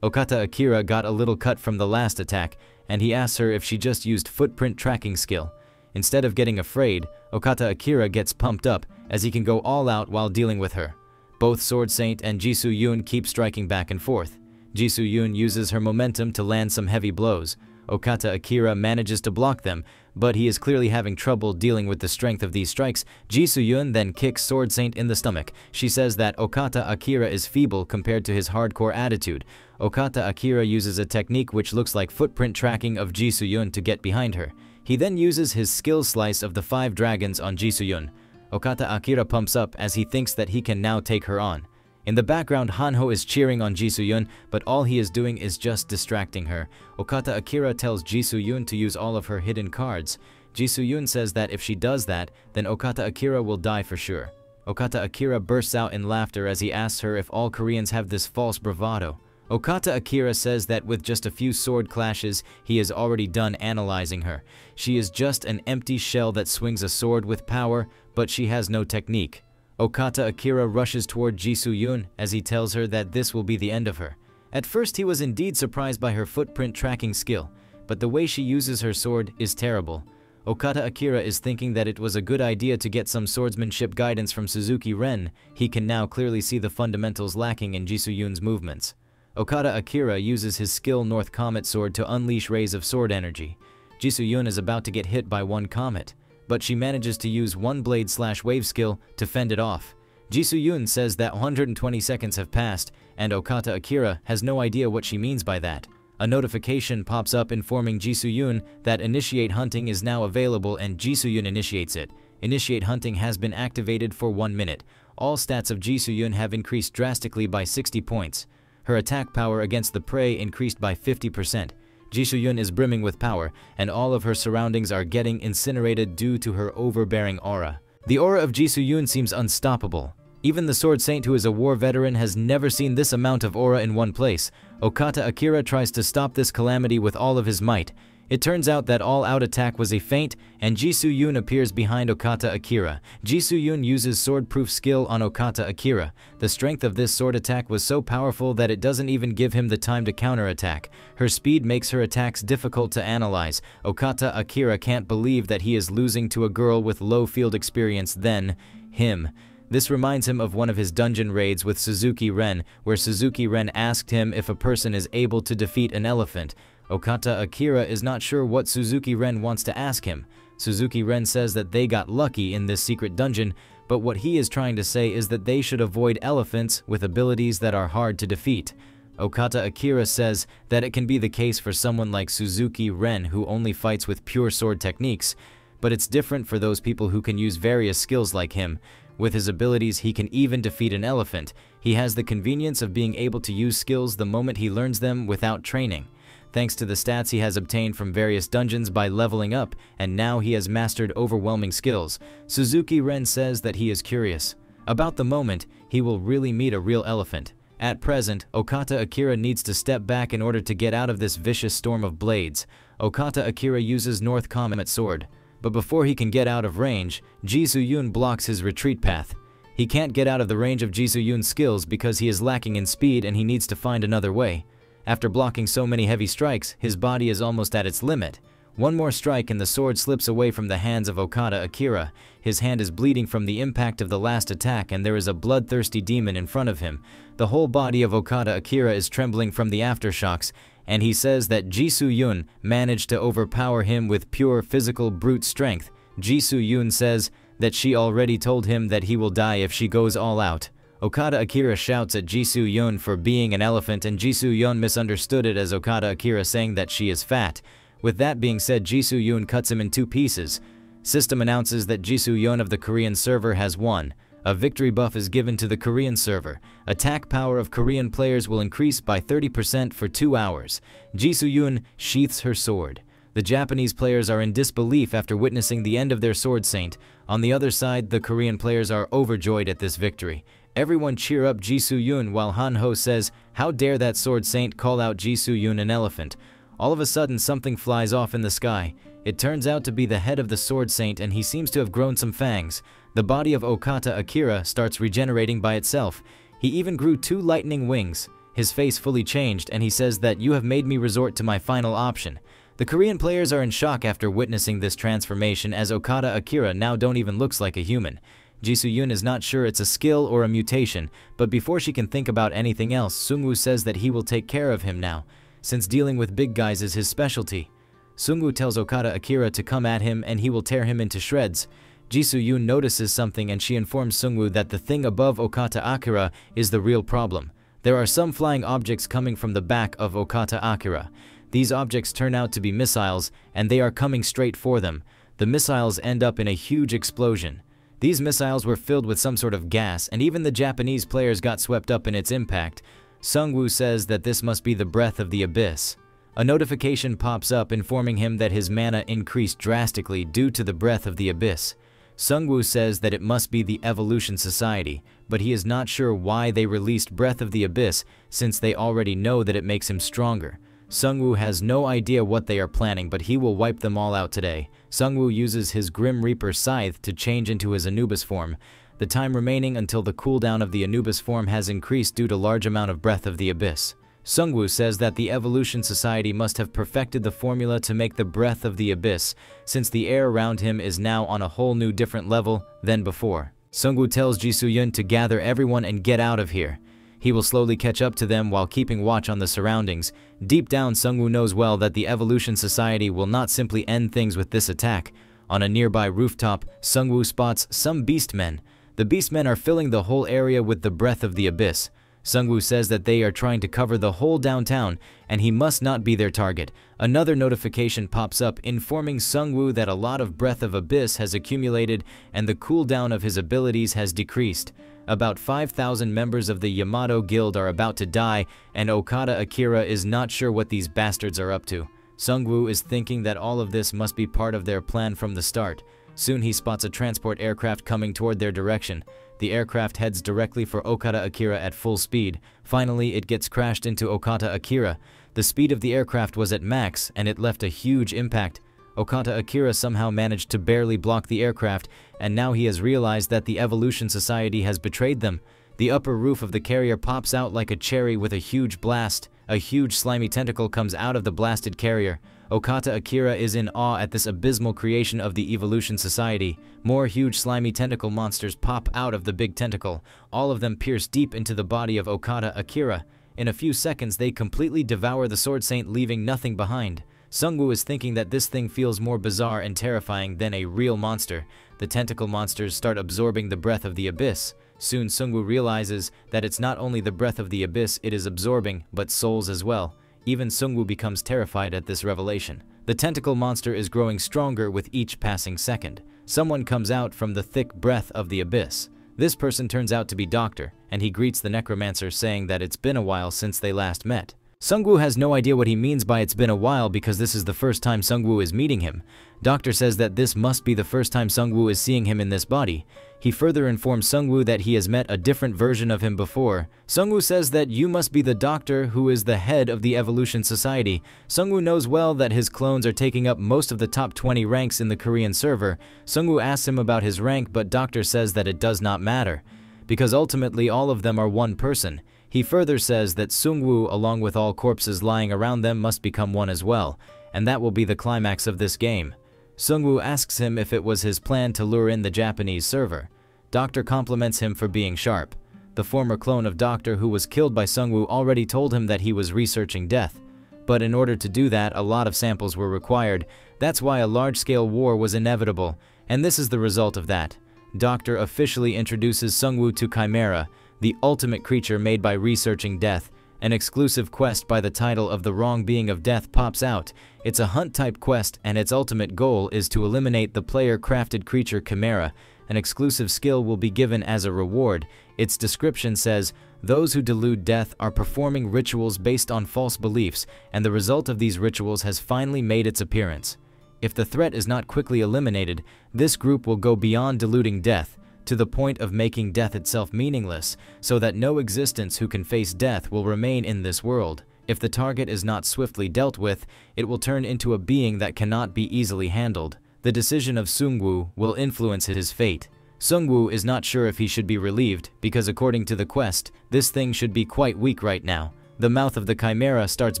Okata Akira got a little cut from the last attack, and he asks her if she just used footprint tracking skill. Instead of getting afraid, Okata Akira gets pumped up as he can go all out while dealing with her. Both Sword Saint and Ji Soo-yoon keep striking back and forth. Ji Soo-yoon uses her momentum to land some heavy blows. Okata Akira manages to block them, but he is clearly having trouble dealing with the strength of these strikes. Ji Soo-yoon then kicks Sword Saint in the stomach. She says that Okata Akira is feeble compared to his hardcore attitude. Okata Akira uses a technique which looks like footprint tracking of Ji Soo-yoon to get behind her. He then uses his skill slice of the 5 dragons on Ji Soo-yoon. Okata Akira pumps up as he thinks that he can now take her on. In the background, Hanho is cheering on Ji Soo-yoon, but all he is doing is just distracting her. Okata Akira tells Ji Soo-yoon to use all of her hidden cards. Ji Soo-yoon says that if she does that, then Okata Akira will die for sure. Okata Akira bursts out in laughter as he asks her if all Koreans have this false bravado. Okata Akira says that with just a few sword clashes, he is already done analyzing her. She is just an empty shell that swings a sword with power, but she has no technique. Okata Akira rushes toward Ji Soo-yoon as he tells her that this will be the end of her. At first he was indeed surprised by her footprint tracking skill, but the way she uses her sword is terrible. Okata Akira is thinking that it was a good idea to get some swordsmanship guidance from Suzuki Ren. He can now clearly see the fundamentals lacking in Ji Soo-yoon's movements. Okata Akira uses his skill North Comet Sword to unleash rays of sword energy. Ji Soo-yoon is about to get hit by one comet, but she manages to use one blade/wave skill to fend it off. Ji Soo-yoon says that 120 seconds have passed, and Okata Akira has no idea what she means by that. A notification pops up informing Ji Soo-yoon that Initiate Hunting is now available, and Ji Soo-yoon initiates it. Initiate Hunting has been activated for 1 minute. All stats of Ji Soo-yoon have increased drastically by 60 points. Her attack power against the prey increased by 50%. Ji Soo-yoon is brimming with power, and all of her surroundings are getting incinerated due to her overbearing aura. The aura of Ji Soo-yoon seems unstoppable. Even the Sword Saint, who is a war veteran, has never seen this amount of aura in one place. Okata Akira tries to stop this calamity with all of his might. It turns out that all-out attack was a feint, and Ji Soo-yoon appears behind Okata Akira. Ji Soo-yoon uses sword-proof skill on Okata Akira. The strength of this sword attack was so powerful that it doesn't even give him the time to counterattack. Her speed makes her attacks difficult to analyze. Okata Akira can't believe that he is losing to a girl with low field experience than him. This reminds him of one of his dungeon raids with Suzuki Ren, where Suzuki Ren asked him if a person is able to defeat an elephant. Okata Akira is not sure what Suzuki Ren wants to ask him. Suzuki Ren says that they got lucky in this secret dungeon, but what he is trying to say is that they should avoid elephants with abilities that are hard to defeat. Okata Akira says that it can be the case for someone like Suzuki Ren who only fights with pure sword techniques, but it's different for those people who can use various skills like him. With his abilities, he can even defeat an elephant. He has the convenience of being able to use skills the moment he learns them without training. Thanks to the stats he has obtained from various dungeons by leveling up, and now he has mastered overwhelming skills. Suzuki Ren says that he is curious about the moment he will really meet a real elephant. At present, Okata Akira needs to step back in order to get out of this vicious storm of blades. Okata Akira uses North Comet Sword, but before he can get out of range, Ji Soo-yoon blocks his retreat path. He can't get out of the range of Ji Soo-yoon's skills because he is lacking in speed and he needs to find another way. After blocking so many heavy strikes, his body is almost at its limit. One more strike and the sword slips away from the hands of Okata Akira. His hand is bleeding from the impact of the last attack, and there is a bloodthirsty demon in front of him. The whole body of Okata Akira is trembling from the aftershocks, and he says that Ji Soo-yoon managed to overpower him with pure physical brute strength. Ji Soo-yoon says that she already told him that he will die if she goes all out. Okada Akira shouts at Jisoo Yun for being an elephant, and Jisoo Yun misunderstood it as Okada Akira saying that she is fat. With that being said, Jisoo Yun cuts him in 2 pieces. System announces that Jisoo Yun of the Korean server has won. A victory buff is given to the Korean server. Attack power of Korean players will increase by 30% for 2 hours. Jisoo Yun sheaths her sword. The Japanese players are in disbelief after witnessing the end of their Sword Saint. On the other side, the Korean players are overjoyed at this victory. Everyone cheer up Jisoo Yun while Han Ho says, "How dare that Sword Saint call out Jisoo Yun an elephant?" All of a sudden, something flies off in the sky. It turns out to be the head of the Sword Saint, and he seems to have grown some fangs. The body of Okada Akira starts regenerating by itself. He even grew 2 lightning wings. His face fully changed, and he says that "you have made me resort to my final option." The Korean players are in shock after witnessing this transformation, as Okada Akira now don't even looks like a human. Jisoo Yun is not sure it's a skill or a mutation, but before she can think about anything else, Sungwoo says that he will take care of him now, since dealing with big guys is his specialty. Sungwoo tells Okada Akira to come at him and he will tear him into shreds. Jisoo Yun notices something and she informs Sungwoo that the thing above Okada Akira is the real problem. There are some flying objects coming from the back of Okada Akira. These objects turn out to be missiles, and they are coming straight for them. The missiles end up in a huge explosion. These missiles were filled with some sort of gas, and even the Japanese players got swept up in its impact. Sungwoo says that this must be the breath of the abyss. A notification pops up informing him that his mana increased drastically due to the breath of the abyss. Sungwoo says that it must be the Evolution Society, but he is not sure why they released Breath of the Abyss since they already know that it makes him stronger. Sungwoo has no idea what they are planning, but he will wipe them all out today. Sungwoo uses his Grim Reaper scythe to change into his Anubis form. The time remaining until the cooldown of the Anubis form has increased due to large amount of Breath of the Abyss. Sungwoo says that the Evolution Society must have perfected the formula to make the Breath of the Abyss, since the air around him is now on a whole new different level than before. Sungwoo tells Jisoo Yun to gather everyone and get out of here. He will slowly catch up to them while keeping watch on the surroundings. Deep down, Sungwoo knows well that the Evolution Society will not simply end things with this attack. On a nearby rooftop, Sungwoo spots some Beastmen. The Beastmen are filling the whole area with the Breath of the Abyss. Sungwoo says that they are trying to cover the whole downtown, and he must not be their target. Another notification pops up informing Sungwoo that a lot of Breath of Abyss has accumulated and the cooldown of his abilities has decreased. About 5,000 members of the Yamato Guild are about to die, and Okada Akira is not sure what these bastards are up to. Sungwoo is thinking that all of this must be part of their plan from the start. Soon he spots a transport aircraft coming toward their direction. The aircraft heads directly for Okada Akira at full speed. Finally, it gets crashed into Okada Akira. The speed of the aircraft was at max, and it left a huge impact. Okada Akira somehow managed to barely block the aircraft, and now he has realized that the Evolution Society has betrayed them. The upper roof of the carrier pops out like a cherry with a huge blast. A huge slimy tentacle comes out of the blasted carrier. Okada Akira is in awe at this abysmal creation of the Evolution Society. More huge slimy tentacle monsters pop out of the big tentacle. All of them pierce deep into the body of Okada Akira. In a few seconds, they completely devour the Sword Saint, leaving nothing behind. Sungwoo is thinking that this thing feels more bizarre and terrifying than a real monster. The tentacle monsters start absorbing the Breath of the Abyss. Soon Sungwoo realizes that it's not only the Breath of the Abyss it is absorbing, but souls as well. Even Sungwoo becomes terrified at this revelation. The tentacle monster is growing stronger with each passing second. Someone comes out from the thick breath of the abyss. This person turns out to be Doctor, and he greets the necromancer saying that it's been a while since they last met. Sungwoo has no idea what he means by it's been a while because this is the first time Sungwoo is meeting him. Doctor says that this must be the first time Sungwoo is seeing him in this body. He further informs Sungwoo that he has met a different version of him before. Sungwoo says that you must be the Doctor who is the head of the Evolution Society. Sungwoo knows well that his clones are taking up most of the top 20 ranks in the Korean server. Sungwoo asks him about his rank, but Doctor says that it does not matter, because ultimately all of them are one person. He further says that Sungwoo, along with all corpses lying around them, must become one as well, and that will be the climax of this game. Sungwoo asks him if it was his plan to lure in the Japanese server. Doctor compliments him for being sharp. The former clone of Doctor who was killed by Sungwoo already told him that he was researching death. But in order to do that, a lot of samples were required. That's why a large-scale war was inevitable, and this is the result of that. Doctor officially introduces Sungwoo to Chimera. the ultimate creature made by researching death. An exclusive quest by the title of The Wrong Being of Death pops out. It's a hunt-type quest, and its ultimate goal is to eliminate the player-crafted creature Chimera. An exclusive skill will be given as a reward. Its description says, "Those who delude death are performing rituals based on false beliefs, and the result of these rituals has finally made its appearance. If the threat is not quickly eliminated, this group will go beyond deluding death, to the point of making death itself meaningless, so that no existence who can face death will remain in this world. If the target is not swiftly dealt with, it will turn into a being that cannot be easily handled. The decision of Seungwoo will influence his fate." Seungwoo is not sure if he should be relieved, because according to the quest, this thing should be quite weak right now. The mouth of the Chimera starts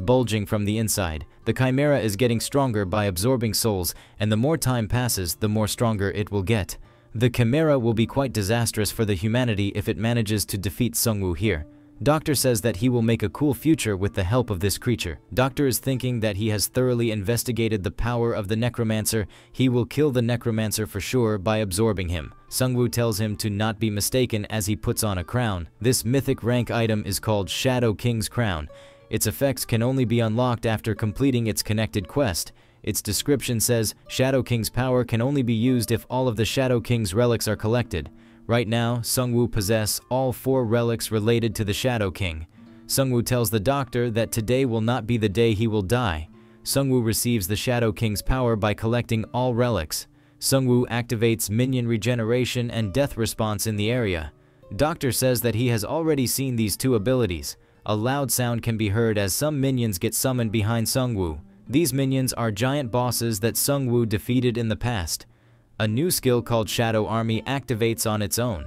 bulging from the inside. The Chimera is getting stronger by absorbing souls, and the more time passes, the more stronger it will get. The Chimera will be quite disastrous for the humanity if it manages to defeat Seungwoo here. Doctor says that he will make a cool future with the help of this creature. Doctor is thinking that he has thoroughly investigated the power of the Necromancer. He will kill the Necromancer for sure by absorbing him. Seungwoo tells him to not be mistaken as he puts on a crown. This mythic rank item is called Shadow King's Crown. Its effects can only be unlocked after completing its connected quest. Its description says, "Shadow King's power can only be used if all of the Shadow King's relics are collected." Right now, Seungwoo possesses all 4 relics related to the Shadow King. Seungwoo tells the doctor that today will not be the day he will die. Seungwoo receives the Shadow King's power by collecting all relics. Seungwoo activates minion regeneration and death response in the area. Doctor says that he has already seen these 2 abilities. A loud sound can be heard as some minions get summoned behind Seungwoo. These minions are giant bosses that Seungwoo defeated in the past. A new skill called Shadow Army activates on its own.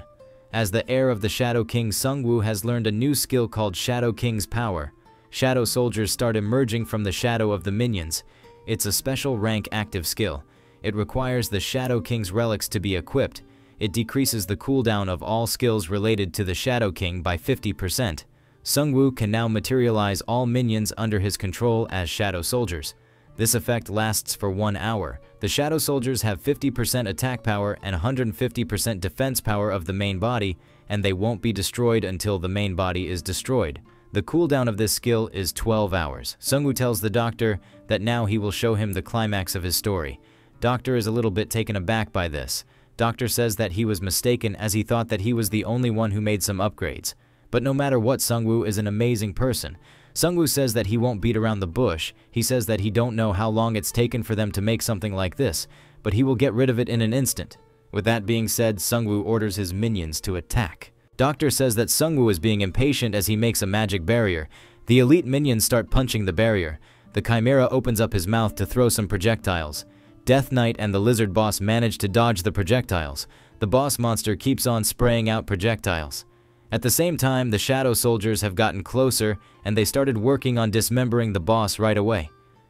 As the heir of the Shadow King, Seungwoo has learned a new skill called Shadow King's Power. Shadow soldiers start emerging from the shadow of the minions. It's a special rank active skill. It requires the Shadow King's relics to be equipped. It decreases the cooldown of all skills related to the Shadow King by 50%. Seungwoo can now materialize all minions under his control as Shadow Soldiers. This effect lasts for 1 hour. The Shadow Soldiers have 50% attack power and 150% defense power of the main body, and they won't be destroyed until the main body is destroyed. The cooldown of this skill is 12 hours. Seungwoo tells the doctor that now he will show him the climax of his story. Doctor is a little bit taken aback by this. Doctor says that he was mistaken as he thought that he was the only one who made some upgrades. But no matter what, Seungwoo is an amazing person. Seungwoo says that he won't beat around the bush. He says that he don't know how long it's taken for them to make something like this, but he will get rid of it in an instant. With that being said, Seungwoo orders his minions to attack. Doctor says that Seungwoo is being impatient as he makes a magic barrier. The elite minions start punching the barrier. The Chimera opens up his mouth to throw some projectiles. Death Knight and the lizard boss manage to dodge the projectiles. The boss monster keeps on spraying out projectiles. At the same time, the Shadow Soldiers have gotten closer, and they started working on dismembering the boss right away.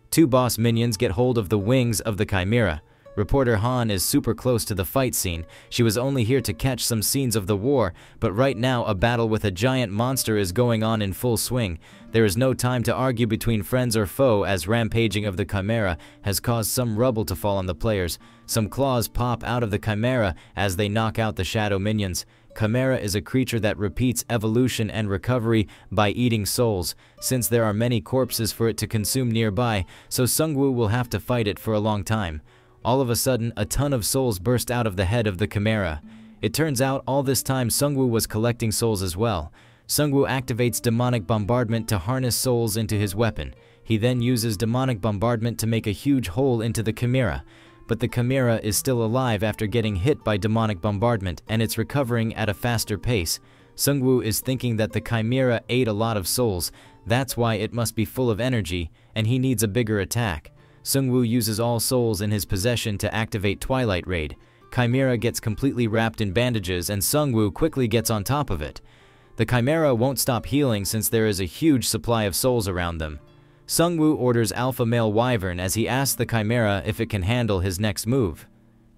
2 boss minions get hold of the wings of the Chimera. Reporter Han is super close to the fight scene. She was only here to catch some scenes of the war, but right now a battle with a giant monster is going on in full swing. There is no time to argue between friends or foe as rampaging of the Chimera has caused some rubble to fall on the players. Some claws pop out of the Chimera as they knock out the Shadow minions. Chimera is a creature that repeats evolution and recovery by eating souls, since there are many corpses for it to consume nearby, so Seungwoo will have to fight it for a long time. All of a sudden, a ton of souls burst out of the head of the Chimera. It turns out all this time Seungwoo was collecting souls as well. Seungwoo activates Demonic Bombardment to harness souls into his weapon. He then uses Demonic Bombardment to make a huge hole into the Chimera. But the Chimera is still alive after getting hit by Demonic Bombardment, and it's recovering at a faster pace. Seungwoo is thinking that the Chimera ate a lot of souls. That's why it must be full of energy, and he needs a bigger attack. Seungwoo uses all souls in his possession to activate Twilight Raid. Chimera gets completely wrapped in bandages, and Seungwoo quickly gets on top of it. The Chimera won't stop healing since there is a huge supply of souls around them. Seungwoo orders Alpha Male Wyvern as he asks the Chimera if it can handle his next move.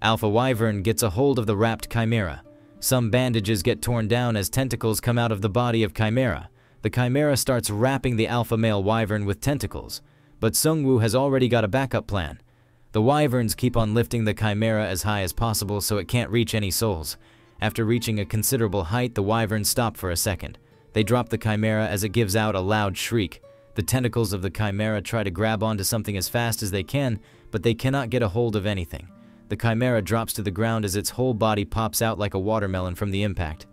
Alpha Wyvern gets a hold of the wrapped Chimera. Some bandages get torn down as tentacles come out of the body of Chimera. The Chimera starts wrapping the Alpha Male Wyvern with tentacles, but Seungwoo has already got a backup plan. The Wyverns keep on lifting the Chimera as high as possible so it can't reach any souls. After reaching a considerable height, the wyverns stop for a second. They drop the chimera as it gives out a loud shriek. The tentacles of the chimera try to grab onto something as fast as they can, but they cannot get a hold of anything. The chimera drops to the ground as its whole body pops out like a watermelon from the impact.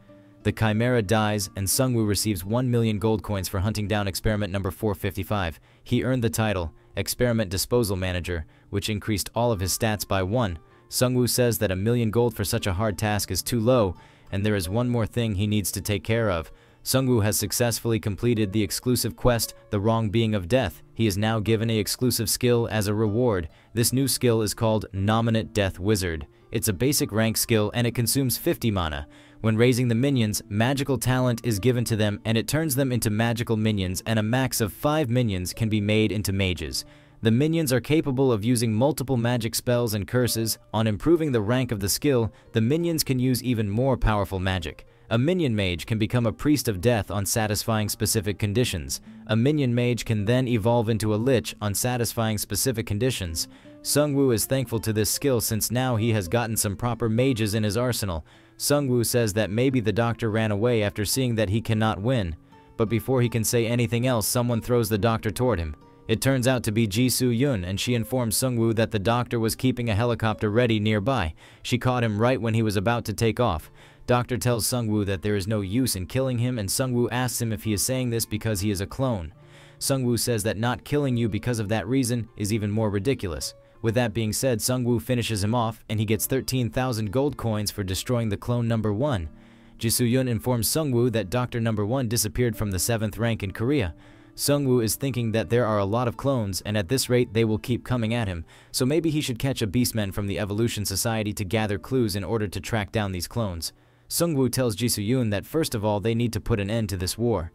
The chimera dies, and Sungwoo receives 1 million gold coins for hunting down experiment number 455. He earned the title, Experiment Disposal Manager, which increased all of his stats by 1. Sungwoo says that 1 million gold for such a hard task is too low, and there is one more thing he needs to take care of. Sungwoo has successfully completed the exclusive quest, The Wrong Being of Death. He is now given an exclusive skill as a reward. This new skill is called Nominate Death Wizard. It's a basic rank skill and it consumes 50 mana. When raising the minions, magical talent is given to them and it turns them into magical minions, and a max of 5 minions can be made into mages. The minions are capable of using multiple magic spells and curses. On improving the rank of the skill, the minions can use even more powerful magic. A minion mage can become a priest of death on satisfying specific conditions. A minion mage can then evolve into a lich on satisfying specific conditions. Sungwoo is thankful to this skill since now he has gotten some proper mages in his arsenal. Sungwoo says that maybe the doctor ran away after seeing that he cannot win. But before he can say anything else, someone throws the doctor toward him. It turns out to be Ji Soo-yun, and she informs Sungwoo that the doctor was keeping a helicopter ready nearby. She caught him right when he was about to take off. Doctor tells Sungwoo that there is no use in killing him, and Sungwoo asks him if he is saying this because he is a clone. Sungwoo says that not killing you because of that reason is even more ridiculous. With that being said, Sungwoo finishes him off, and he gets 13,000 gold coins for destroying the clone number 1. Ji Soo-yun informs Sungwoo that Doctor number 1 disappeared from the 7th rank in Korea. Sungwoo is thinking that there are a lot of clones, and at this rate they will keep coming at him, so maybe he should catch a beastman from the Evolution Society to gather clues in order to track down these clones. Sungwoo tells Ji Soo-yun that first of all they need to put an end to this war.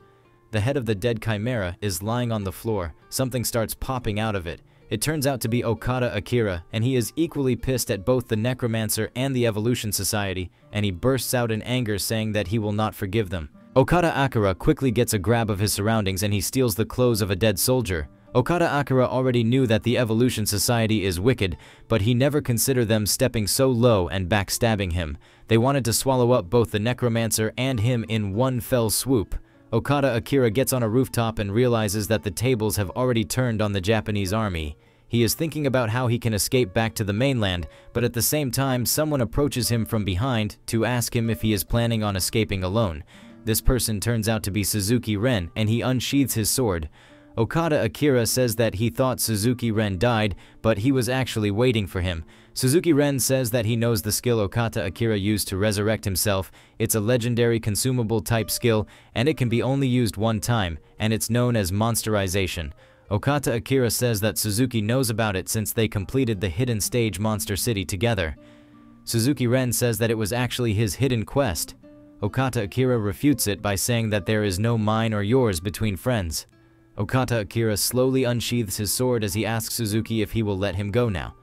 The head of the dead chimera is lying on the floor. Something starts popping out of it. It turns out to be Okada Akira, and he is equally pissed at both the Necromancer and the Evolution Society, and he bursts out in anger saying that he will not forgive them. Okada Akira quickly gets a grab of his surroundings and he steals the clothes of a dead soldier. Okada Akira already knew that the Evolution Society is wicked, but he never considered them stepping so low and backstabbing him. They wanted to swallow up both the Necromancer and him in one fell swoop. Okada Akira gets on a rooftop and realizes that the tables have already turned on the Japanese army. He is thinking about how he can escape back to the mainland, but at the same time someone approaches him from behind to ask him if he is planning on escaping alone. This person turns out to be Suzuki Ren, and he unsheathes his sword. Okada Akira says that he thought Suzuki Ren died, but he was actually waiting for him. Suzuki Ren says that he knows the skill Okada Akira used to resurrect himself. It's a legendary consumable type skill, and it can be only used one time, and it's known as monsterization. Okada Akira says that Suzuki knows about it since they completed the hidden stage Monster City together. Suzuki Ren says that it was actually his hidden quest. Okada Akira refutes it by saying that there is no mine or yours between friends. Okada Akira slowly unsheathes his sword as he asks Suzuki if he will let him go now.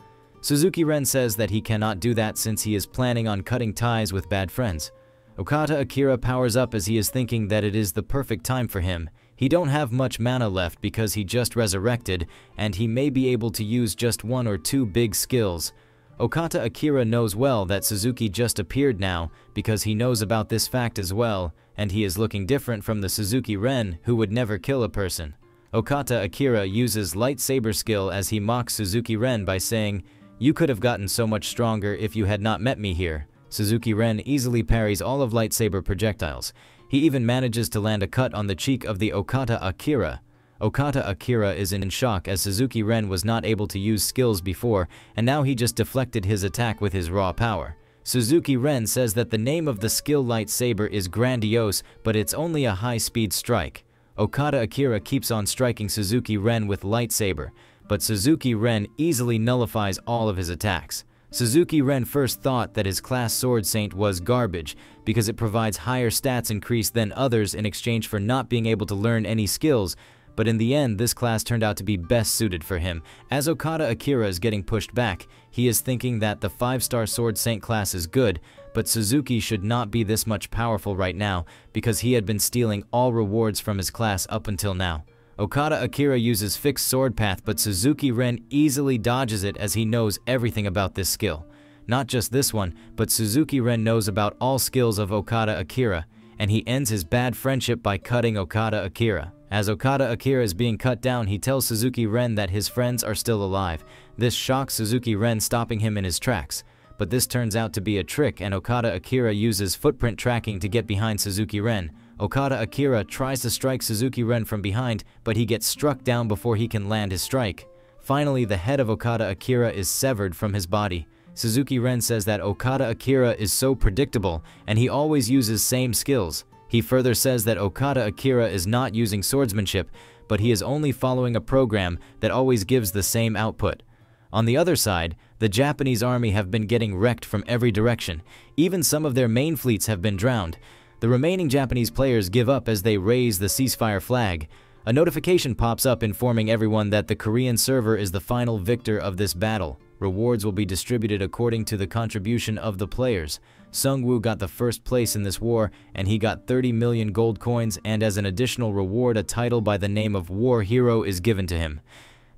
Suzuki Ren says that he cannot do that since he is planning on cutting ties with bad friends. Okada Akira powers up as he is thinking that it is the perfect time for him. He don't have much mana left because he just resurrected, and he may be able to use just 1 or 2 big skills. Okada Akira knows well that Suzuki just appeared now because he knows about this fact as well, and he is looking different from the Suzuki Ren who would never kill a person. Okada Akira uses lightsaber skill as he mocks Suzuki Ren by saying, "You could have gotten so much stronger if you had not met me here." Suzuki Ren easily parries all of lightsaber projectiles. He even manages to land a cut on the cheek of the Okada Akira. Okada Akira is in shock as Suzuki Ren was not able to use skills before, and now he just deflected his attack with his raw power. Suzuki Ren says that the name of the skill lightsaber is Grandiose, but it's only a high-speed strike. Okada Akira keeps on striking Suzuki Ren with lightsaber, but Suzuki Ren easily nullifies all of his attacks. Suzuki Ren first thought that his class Sword Saint was garbage because it provides higher stats increase than others in exchange for not being able to learn any skills, but in the end this class turned out to be best suited for him. As Okada Akira is getting pushed back, he is thinking that the 5-star Sword Saint class is good, but Suzuki should not be this much powerful right now because he had been stealing all rewards from his class up until now. Okada Akira uses fixed sword path, but Suzuki Ren easily dodges it as he knows everything about this skill. Not just this one, but Suzuki Ren knows about all skills of Okada Akira, and he ends his bad friendship by cutting Okada Akira. As Okada Akira is being cut down, he tells Suzuki Ren that his friends are still alive. This shocks Suzuki Ren, stopping him in his tracks. But this turns out to be a trick, and Okada Akira uses footprint tracking to get behind Suzuki Ren. Okada Akira tries to strike Suzuki Ren from behind, but he gets struck down before he can land his strike. Finally, the head of Okada Akira is severed from his body. Suzuki Ren says that Okada Akira is so predictable, and he always uses same skills. He further says that Okada Akira is not using swordsmanship, but he is only following a program that always gives the same output. On the other side, the Japanese army have been getting wrecked from every direction. Even some of their main fleets have been drowned. The remaining Japanese players give up as they raise the ceasefire flag. A notification pops up informing everyone that the Korean server is the final victor of this battle. Rewards will be distributed according to the contribution of the players. Sungwoo got the first place in this war, and he got 30 million gold coins, and as an additional reward, a title by the name of War Hero is given to him.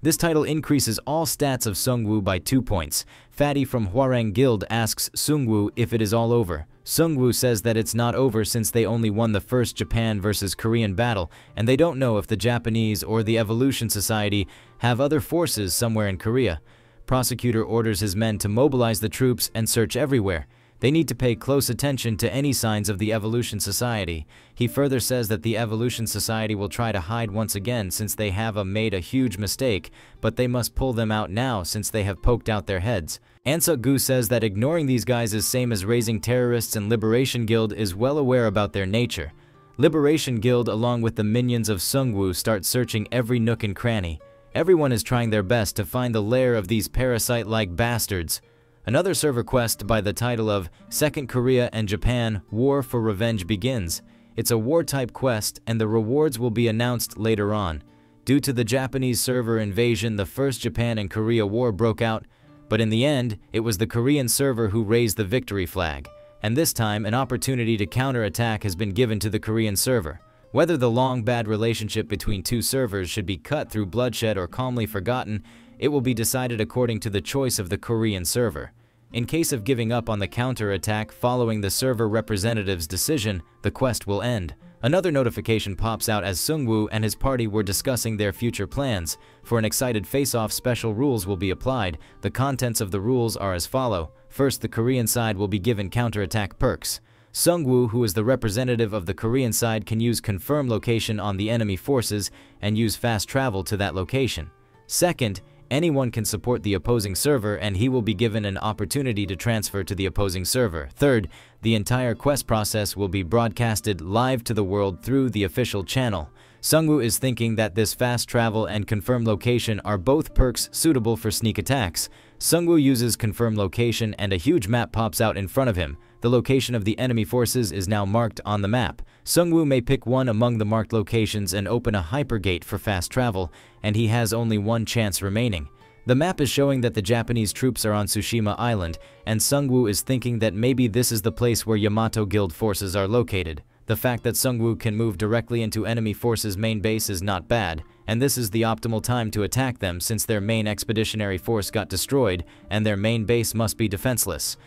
This title increases all stats of Sungwoo by 2 points. Fatty from Hwarang Guild asks Sungwoo if it is all over. Sungwoo says that it's not over since they only won the first Japan versus Korean battle, and they don't know if the Japanese or the Evolution Society have other forces somewhere in Korea. Prosecutor orders his men to mobilize the troops and search everywhere. They need to pay close attention to any signs of the Evolution Society. He further says that the Evolution Society will try to hide once again since they have made a huge mistake, but they must pull them out now since they have poked out their heads. Ansuk-gu says that ignoring these guys is same as raising terrorists, and Liberation Guild is well aware about their nature. Liberation Guild along with the minions of Sungwoo start searching every nook and cranny. Everyone is trying their best to find the lair of these parasite-like bastards. Another server quest by the title of Second Korea and Japan War for Revenge begins. It's a war-type quest, and the rewards will be announced later on. Due to the Japanese server invasion, the First Japan and Korea War broke out, but in the end, it was the Korean server who raised the victory flag. And this time, an opportunity to counterattack has been given to the Korean server. Whether the long bad relationship between two servers should be cut through bloodshed or calmly forgotten, it will be decided according to the choice of the Korean server. In case of giving up on the counterattack following the server representative's decision, the quest will end. Another notification pops out as Sungwoo and his party were discussing their future plans. For an excited face-off, special rules will be applied. The contents of the rules are as follow. First, the Korean side will be given counterattack perks. Sungwoo, who is the representative of the Korean side, can use confirm location on the enemy forces and use fast travel to that location. Second, anyone can support the opposing server and he will be given an opportunity to transfer to the opposing server. Third, the entire quest process will be broadcasted live to the world through the official channel. Sungwoo is thinking that this fast travel and confirm location are both perks suitable for sneak attacks. Sungwoo uses confirm location and a huge map pops out in front of him. The location of the enemy forces is now marked on the map. Sungwoo may pick one among the marked locations and open a hypergate for fast travel, and he has only one chance remaining. The map is showing that the Japanese troops are on Tsushima Island, and Sungwoo is thinking that maybe this is the place where Yamato Guild forces are located. The fact that Sungwoo can move directly into enemy forces' main base is not bad, and this is the optimal time to attack them since their main expeditionary force got destroyed and their main base must be defenseless.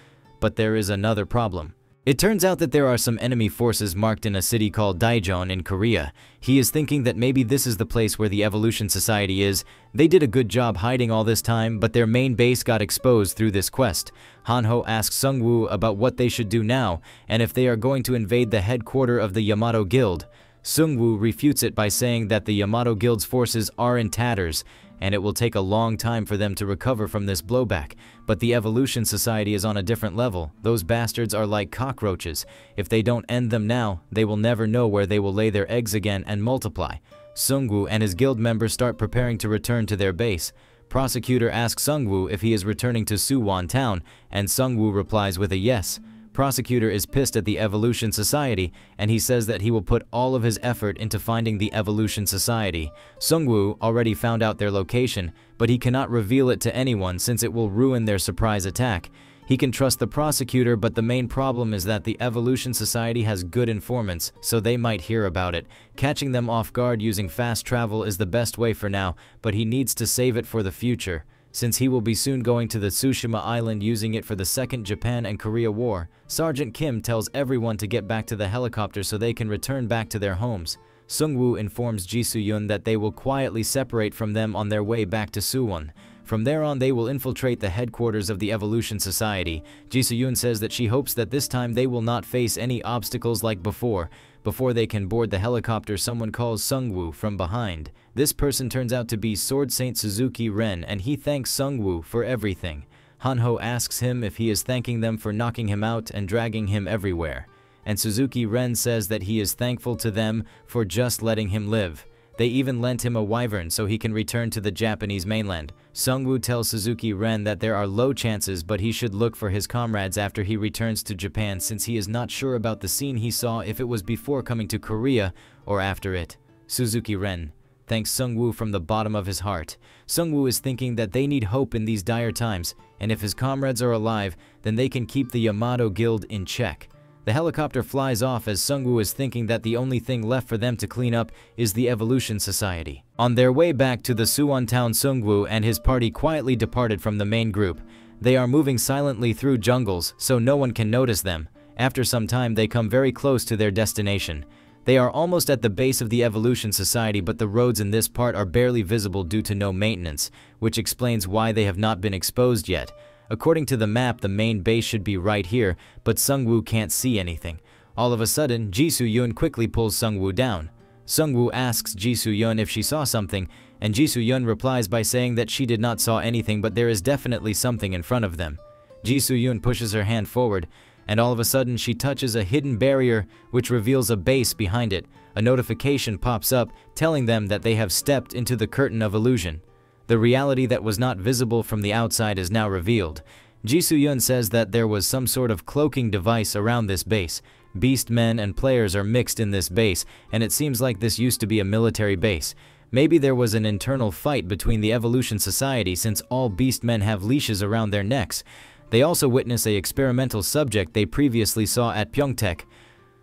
But there is another problem. It turns out that there are some enemy forces marked in a city called Daejeon in Korea. He is thinking that maybe this is the place where the Evolution Society is. They did a good job hiding all this time, but their main base got exposed through this quest. Hanho asks Sungwoo about what they should do now, and if they are going to invade the headquarters of the Yamato Guild. Sungwoo refutes it by saying that the Yamato Guild's forces are in tatters, and it will take a long time for them to recover from this blowback. But the Evolution Society is on a different level. Those bastards are like cockroaches. If they don't end them now, they will never know where they will lay their eggs again and multiply. Sungwoo and his guild members start preparing to return to their base. Prosecutor asks Sungwoo if he is returning to Suwon town, and Sungwoo replies with a yes. Prosecutor is pissed at the Evolution Society, and he says that he will put all of his effort into finding the Evolution Society. Sungwoo already found out their location, but he cannot reveal it to anyone since it will ruin their surprise attack. He can trust the prosecutor, but the main problem is that the Evolution Society has good informants, so they might hear about it. Catching them off guard using fast travel is the best way for now, but he needs to save it for the future. since he will be soon going to the Tsushima Island using it for the Second Japan and Korea War. Sergeant Kim tells everyone to get back to the helicopter so they can return back to their homes. Sungwoo informs Ji Soo-yeon that they will quietly separate from them on their way back to Suwon. From there on, they will infiltrate the headquarters of the Evolution Society. Ji Soo-yeon says that she hopes that this time they will not face any obstacles like before. Before they can board the helicopter, someone calls Sungwoo from behind. This person turns out to be Sword Saint Suzuki Ren, and he thanks Sungwoo for everything. Hanho asks him if he is thanking them for knocking him out and dragging him everywhere. And Suzuki Ren says that he is thankful to them for just letting him live. They even lent him a wyvern so he can return to the Japanese mainland. Sungwoo tells Suzuki Ren that there are low chances, but he should look for his comrades after he returns to Japan, since he is not sure about the scene he saw, if it was before coming to Korea or after it. Suzuki Ren thanks Sungwoo from the bottom of his heart. Sungwoo is thinking that they need hope in these dire times, and if his comrades are alive, then they can keep the Yamato Guild in check. The helicopter flies off as Sungwoo is thinking that the only thing left for them to clean up is the Evolution Society. On their way back to the Suwon town, Sungwoo and his party quietly departed from the main group. They are moving silently through jungles so no one can notice them. After some time, they come very close to their destination. They are almost at the base of the Evolution Society, but the roads in this part are barely visible due to no maintenance, which explains why they have not been exposed yet. According to the map, the main base should be right here, but Sungwoo can't see anything. All of a sudden, Ji Soo-yeon quickly pulls Sungwoo down. Sungwoo asks Ji Soo-yeon if she saw something, and Ji Soo-yeon replies by saying that she did not saw anything, but there is definitely something in front of them. Ji Soo-yeon pushes her hand forward, and all of a sudden she touches a hidden barrier which reveals a base behind it. A notification pops up telling them that they have stepped into the curtain of illusion. The reality that was not visible from the outside is now revealed. Ji Soo-yeon says that there was some sort of cloaking device around this base. Beastmen and players are mixed in this base, and it seems like this used to be a military base. Maybe there was an internal fight between the Evolution Society, since all Beastmen have leashes around their necks. They also witness an experimental subject they previously saw at Pyeongtaek.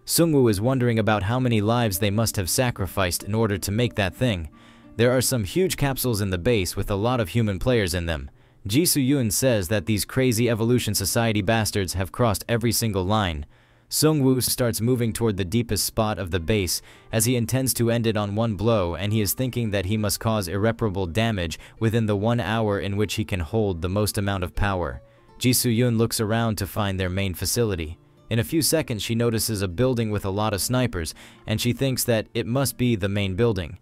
Sungwoo is wondering about how many lives they must have sacrificed in order to make that thing. There are some huge capsules in the base with a lot of human players in them. Ji Soo-yeon says that these crazy Evolution Society bastards have crossed every single line. Sungwoo starts moving toward the deepest spot of the base as he intends to end it on one blow, and he is thinking that he must cause irreparable damage within the 1 hour in which he can hold the most amount of power. Ji Soo-yeon looks around to find their main facility. In a few seconds, she notices a building with a lot of snipers, and she thinks that it must be the main building.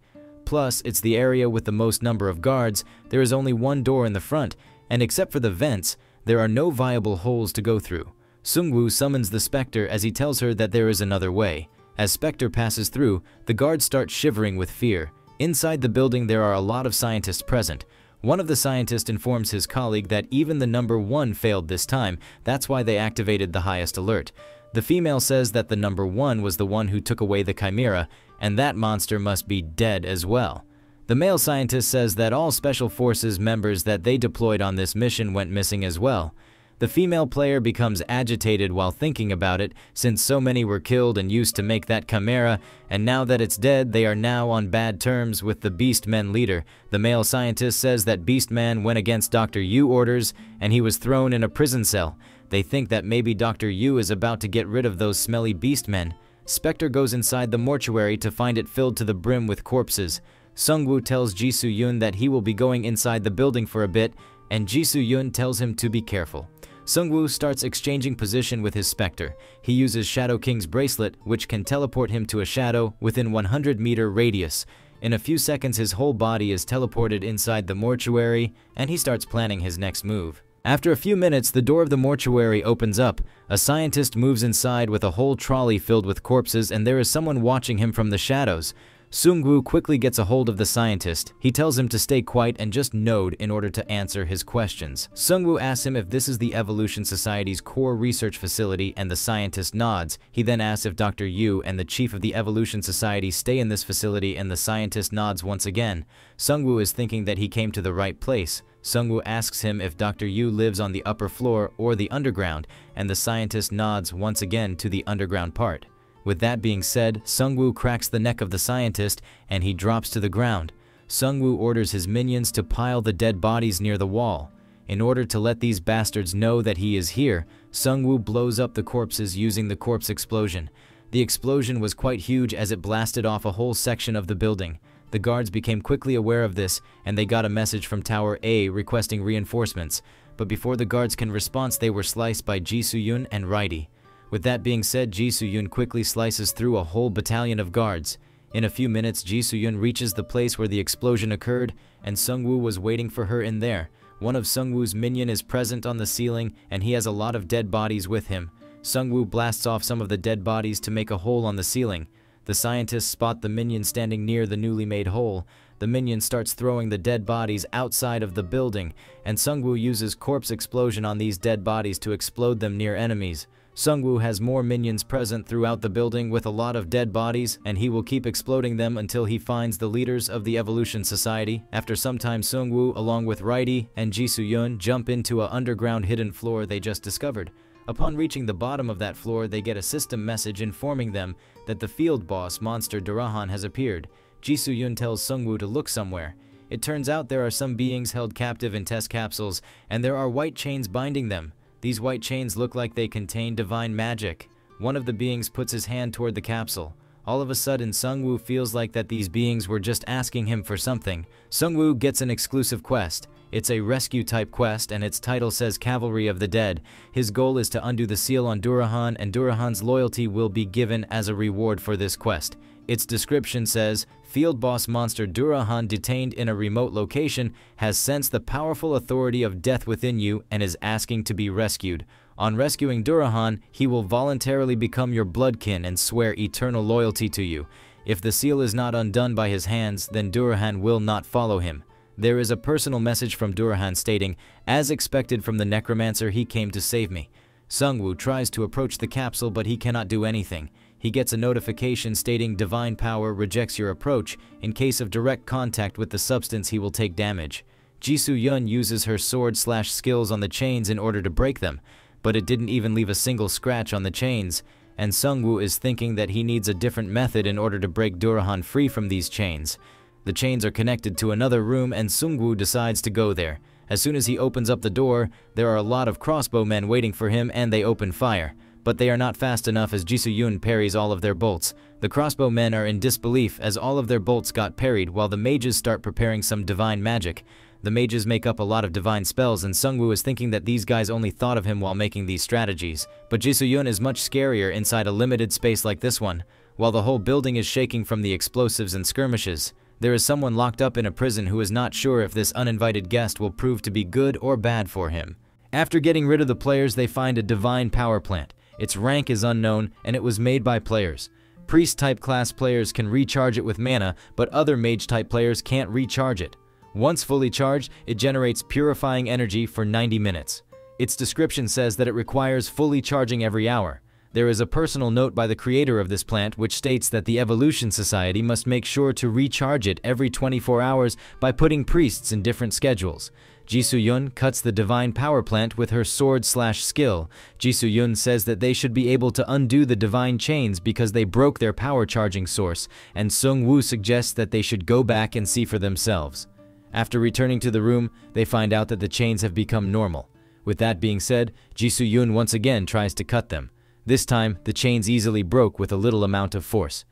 Plus, it's the area with the most number of guards. There is only one door in the front, and except for the vents, there are no viable holes to go through. Sungwoo summons the Spectre as he tells her that there is another way. As Spectre passes through, the guards start shivering with fear. Inside the building, there are a lot of scientists present. One of the scientists informs his colleague that even the number 1 failed this time. That's why they activated the highest alert. The female says that the number 1 was the one who took away the Chimera, and that monster must be dead as well. The male scientist says that all Special Forces members that they deployed on this mission went missing as well. The female player becomes agitated while thinking about it, since so many were killed and used to make that Chimera, and now that it's dead, they are now on bad terms with the Beastmen leader. The male scientist says that Beastman went against Dr. Yu orders, and he was thrown in a prison cell. They think that maybe Dr. Yu is about to get rid of those smelly Beastmen. Spectre goes inside the mortuary to find it filled to the brim with corpses. Sungwoo tells Ji Soo-yeon that he will be going inside the building for a bit, and Ji Soo-yeon tells him to be careful. Sungwoo starts exchanging position with his Spectre. He uses Shadow King's bracelet, which can teleport him to a shadow within 100-meter radius. In a few seconds, his whole body is teleported inside the mortuary, and he starts planning his next move. After a few minutes, the door of the mortuary opens up. A scientist moves inside with a whole trolley filled with corpses, and there is someone watching him from the shadows. Sungwoo quickly gets a hold of the scientist. He tells him to stay quiet and just nod in order to answer his questions. Sungwoo asks him if this is the Evolution Society's core research facility, and the scientist nods. He then asks if Dr. Yu and the chief of the Evolution Society stay in this facility, and the scientist nods once again. Sungwoo is thinking that he came to the right place. Sungwoo asks him if Dr. Yu lives on the upper floor or the underground, and the scientist nods once again to the underground part. With that being said, Sungwoo cracks the neck of the scientist and he drops to the ground. Sungwoo orders his minions to pile the dead bodies near the wall. In order to let these bastards know that he is here, Sungwoo blows up the corpses using the corpse explosion. The explosion was quite huge as it blasted off a whole section of the building. The guards became quickly aware of this, and they got a message from Tower A requesting reinforcements. But before the guards can respond, they were sliced by Ji Soo-yun and Raidi. With that being said, Ji Soo-yun quickly slices through a whole battalion of guards. In a few minutes, Ji Soo-yun reaches the place where the explosion occurred, and Sungwoo was waiting for her in there. One of Sungwoo's minion is present on the ceiling, and he has a lot of dead bodies with him. Sungwoo blasts off some of the dead bodies to make a hole on the ceiling. The scientists spot the minion standing near the newly made hole. The minion starts throwing the dead bodies outside of the building, and Sungwoo uses corpse explosion on these dead bodies to explode them near enemies. Sungwoo has more minions present throughout the building with a lot of dead bodies, and he will keep exploding them until he finds the leaders of the Evolution Society. After some time, Sungwoo, along with Raidi and Ji Soo-yun, jump into an underground hidden floor they just discovered. Upon reaching the bottom of that floor, they get a system message informing them that the field boss monster Durahan has appeared. Ji Soo-yun tells Sungwoo to look somewhere. It turns out there are some beings held captive in test capsules, and there are white chains binding them. These white chains look like they contain divine magic. One of the beings puts his hand toward the capsule. All of a sudden, Sungwoo feels like that these beings were just asking him for something. Sungwoo gets an exclusive quest. It's a rescue-type quest, and its title says Cavalry of the Dead. His goal is to undo the seal on Durahan, and Durahan's loyalty will be given as a reward for this quest. Its description says, Field Boss Monster Durahan, detained in a remote location, has sensed the powerful authority of death within you and is asking to be rescued. On rescuing Durahan, he will voluntarily become your bloodkin and swear eternal loyalty to you. If the seal is not undone by his hands, then Durahan will not follow him. There is a personal message from Durahan stating, as expected from the necromancer, he came to save me. Sungwoo tries to approach the capsule, but he cannot do anything. He gets a notification stating divine power rejects your approach. In case of direct contact with the substance, he will take damage. Ji Soo-yun uses her sword/skills on the chains in order to break them, but it didn't even leave a single scratch on the chains. And Sungwoo is thinking that he needs a different method in order to break Durahan free from these chains. The chains are connected to another room, and Sungwoo decides to go there. As soon as he opens up the door, there are a lot of crossbowmen waiting for him, and they open fire. But they are not fast enough as Ji Soo-yun parries all of their bolts. The crossbowmen are in disbelief as all of their bolts got parried, while the mages start preparing some divine magic. The mages make up a lot of divine spells, and Sungwoo is thinking that these guys only thought of him while making these strategies. But Ji Soo-yun is much scarier inside a limited space like this one. While the whole building is shaking from the explosives and skirmishes, there is someone locked up in a prison who is not sure if this uninvited guest will prove to be good or bad for him. After getting rid of the players, they find a divine power plant. Its rank is unknown, and it was made by players. Priest-type class players can recharge it with mana, but other mage-type players can't recharge it. Once fully charged, it generates purifying energy for 90 minutes. Its description says that it requires fully charging every hour. There is a personal note by the creator of this plant which states that the Evolution Society must make sure to recharge it every 24 hours by putting priests in different schedules. Ji Soo-yun cuts the divine power plant with her sword/skill. Ji Soo-yun says that they should be able to undo the divine chains because they broke their power charging source, and Sungwoo suggests that they should go back and see for themselves. After returning to the room, they find out that the chains have become normal. With that being said, Ji Soo-yun once again tries to cut them. This time, the chains easily broke with a little amount of force.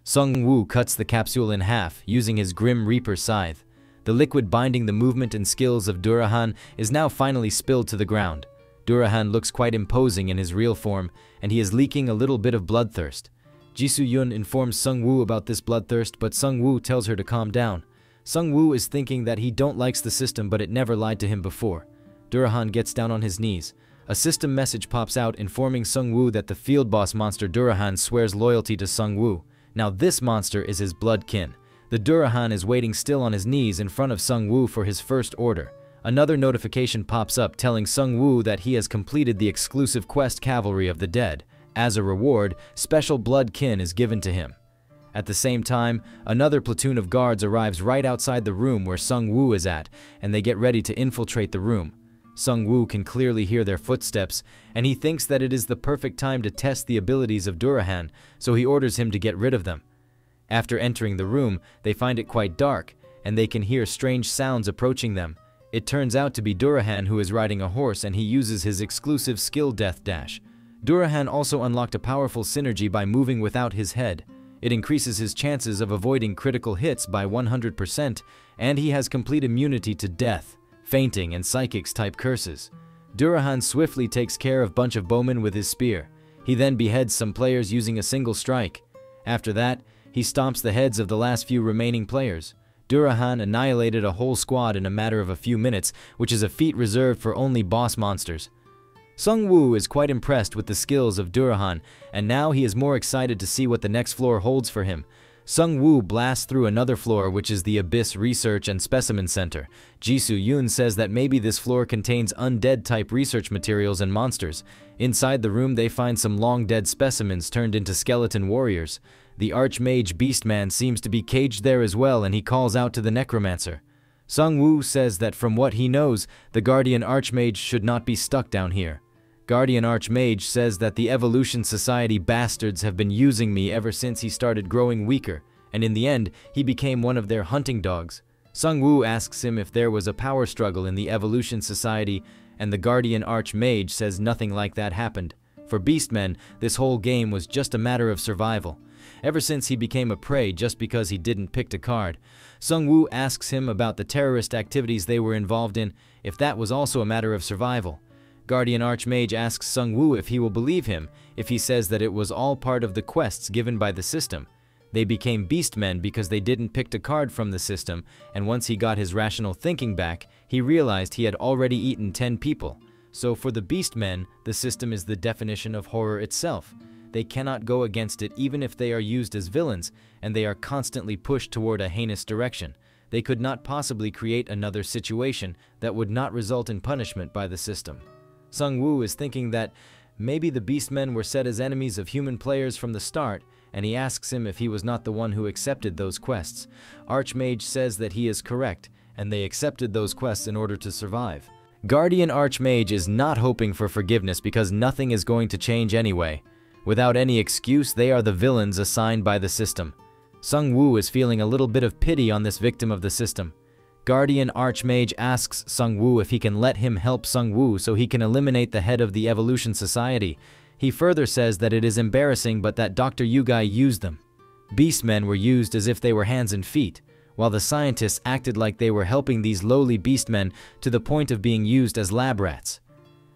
Sungwoo cuts the capsule in half using his Grim Reaper scythe. The liquid binding the movement and skills of Durahan is now finally spilled to the ground. Durahan looks quite imposing in his real form, and he is leaking a little bit of bloodthirst. Ji Soo-yun informs Sungwoo about this bloodthirst, but Sungwoo tells her to calm down. Sungwoo is thinking that he don't likes the system, but it never lied to him before. Durahan gets down on his knees. A system message pops out informing Sungwoo that the field boss monster Durahan swears loyalty to Sungwoo. Now this monster is his blood kin. The Durahan is waiting still on his knees in front of Sungwoo for his first order. Another notification pops up telling Sungwoo that he has completed the exclusive quest Cavalry of the Dead. As a reward, special blood kin is given to him. At the same time, another platoon of guards arrives right outside the room where Sungwoo is at, and they get ready to infiltrate the room. Sungwoo can clearly hear their footsteps, and he thinks that it is the perfect time to test the abilities of Durahan, so he orders him to get rid of them. After entering the room, they find it quite dark, and they can hear strange sounds approaching them. It turns out to be Durahan, who is riding a horse, and he uses his exclusive skill Death Dash. Durahan also unlocked a powerful synergy by moving without his head. It increases his chances of avoiding critical hits by 100%, and he has complete immunity to death, fainting, and psychics type curses. Durahan swiftly takes care of bunch of bowmen with his spear. He then beheads some players using a single strike. After that, he stomps the heads of the last few remaining players. Durahan annihilated a whole squad in a matter of a few minutes, which is a feat reserved for only boss monsters. Sung Woo is quite impressed with the skills of Durahan, and now he is more excited to see what the next floor holds for him. Sung Woo blasts through another floor, which is the Abyss Research and Specimen Center. Jisoo Yoon says that maybe this floor contains undead-type research materials and monsters. Inside the room, they find some long-dead specimens turned into skeleton warriors. The Archmage Beastman seems to be caged there as well, and he calls out to the Necromancer. Sung Woo says that from what he knows, the Guardian Archmage should not be stuck down here. Guardian Archmage says that the Evolution Society bastards have been using me ever since he started growing weaker, and in the end, he became one of their hunting dogs. Sung Woo asks him if there was a power struggle in the Evolution Society, and the Guardian Archmage says nothing like that happened. For Beastmen, this whole game was just a matter of survival. Ever since he became a prey just because he didn't pick a card. Sung Woo asks him about the terrorist activities they were involved in, if that was also a matter of survival. Guardian Archmage asks Sung Woo if he will believe him if he says that it was all part of the quests given by the system. They became Beastmen because they didn't pick a card from the system, and once he got his rational thinking back, he realized he had already eaten 10 people. So for the Beastmen, the system is the definition of horror itself. They cannot go against it even if they are used as villains, and they are constantly pushed toward a heinous direction. They could not possibly create another situation that would not result in punishment by the system. Sung Woo is thinking that maybe the Beastmen were set as enemies of human players from the start, and he asks him if he was not the one who accepted those quests. Archmage says that he is correct, and they accepted those quests in order to survive. Guardian Archmage is not hoping for forgiveness because nothing is going to change anyway. Without any excuse, they are the villains assigned by the system. Sung Woo is feeling a little bit of pity on this victim of the system. Guardian Archmage asks Sung Woo if he can let him help Sung Woo so he can eliminate the head of the Evolution Society. He further says that it is embarrassing but that Dr. Yugai used them. Beastmen were used as if they were hands and feet, while the scientists acted like they were helping these lowly Beastmen to the point of being used as lab rats.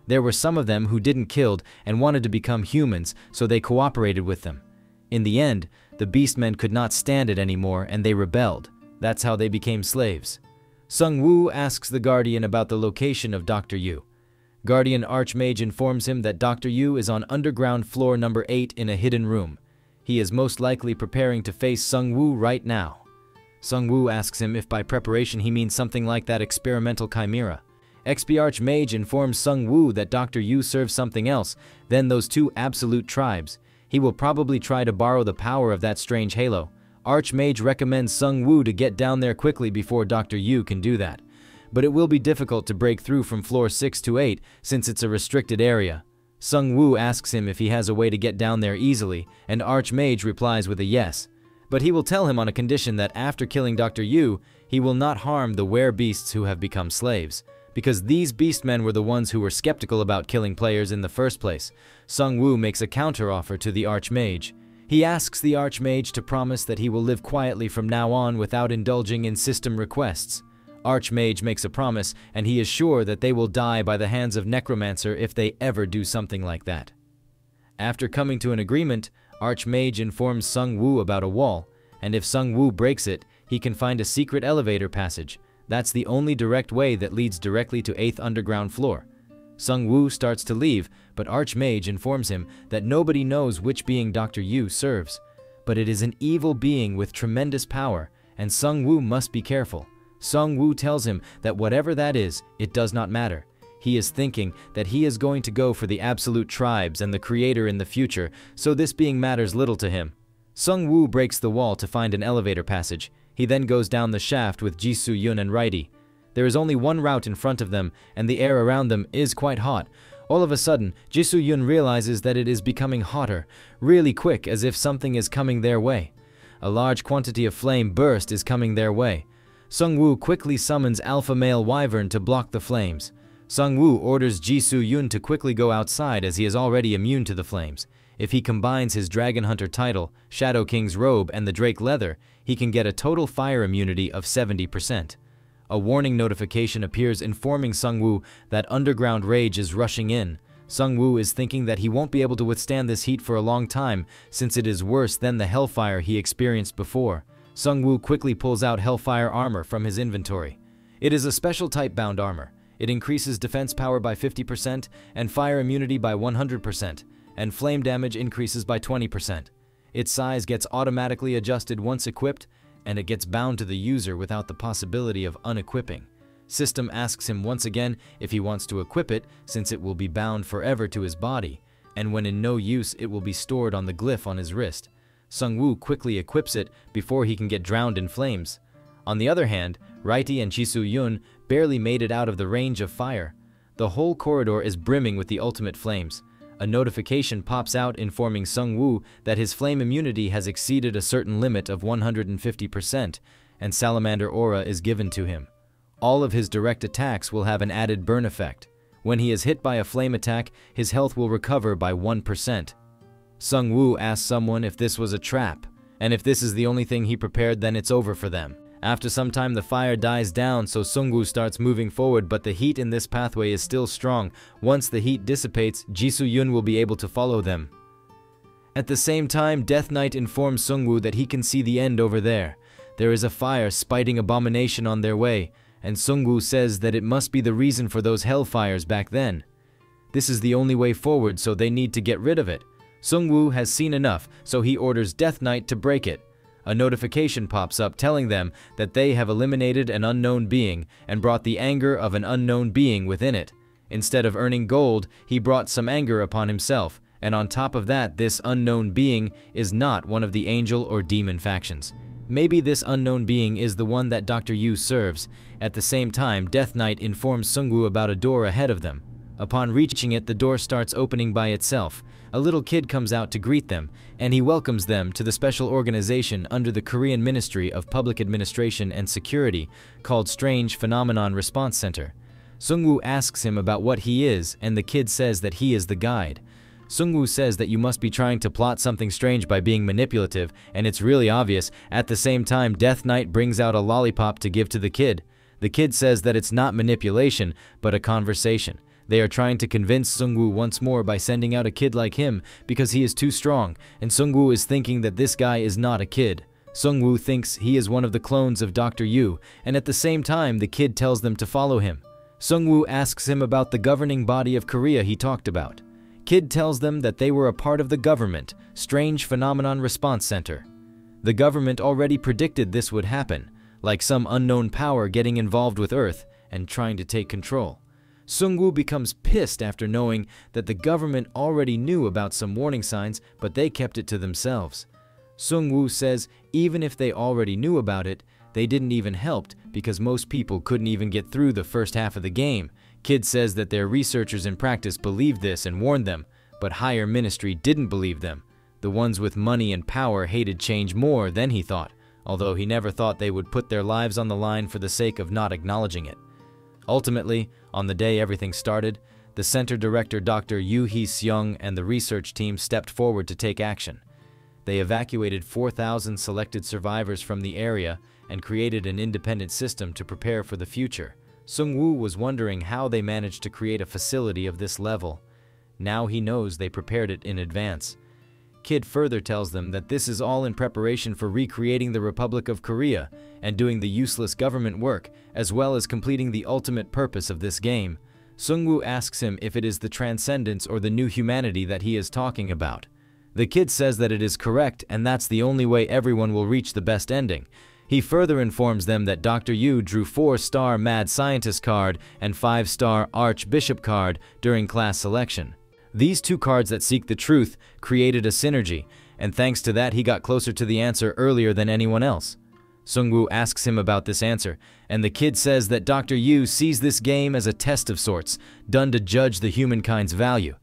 There were some of them who didn't killed and wanted to become humans, so they cooperated with them. In the end, the Beastmen could not stand it anymore and they rebelled. That's how they became slaves. Sung Woo asks the Guardian about the location of Dr. Yu. Guardian Archmage informs him that Dr. Yu is on underground floor number 8 in a hidden room. He is most likely preparing to face Sung Woo right now. Sung Woo asks him if by preparation he means something like that experimental chimera. XP Archmage informs Sung Woo that Dr. Yu serves something else than those two absolute tribes. He will probably try to borrow the power of that strange halo. Archmage recommends Sung Woo to get down there quickly before Dr. Yu can do that. But it will be difficult to break through from floor 6 to 8 since it's a restricted area. Sung Woo asks him if he has a way to get down there easily, and Archmage replies with a yes. But he will tell him on a condition that after killing Dr. Yu, he will not harm the were-beasts who have become slaves. Because these beastmen were the ones who were skeptical about killing players in the first place. Sung Woo makes a counter-offer to the Archmage. He asks the Archmage to promise that he will live quietly from now on without indulging in system requests. Archmage makes a promise, and he is sure that they will die by the hands of Necromancer if they ever do something like that. After coming to an agreement, Archmage informs Sung Woo about a wall, and if Sung Woo breaks it, he can find a secret elevator passage. That's the only direct way that leads directly to 8th underground floor. Sung Woo starts to leave, but Archmage informs him that nobody knows which being Dr. Yu serves. But it is an evil being with tremendous power, and Sung Woo must be careful. Sung Woo tells him that whatever that is, it does not matter. He is thinking that he is going to go for the absolute tribes and the creator in the future, so this being matters little to him. Sung Woo breaks the wall to find an elevator passage. He then goes down the shaft with Jisoo Yoon and Raidi. There is only one route in front of them, and the air around them is quite hot. All of a sudden, Jisoo Yoon realizes that it is becoming hotter, really quick, as if something is coming their way. A large quantity of flame burst is coming their way. Sung-woo quickly summons Alpha Male Wyvern to block the flames. Sung-woo orders Ji-soo-yoon to quickly go outside as he is already immune to the flames. If he combines his Dragon Hunter title, Shadow King's robe, and the Drake leather, he can get a total fire immunity of 70%. A warning notification appears informing Sung-woo that underground rage is rushing in. Sung-woo is thinking that he won't be able to withstand this heat for a long time since it is worse than the hellfire he experienced before. Sung-woo quickly pulls out Hellfire armor from his inventory. It is a special type bound armor. It increases defense power by 50% and fire immunity by 100%, and flame damage increases by 20%. Its size gets automatically adjusted once equipped, and it gets bound to the user without the possibility of unequipping. System asks him once again if he wants to equip it since it will be bound forever to his body, and when in no use it will be stored on the glyph on his wrist. Sung-woo quickly equips it before he can get drowned in flames. On the other hand, Raiti and Ji-soo-yoon barely made it out of the range of fire. The whole corridor is brimming with the ultimate flames. A notification pops out informing Sung-woo that his flame immunity has exceeded a certain limit of 150%, and Salamander Aura is given to him. All of his direct attacks will have an added burn effect. When he is hit by a flame attack, his health will recover by 1%. Sung-woo asks someone if this was a trap, and if this is the only thing he prepared, then it's over for them. After some time the fire dies down, so Sung-woo starts moving forward, but the heat in this pathway is still strong. Once the heat dissipates, Ji-soo-yoon will be able to follow them. At the same time, Death Knight informs Sung-woo that he can see the end over there. There is a fire spiting abomination on their way, and Sung-woo says that it must be the reason for those hellfires back then. This is the only way forward, so they need to get rid of it. Sung-woo has seen enough, so he orders Death Knight to break it. A notification pops up telling them that they have eliminated an unknown being and brought the anger of an unknown being within it. Instead of earning gold, he brought some anger upon himself, and on top of that, this unknown being is not one of the angel or demon factions. Maybe this unknown being is the one that Dr. Yu serves. At the same time, Death Knight informs Sung-woo about a door ahead of them. Upon reaching it, the door starts opening by itself. A little kid comes out to greet them, and he welcomes them to the special organization under the Korean Ministry of Public Administration and Security called Strange Phenomenon Response Center. Sung-woo asks him about what he is, and the kid says that he is the guide. Sung-woo says that you must be trying to plot something strange by being manipulative, and it's really obvious. At the same time, Death Knight brings out a lollipop to give to the kid. The kid says that it's not manipulation, but a conversation. They are trying to convince Sung-woo once more by sending out a kid like him because he is too strong, and Sung-woo is thinking that this guy is not a kid. Sung-woo thinks he is one of the clones of Dr. Yu, and at the same time the kid tells them to follow him. Sung-woo asks him about the governing body of Korea he talked about. Kid tells them that they were a part of the government, Strange Phenomenon Response Center. The government already predicted this would happen, like some unknown power getting involved with Earth and trying to take control. Sung-woo becomes pissed after knowing that the government already knew about some warning signs, but they kept it to themselves. Sung-woo says even if they already knew about it, they didn't even help because most people couldn't even get through the first half of the game. Kid says that their researchers in practice believed this and warned them, but higher ministry didn't believe them. The ones with money and power hated change more than he thought, although he never thought they would put their lives on the line for the sake of not acknowledging it. Ultimately, on the day everything started, the center director Dr. Yu Hee-seung and the research team stepped forward to take action. They evacuated 4,000 selected survivors from the area and created an independent system to prepare for the future. Sung-woo was wondering how they managed to create a facility of this level. Now he knows they prepared it in advance. Kid further tells them that this is all in preparation for recreating the Republic of Korea and doing the useless government work, as well as completing the ultimate purpose of this game. Sung-woo asks him if it is the transcendence or the new humanity that he is talking about. The kid says that it is correct and that's the only way everyone will reach the best ending. He further informs them that Dr. Yu drew 4-star Mad Scientist card and 5-star Archbishop card during class selection. These two cards that seek the truth created a synergy, and thanks to that he got closer to the answer earlier than anyone else. Sung-woo asks him about this answer, and the kid says that Dr. Yu sees this game as a test of sorts, done to judge the humankind's value.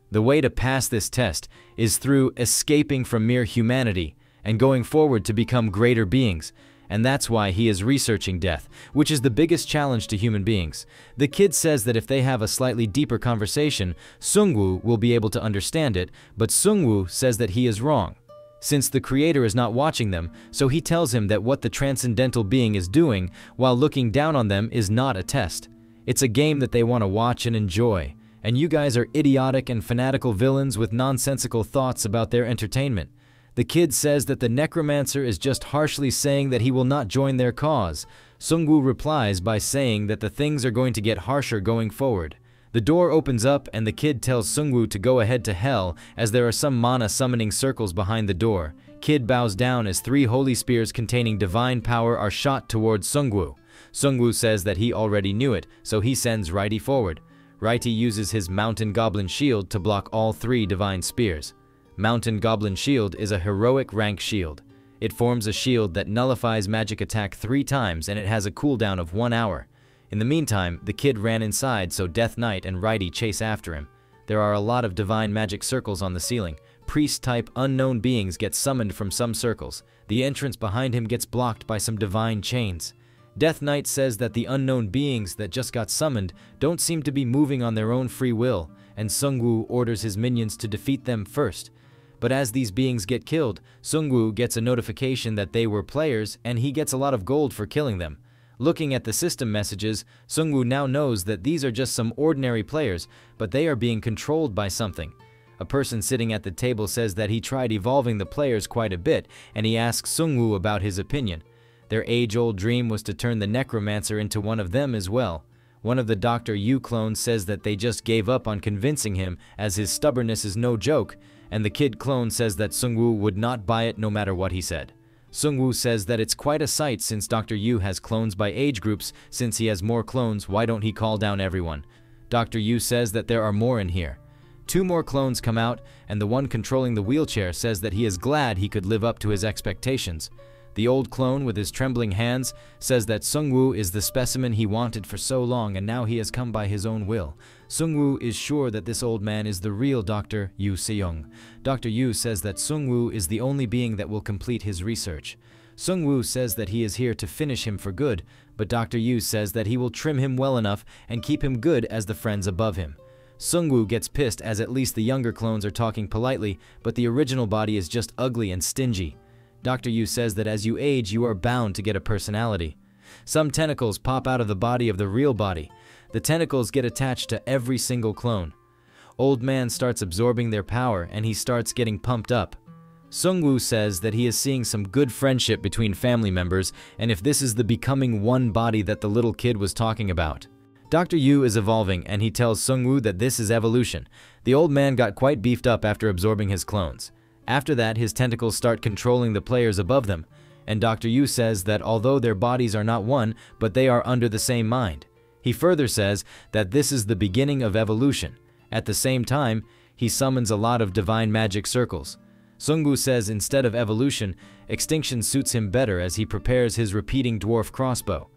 The way to pass this test is through escaping from mere humanity and going forward to become greater beings, and that's why he is researching death, which is the biggest challenge to human beings. The kid says that if they have a slightly deeper conversation, Sungwoo will be able to understand it, but Sungwoo says that he is wrong, since the creator is not watching them, so he tells him that what the transcendental being is doing while looking down on them is not a test. It's a game that they want to watch and enjoy, and you guys are idiotic and fanatical villains with nonsensical thoughts about their entertainment. The kid says that the necromancer is just harshly saying that he will not join their cause. Sungwoo replies by saying that the things are going to get harsher going forward. The door opens up and the kid tells Sungwoo to go ahead to hell as there are some mana summoning circles behind the door. Kid bows down as 3 holy spears containing divine power are shot towards Sungwoo. Sungwoo says that he already knew it, so he sends Righty forward. Righty uses his Mountain Goblin Shield to block all 3 divine spears. Mountain Goblin Shield is a heroic rank shield. It forms a shield that nullifies magic attack 3 times and it has a cooldown of 1 hour. In the meantime, the kid ran inside so Death Knight and Righty chase after him. There are a lot of divine magic circles on the ceiling. Priest-type unknown beings get summoned from some circles. The entrance behind him gets blocked by some divine chains. Death Knight says that the unknown beings that just got summoned don't seem to be moving on their own free will, and Sungwoo orders his minions to defeat them first. But as these beings get killed, Sungwoo gets a notification that they were players and he gets a lot of gold for killing them. Looking at the system messages, Sungwoo now knows that these are just some ordinary players, but they are being controlled by something. A person sitting at the table says that he tried evolving the players quite a bit, and he asks Sungwoo about his opinion. Their age-old dream was to turn the necromancer into one of them as well. One of the Dr. Yu clones says that they just gave up on convincing him as his stubbornness is no joke, and the kid clone says that Sungwoo would not buy it no matter what he said. Sungwoo says that it's quite a sight since Dr. Yu has clones by age groups. Since he has more clones, why don't he call down everyone? Dr. Yu says that there are more in here. 2 more clones come out, and the one controlling the wheelchair says that he is glad he could live up to his expectations. The old clone with his trembling hands says that Sungwoo is the specimen he wanted for so long and now he has come by his own will. Sungwoo is sure that this old man is the real Dr. Yu Seong. Dr. Yu says that Sungwoo is the only being that will complete his research. Sungwoo says that he is here to finish him for good, but Dr. Yu says that he will trim him well enough and keep him good as the friends above him. Sungwoo gets pissed as at least the younger clones are talking politely, but the original body is just ugly and stingy. Dr. Yu says that as you age, you are bound to get a personality. Some tentacles pop out of the body of the real body. The tentacles get attached to every single clone. Old man starts absorbing their power and he starts getting pumped up. Sungwoo says that he is seeing some good friendship between family members, and if this is the becoming one body that the little kid was talking about. Dr. Yu is evolving and he tells Sungwoo that this is evolution. The old man got quite beefed up after absorbing his clones. After that, his tentacles start controlling the players above them, and Dr. Yu says that although their bodies are not one, but they are under the same mind. He further says that this is the beginning of evolution. At the same time, he summons a lot of divine magic circles. Sungwoo says instead of evolution, extinction suits him better as he prepares his repeating dwarf crossbow.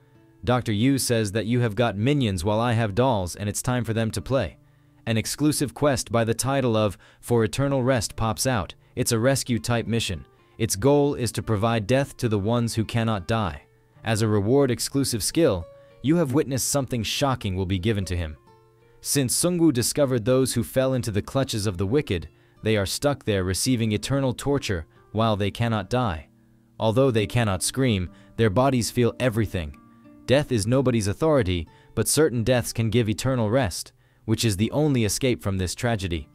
Dr. Yu says that you have got minions while I have dolls and it's time for them to play. An exclusive quest by the title of For Eternal Rest pops out. It's a rescue-type mission. Its goal is to provide death to the ones who cannot die. As a reward exclusive skill, you have witnessed something shocking will be given to him. Since Sungwoo discovered those who fell into the clutches of the wicked, they are stuck there receiving eternal torture while they cannot die. Although they cannot scream, their bodies feel everything. Death is nobody's authority, but certain deaths can give eternal rest, which is the only escape from this tragedy.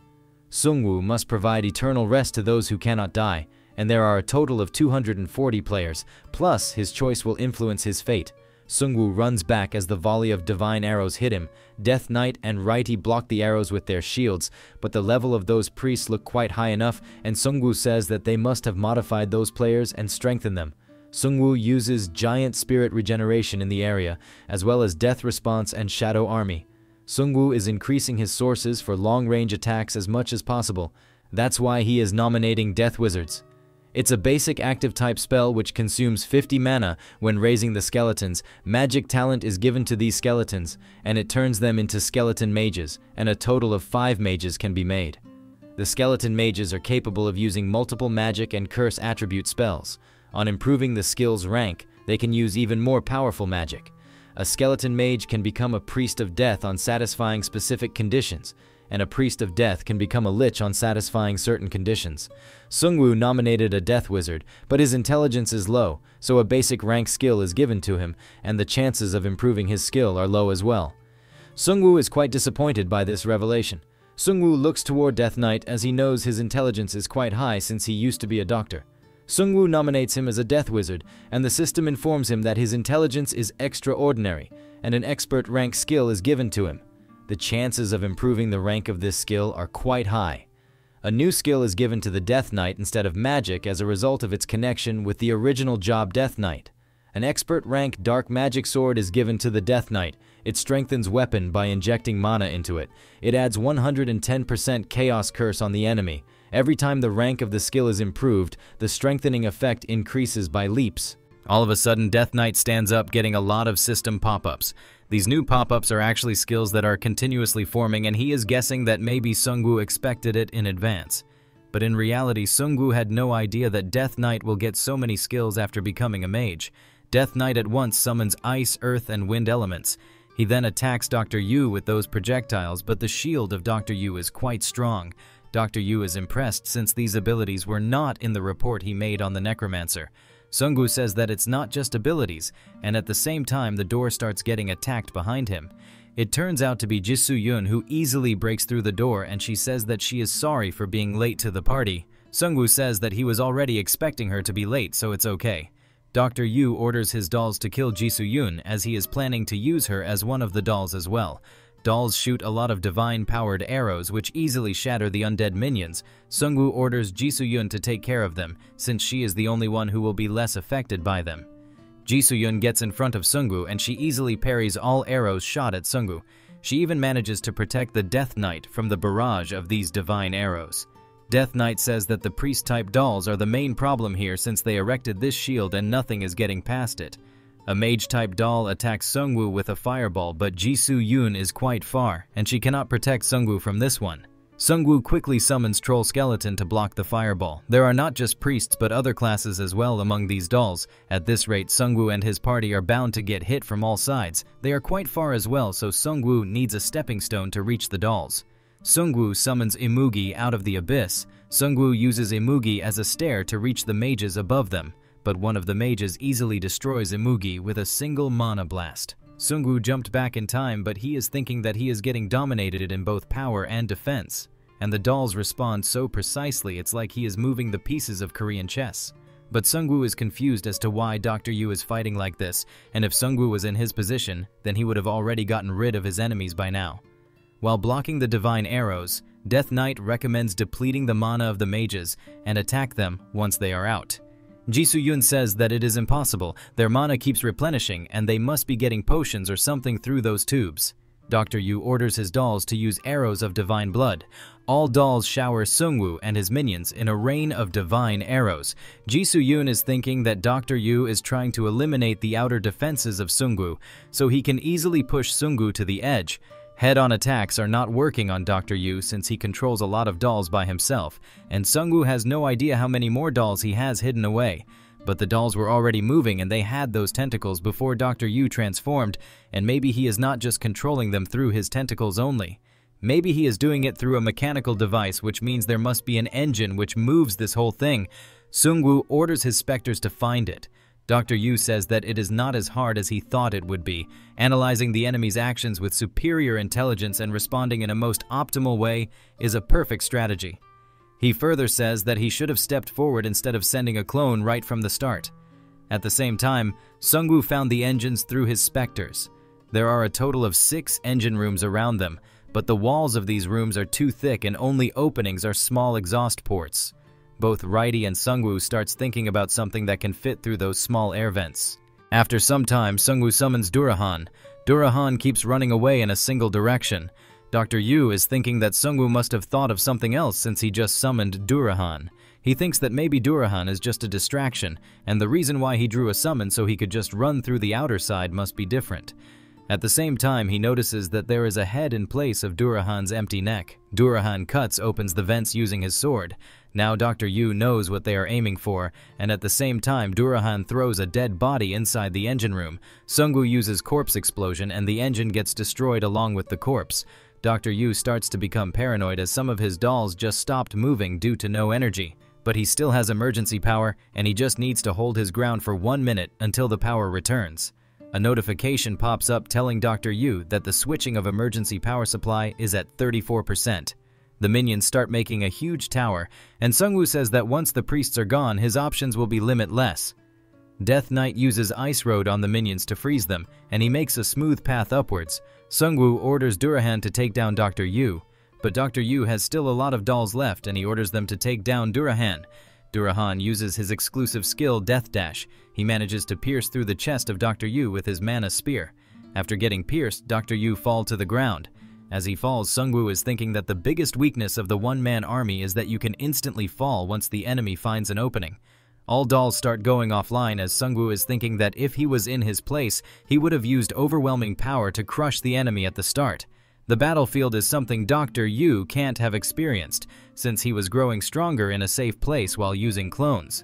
Sungwoo must provide eternal rest to those who cannot die, and there are a total of 240 players, plus his choice will influence his fate. Sungwoo runs back as the volley of divine arrows hit him. Death Knight and Righty block the arrows with their shields, but the level of those priests look quite high enough, and Sungwoo says that they must have modified those players and strengthened them. Sungwoo uses giant spirit regeneration in the area, as well as death response and shadow army. Sungwoo is increasing his sources for long-range attacks as much as possible. That's why he is nominating Death Wizards. It's a basic active type spell which consumes 50 mana when raising the skeletons. Magic talent is given to these skeletons, and it turns them into skeleton mages, and a total of 5 mages can be made. The skeleton mages are capable of using multiple magic and curse attribute spells. On improving the skill's rank, They can use even more powerful magic. A skeleton mage can become a priest of death on satisfying specific conditions, and a priest of death can become a lich on satisfying certain conditions. Sungwoo nominated a death wizard, but his intelligence is low, so a basic rank skill is given to him, and the chances of improving his skill are low as well. Sungwoo is quite disappointed by this revelation. Sungwoo looks toward Death Knight as he knows his intelligence is quite high since he used to be a doctor. Sungwoo nominates him as a death wizard, and the system informs him that his intelligence is extraordinary, and an expert rank skill is given to him. The chances of improving the rank of this skill are quite high. A new skill is given to the Death Knight instead of magic as a result of its connection with the original job Death Knight. An expert rank dark magic sword is given to the Death Knight. It strengthens weapon by injecting mana into it. It adds 110% chaos curse on the enemy. Every time the rank of the skill is improved, the strengthening effect increases by leaps. All of a sudden, Death Knight stands up, getting a lot of system pop-ups. These new pop-ups are actually skills that are continuously forming, and he is guessing that maybe Sungwoo expected it in advance. But in reality, Sungwoo had no idea that Death Knight will get so many skills after becoming a mage. Death Knight at once summons ice, earth, and wind elements. He then attacks Dr. Yu with those projectiles, but the shield of Dr. Yu is quite strong. Dr. Yu is impressed since these abilities were not in the report he made on the Necromancer. Sungwoo says that it's not just abilities, and at the same time the door starts getting attacked behind him. It turns out to be Jisoo-yun who easily breaks through the door, and she says that she is sorry for being late to the party. Sungwoo says that he was already expecting her to be late, so it's okay. Dr. Yu orders his dolls to kill Jisoo-yun as he is planning to use her as one of the dolls as well. Dolls shoot a lot of divine-powered arrows which easily shatter the undead minions. Sungwoo orders Jisoo-yun to take care of them, since she is the only one who will be less affected by them. Jisoo-yun gets in front of Sungwoo and she easily parries all arrows shot at Sungwoo. She even manages to protect the Death Knight from the barrage of these divine arrows. Death Knight says that the priest-type dolls are the main problem here since they erected this shield and nothing is getting past it. A mage-type doll attacks Sungwoo with a fireball, but Jisoo-yun is quite far, and she cannot protect Sungwoo from this one. Sungwoo quickly summons Troll Skeleton to block the fireball. There are not just priests but other classes as well among these dolls. At this rate, Sungwoo and his party are bound to get hit from all sides. They are quite far as well, so Sungwoo needs a stepping stone to reach the dolls. Sungwoo summons Imugi out of the abyss. Sungwoo uses Imugi as a stair to reach the mages above them, but one of the mages easily destroys Imugi with a single mana blast. Sungwoo jumped back in time, but he is thinking that he is getting dominated in both power and defense, and the dolls respond so precisely it's like he is moving the pieces of Korean chess. But Sungwoo is confused as to why Dr. Yu is fighting like this, and if Sungwoo was in his position, then he would have already gotten rid of his enemies by now. While blocking the divine arrows, Death Knight recommends depleting the mana of the mages and attack them once they are out. Jisoo-yun says that it is impossible, their mana keeps replenishing and they must be getting potions or something through those tubes. Dr. Yu orders his dolls to use arrows of divine blood. All dolls shower Sungwoo and his minions in a rain of divine arrows. Jisoo-yun is thinking that Dr. Yu is trying to eliminate the outer defenses of Sungwoo, so he can easily push Sungwoo to the edge. Head-on attacks are not working on Dr. Yu since he controls a lot of dolls by himself, and Sungwoo has no idea how many more dolls he has hidden away. But the dolls were already moving and they had those tentacles before Dr. Yu transformed, and maybe he is not just controlling them through his tentacles only. Maybe he is doing it through a mechanical device, which means there must be an engine which moves this whole thing. Sungwoo orders his specters to find it. Dr. Yu says that it is not as hard as he thought it would be, analyzing the enemy's actions with superior intelligence and responding in a most optimal way is a perfect strategy. He further says that he should have stepped forward instead of sending a clone right from the start. At the same time, Sungwoo found the engines through his specters. There are a total of 6 engine rooms around them, but the walls of these rooms are too thick and only openings are small exhaust ports. Both Righty and Sungwoo starts thinking about something that can fit through those small air vents. After some time, Sungwoo summons Durahan. Durahan keeps running away in a single direction. Dr. Yu is thinking that Sungwoo must have thought of something else since he just summoned Durahan. He thinks that maybe Durahan is just a distraction, and the reason why he drew a summon so he could just run through the outer side must be different. At the same time, he notices that there is a head in place of Durahan's empty neck. Durahan cuts opens the vents using his sword. Now Dr. Yu knows what they are aiming for, and at the same time Durahan throws a dead body inside the engine room. Sungwoo uses corpse explosion and the engine gets destroyed along with the corpse. Dr. Yu starts to become paranoid as some of his dolls just stopped moving due to no energy. But he still has emergency power and he just needs to hold his ground for 1 minute until the power returns. A notification pops up telling Dr. Yu that the switching of emergency power supply is at 34%. The minions start making a huge tower, and Sungwoo says that once the priests are gone, his options will be limitless. Death Knight uses Ice Road on the minions to freeze them, and he makes a smooth path upwards. Sungwoo orders Durahan to take down Dr. Yu, but Dr. Yu has still a lot of dolls left and he orders them to take down Durahan. Durahan uses his exclusive skill Death Dash. He manages to pierce through the chest of Dr. Yu with his mana spear. After getting pierced, Dr. Yu falls to the ground. As he falls, Sungwoo is thinking that the biggest weakness of the one-man army is that you can instantly fall once the enemy finds an opening. All dolls start going offline as Sungwoo is thinking that if he was in his place, he would have used overwhelming power to crush the enemy at the start. The battlefield is something Dr. Yu can't have experienced, since he was growing stronger in a safe place while using clones.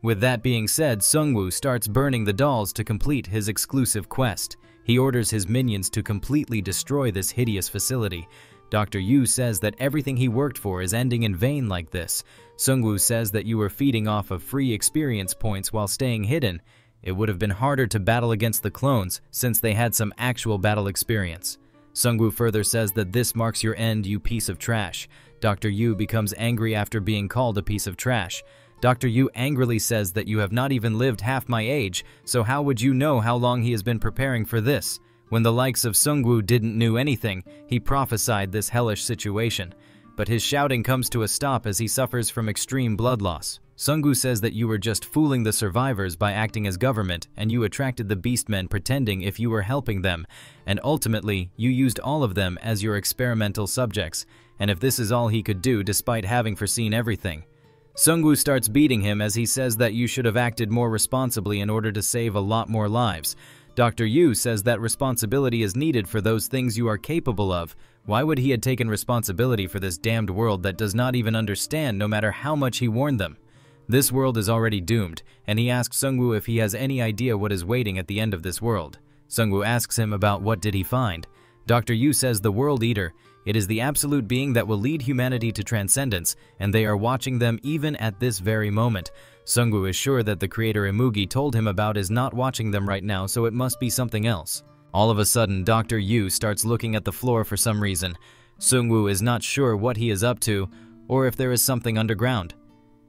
With that being said, Sungwoo starts burning the dolls to complete his exclusive quest. He orders his minions to completely destroy this hideous facility. Dr. Yu says that everything he worked for is ending in vain like this. Sungwoo says that you were feeding off of free experience points while staying hidden. It would have been harder to battle against the clones since they had some actual battle experience. Sungwoo further says that this marks your end, you piece of trash. Dr. Yu becomes angry after being called a piece of trash. Dr. Yu angrily says that you have not even lived half my age, so how would you know how long he has been preparing for this? When the likes of Sungwoo didn't knew anything, he prophesied this hellish situation. But his shouting comes to a stop as he suffers from extreme blood loss. Sungwoo says that you were just fooling the survivors by acting as government, and you attracted the beastmen pretending if you were helping them, and ultimately, you used all of them as your experimental subjects, and if this is all he could do despite having foreseen everything. Sungwoo starts beating him as he says that you should have acted more responsibly in order to save a lot more lives. Dr. Yu says that responsibility is needed for those things you are capable of. Why would he have taken responsibility for this damned world that does not even understand no matter how much he warned them? This world is already doomed, and he asks Sungwoo if he has any idea what is waiting at the end of this world. Sungwoo asks him about what did he find. Dr. Yu says the World Eater. It is the absolute being that will lead humanity to transcendence, and they are watching them even at this very moment. Sungwoo is sure that the creator Imugi told him about is not watching them right now, so it must be something else. All of a sudden, Dr. Yu starts looking at the floor for some reason. Sungwoo is not sure what he is up to, or if there is something underground.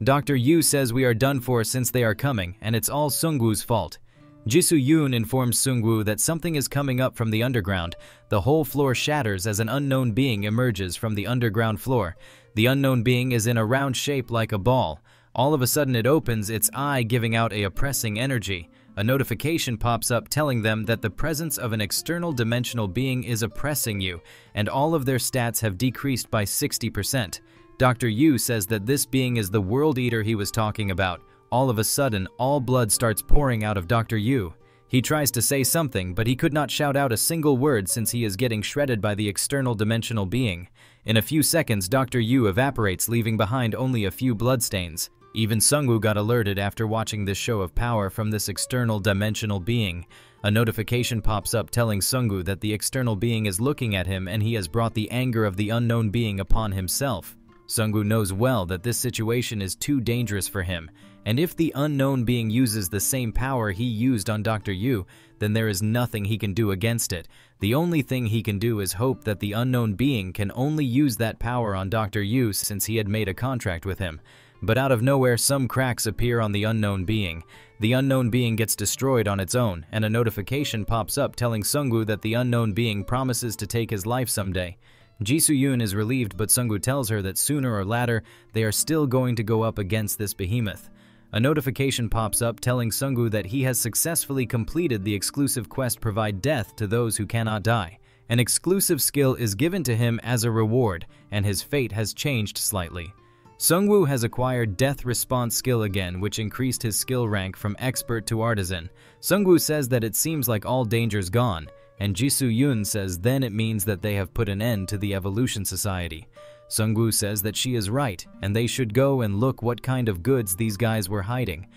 Dr. Yu says we are done for since they are coming, and it's all Sungwoo's fault. Jisoo Yoon informs Sungwoo that something is coming up from the underground. The whole floor shatters as an unknown being emerges from the underground floor. The unknown being is in a round shape like a ball. All of a sudden it opens its eye, giving out a oppressing energy. A notification pops up telling them that the presence of an external dimensional being is oppressing you, and all of their stats have decreased by 60%. Dr. Yu says that this being is the World Eater he was talking about. All of a sudden, all blood starts pouring out of Dr. Yu. He tries to say something, but he could not shout out a single word since he is getting shredded by the external dimensional being. In a few seconds, Dr. Yu evaporates, leaving behind only a few bloodstains. Even Sungwoo got alerted after watching this show of power from this external dimensional being. A notification pops up telling Sungwoo that the external being is looking at him and he has brought the anger of the unknown being upon himself. Sungwoo knows well that this situation is too dangerous for him, and if the unknown being uses the same power he used on Dr. Yu, then there is nothing he can do against it. The only thing he can do is hope that the unknown being can only use that power on Dr. Yu since he had made a contract with him. But out of nowhere, some cracks appear on the unknown being. The unknown being gets destroyed on its own, and a notification pops up telling Sungwoo that the unknown being promises to take his life someday. Jisoo Yoon is relieved, but Sungwoo tells her that sooner or later, they are still going to go up against this behemoth. A notification pops up telling Sungwoo that he has successfully completed the exclusive quest Provide Death to Those Who Cannot Die. An exclusive skill is given to him as a reward, and his fate has changed slightly. Sungwoo has acquired Death Response skill again, which increased his skill rank from Expert to Artisan. Sungwoo says that it seems like all danger's gone, and Jisoo Yoon says then it means that they have put an end to the Evolution Society. Sungwoo says that she is right, and they should go and look what kind of goods these guys were hiding.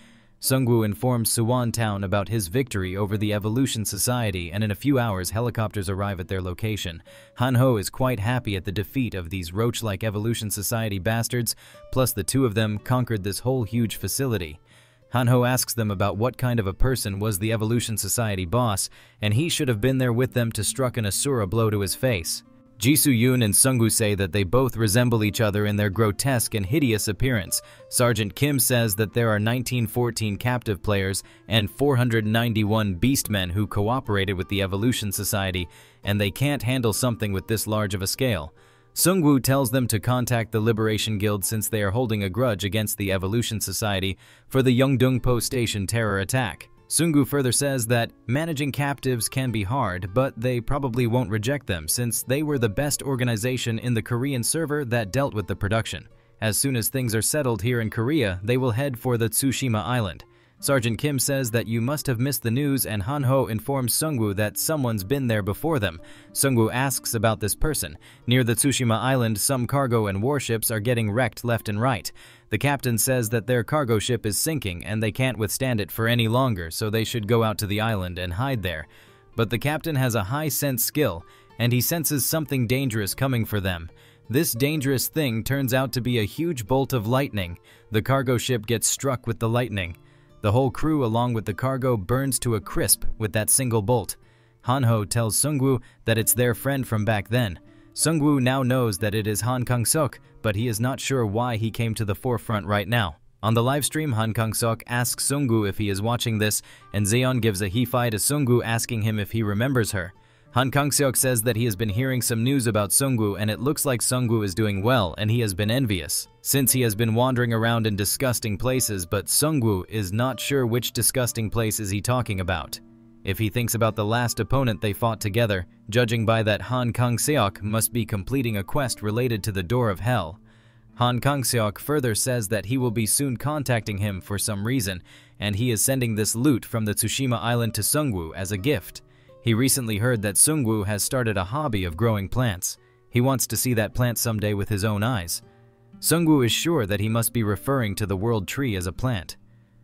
Sungwoo informs Suwon Town about his victory over the Evolution Society, and in a few hours helicopters arrive at their location. Hanho is quite happy at the defeat of these roach-like Evolution Society bastards, plus the two of them conquered this whole huge facility. Hanho asks them about what kind of a person was the Evolution Society boss, and he should have been there with them to struck an Asura blow to his face. Jisoo-yoon and Sungwoo say that they both resemble each other in their grotesque and hideous appearance. Sergeant Kim says that there are 1914 captive players and 491 beastmen who cooperated with the Evolution Society, and they can't handle something with this large of a scale. Sungwoo tells them to contact the Liberation Guild since they are holding a grudge against the Evolution Society for the Yeongdeungpo Station terror attack. Sungwoo further says that managing captives can be hard, but they probably won't reject them since they were the best organization in the Korean server that dealt with the production. As soon as things are settled here in Korea, they will head for the Tsushima Island. Sergeant Kim says that you must have missed the news, and Hanho informs Sungwoo that someone's been there before them. Sungwoo asks about this person. Near the Tsushima Island, some cargo and warships are getting wrecked left and right. The captain says that their cargo ship is sinking and they can't withstand it for any longer, so they should go out to the island and hide there. But the captain has a high sense skill, and he senses something dangerous coming for them. This dangerous thing turns out to be a huge bolt of lightning. The cargo ship gets struck with the lightning. The whole crew along with the cargo burns to a crisp with that single bolt. Hanho tells Sungwoo that it's their friend from back then. Sungwoo now knows that it is Han Kang-seok, but he is not sure why he came to the forefront right now. On the livestream, Han Kang-seok asks Sungwoo if he is watching this, and Zeon gives a he-fi to Sungwoo asking him if he remembers her. Han Kang-seok says that he has been hearing some news about Sungwoo, and it looks like Sungwoo is doing well, and he has been envious, since he has been wandering around in disgusting places, but Sungwoo is not sure which disgusting place is he talking about. If he thinks about the last opponent they fought together, judging by that, Han Kang-seok must be completing a quest related to the Door of Hell. Han Kang-seok further says that he will be soon contacting him for some reason, and he is sending this loot from the Tsushima Island to Sungwoo as a gift. He recently heard that Sungwoo has started a hobby of growing plants. He wants to see that plant someday with his own eyes. Sungwoo is sure that he must be referring to the world tree as a plant.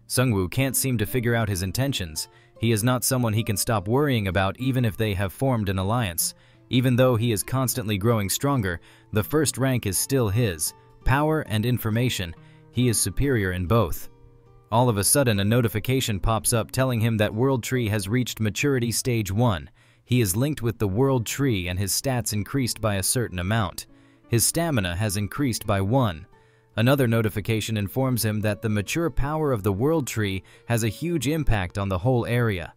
Sungwoo can't seem to figure out his intentions. He is not someone he can stop worrying about even if they have formed an alliance. Even though he is constantly growing stronger, the first rank is still his. Power and information, he is superior in both. All of a sudden, a notification pops up telling him that World Tree has reached Maturity Stage 1. He is linked with the World Tree and his stats increased by a certain amount. His stamina has increased by 1. Another notification informs him that the mature power of the World Tree has a huge impact on the whole area.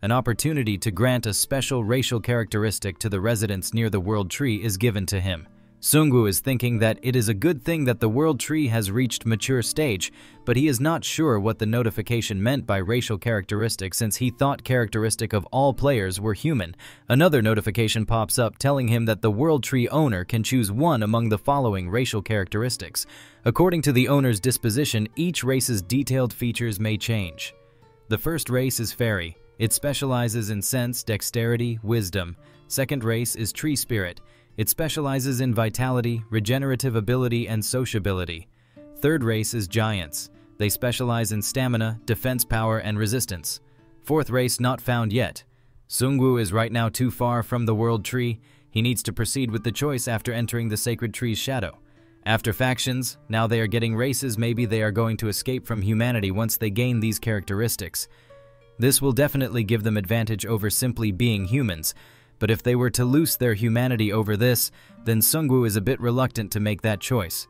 An opportunity to grant a special racial characteristic to the residents near the World Tree is given to him. Sungwoo is thinking that it is a good thing that the World Tree has reached mature stage, but he is not sure what the notification meant by racial characteristic since he thought characteristic of all players were human. Another notification pops up telling him that the World Tree owner can choose one among the following racial characteristics. According to the owner's disposition, each race's detailed features may change. The first race is Fairy. It specializes in sense, dexterity, wisdom. Second race is Tree Spirit. It specializes in vitality, regenerative ability, and sociability. Third race is Giants. They specialize in stamina, defense power, and resistance. Fourth race not found yet. Sungwoo is right now too far from the World Tree. He needs to proceed with the choice after entering the Sacred Tree's shadow. After factions, now they are getting races. Maybe they are going to escape from humanity once they gain these characteristics. This will definitely give them advantage over simply being humans. But if they were to lose their humanity over this, then Sungwoo is a bit reluctant to make that choice.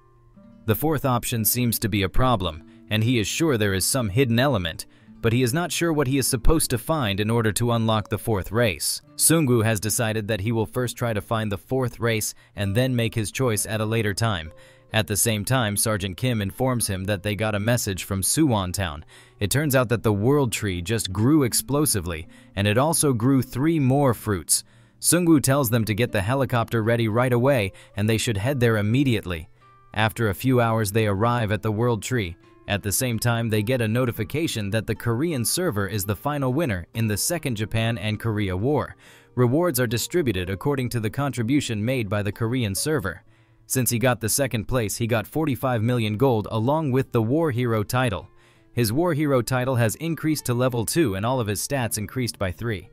The fourth option seems to be a problem, and he is sure there is some hidden element, but he is not sure what he is supposed to find in order to unlock the fourth race. Sungwoo has decided that he will first try to find the fourth race and then make his choice at a later time. At the same time, Sergeant Kim informs him that they got a message from Suwon Town. It turns out that the World Tree just grew explosively, and it also grew 3 more fruits. Sungwoo tells them to get the helicopter ready right away and they should head there immediately. After a few hours they arrive at the World Tree. At the same time they get a notification that the Korean server is the final winner in the Second Japan and Korea War. Rewards are distributed according to the contribution made by the Korean server. Since he got the second place, he got 45 million gold along with the War Hero title. His War Hero title has increased to level 2 and all of his stats increased by 3.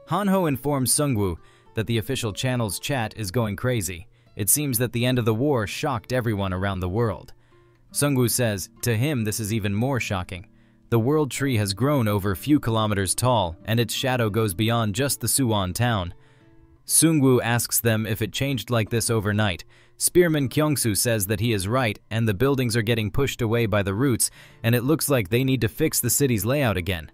Hanho informs Sungwoo that the official channel's chat is going crazy. It seems that the end of the war shocked everyone around the world. Sungwoo says, to him this is even more shocking. The world tree has grown over a few kilometers tall, and its shadow goes beyond just the Suwon town. Sungwoo asks them if it changed like this overnight. Spearman Kyungsoo says that he is right, and the buildings are getting pushed away by the roots, and it looks like they need to fix the city's layout again.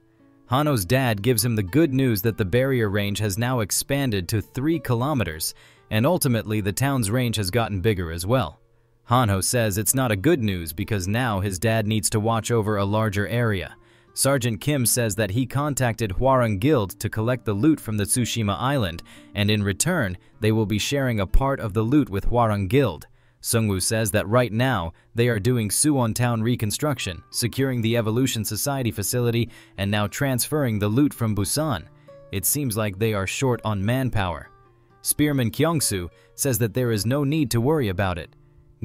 Hanho's dad gives him the good news that the barrier range has now expanded to 3 kilometers, and ultimately the town's range has gotten bigger as well. Hanho says it's not a good news because now his dad needs to watch over a larger area. Sergeant Kim says that he contacted Hwarang Guild to collect the loot from the Tsushima Island, and in return, they will be sharing a part of the loot with Hwarang Guild. Sungwoo says that right now, they are doing Suwon Town reconstruction, securing the Evolution Society facility, and now transferring the loot from Busan. It seems like they are short on manpower. Spearman Kyungsoo says that there is no need to worry about it.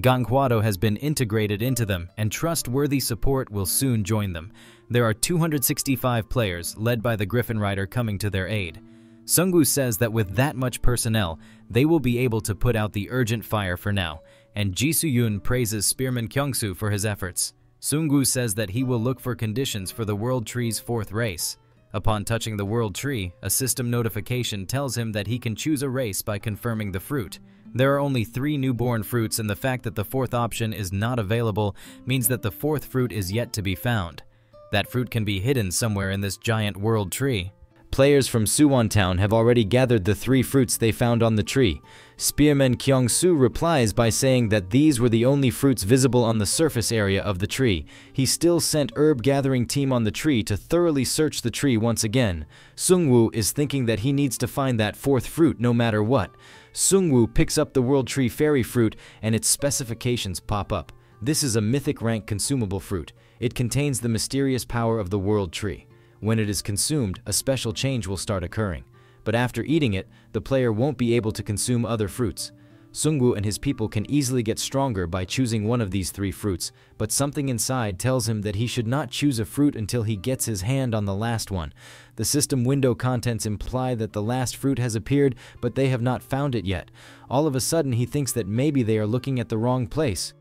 Ganghwado has been integrated into them, and trustworthy support will soon join them. There are 265 players, led by the Griffin Rider, coming to their aid. Sungwoo says that with that much personnel, they will be able to put out the urgent fire for now, and Ji Soo-yoon praises Spearman Kyungsoo for his efforts. Sungwoo says that he will look for conditions for the World Tree's 4th race. Upon touching the World Tree, a system notification tells him that he can choose a race by confirming the fruit. There are only 3 newborn fruits, and the fact that the 4th option is not available means that the 4th fruit is yet to be found. That fruit can be hidden somewhere in this giant world tree. Players from Suwon Town have already gathered the 3 fruits they found on the tree. Spearman Kyungsoo replies by saying that these were the only fruits visible on the surface area of the tree. He still sent herb gathering team on the tree to thoroughly search the tree once again. Sungwoo is thinking that he needs to find that 4th fruit no matter what. Sungwoo picks up the World Tree Fairy fruit and its specifications pop up. This is a mythic rank consumable fruit. It contains the mysterious power of the World Tree. When it is consumed, a special change will start occurring. But after eating it, the player won't be able to consume other fruits. Sungwoo and his people can easily get stronger by choosing one of these 3 fruits, but something inside tells him that he should not choose a fruit until he gets his hand on the last one. The system window contents imply that the last fruit has appeared, but they have not found it yet. All of a sudden, he thinks that maybe they are looking at the wrong place.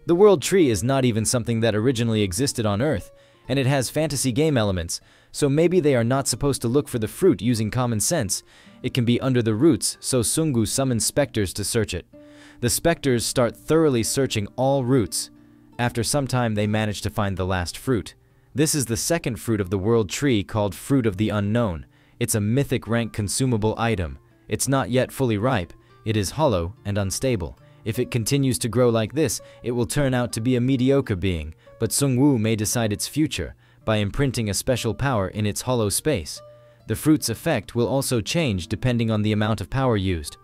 The World Tree is not even something that originally existed on Earth, and it has fantasy game elements, so maybe they are not supposed to look for the fruit using common sense. It can be under the roots, so Sungwoo summons specters to search it. The specters start thoroughly searching all roots. After some time, they manage to find the last fruit. This is the 2nd fruit of the World Tree called Fruit of the Unknown. It's a mythic rank consumable item. It's not yet fully ripe. It is hollow and unstable. If it continues to grow like this, it will turn out to be a mediocre being, but Sungwoo may decide its future by imprinting a special power in its hollow space. The fruit's effect will also change depending on the amount of power used.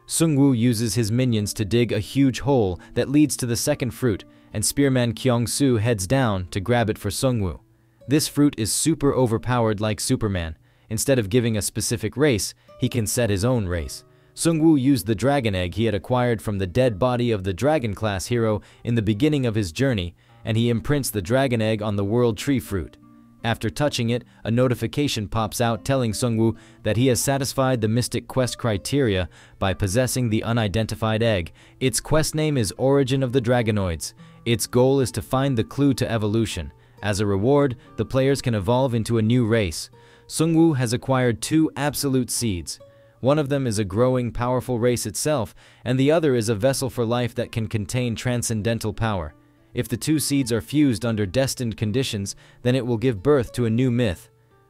Sungwoo uses his minions to dig a huge hole that leads to the 2nd fruit, and Spearman Kyungsoo heads down to grab it for Sungwoo. This fruit is super overpowered like Superman. Instead of giving a specific race, he can set his own race. Sungwoo used the dragon egg he had acquired from the dead body of the dragon class hero in the beginning of his journey, and he imprints the dragon egg on the World Tree fruit. After touching it, a notification pops out telling Sungwoo that he has satisfied the Mystic Quest criteria by possessing the unidentified egg. Its quest name is Origin of the Dragonoids. Its goal is to find the clue to evolution. As a reward, the players can evolve into a new race. Sungwoo has acquired 2 absolute seeds. One of them is a growing, powerful race itself, and the other is a vessel for life that can contain transcendental power. If the 2 seeds are fused under destined conditions, then it will give birth to a new myth.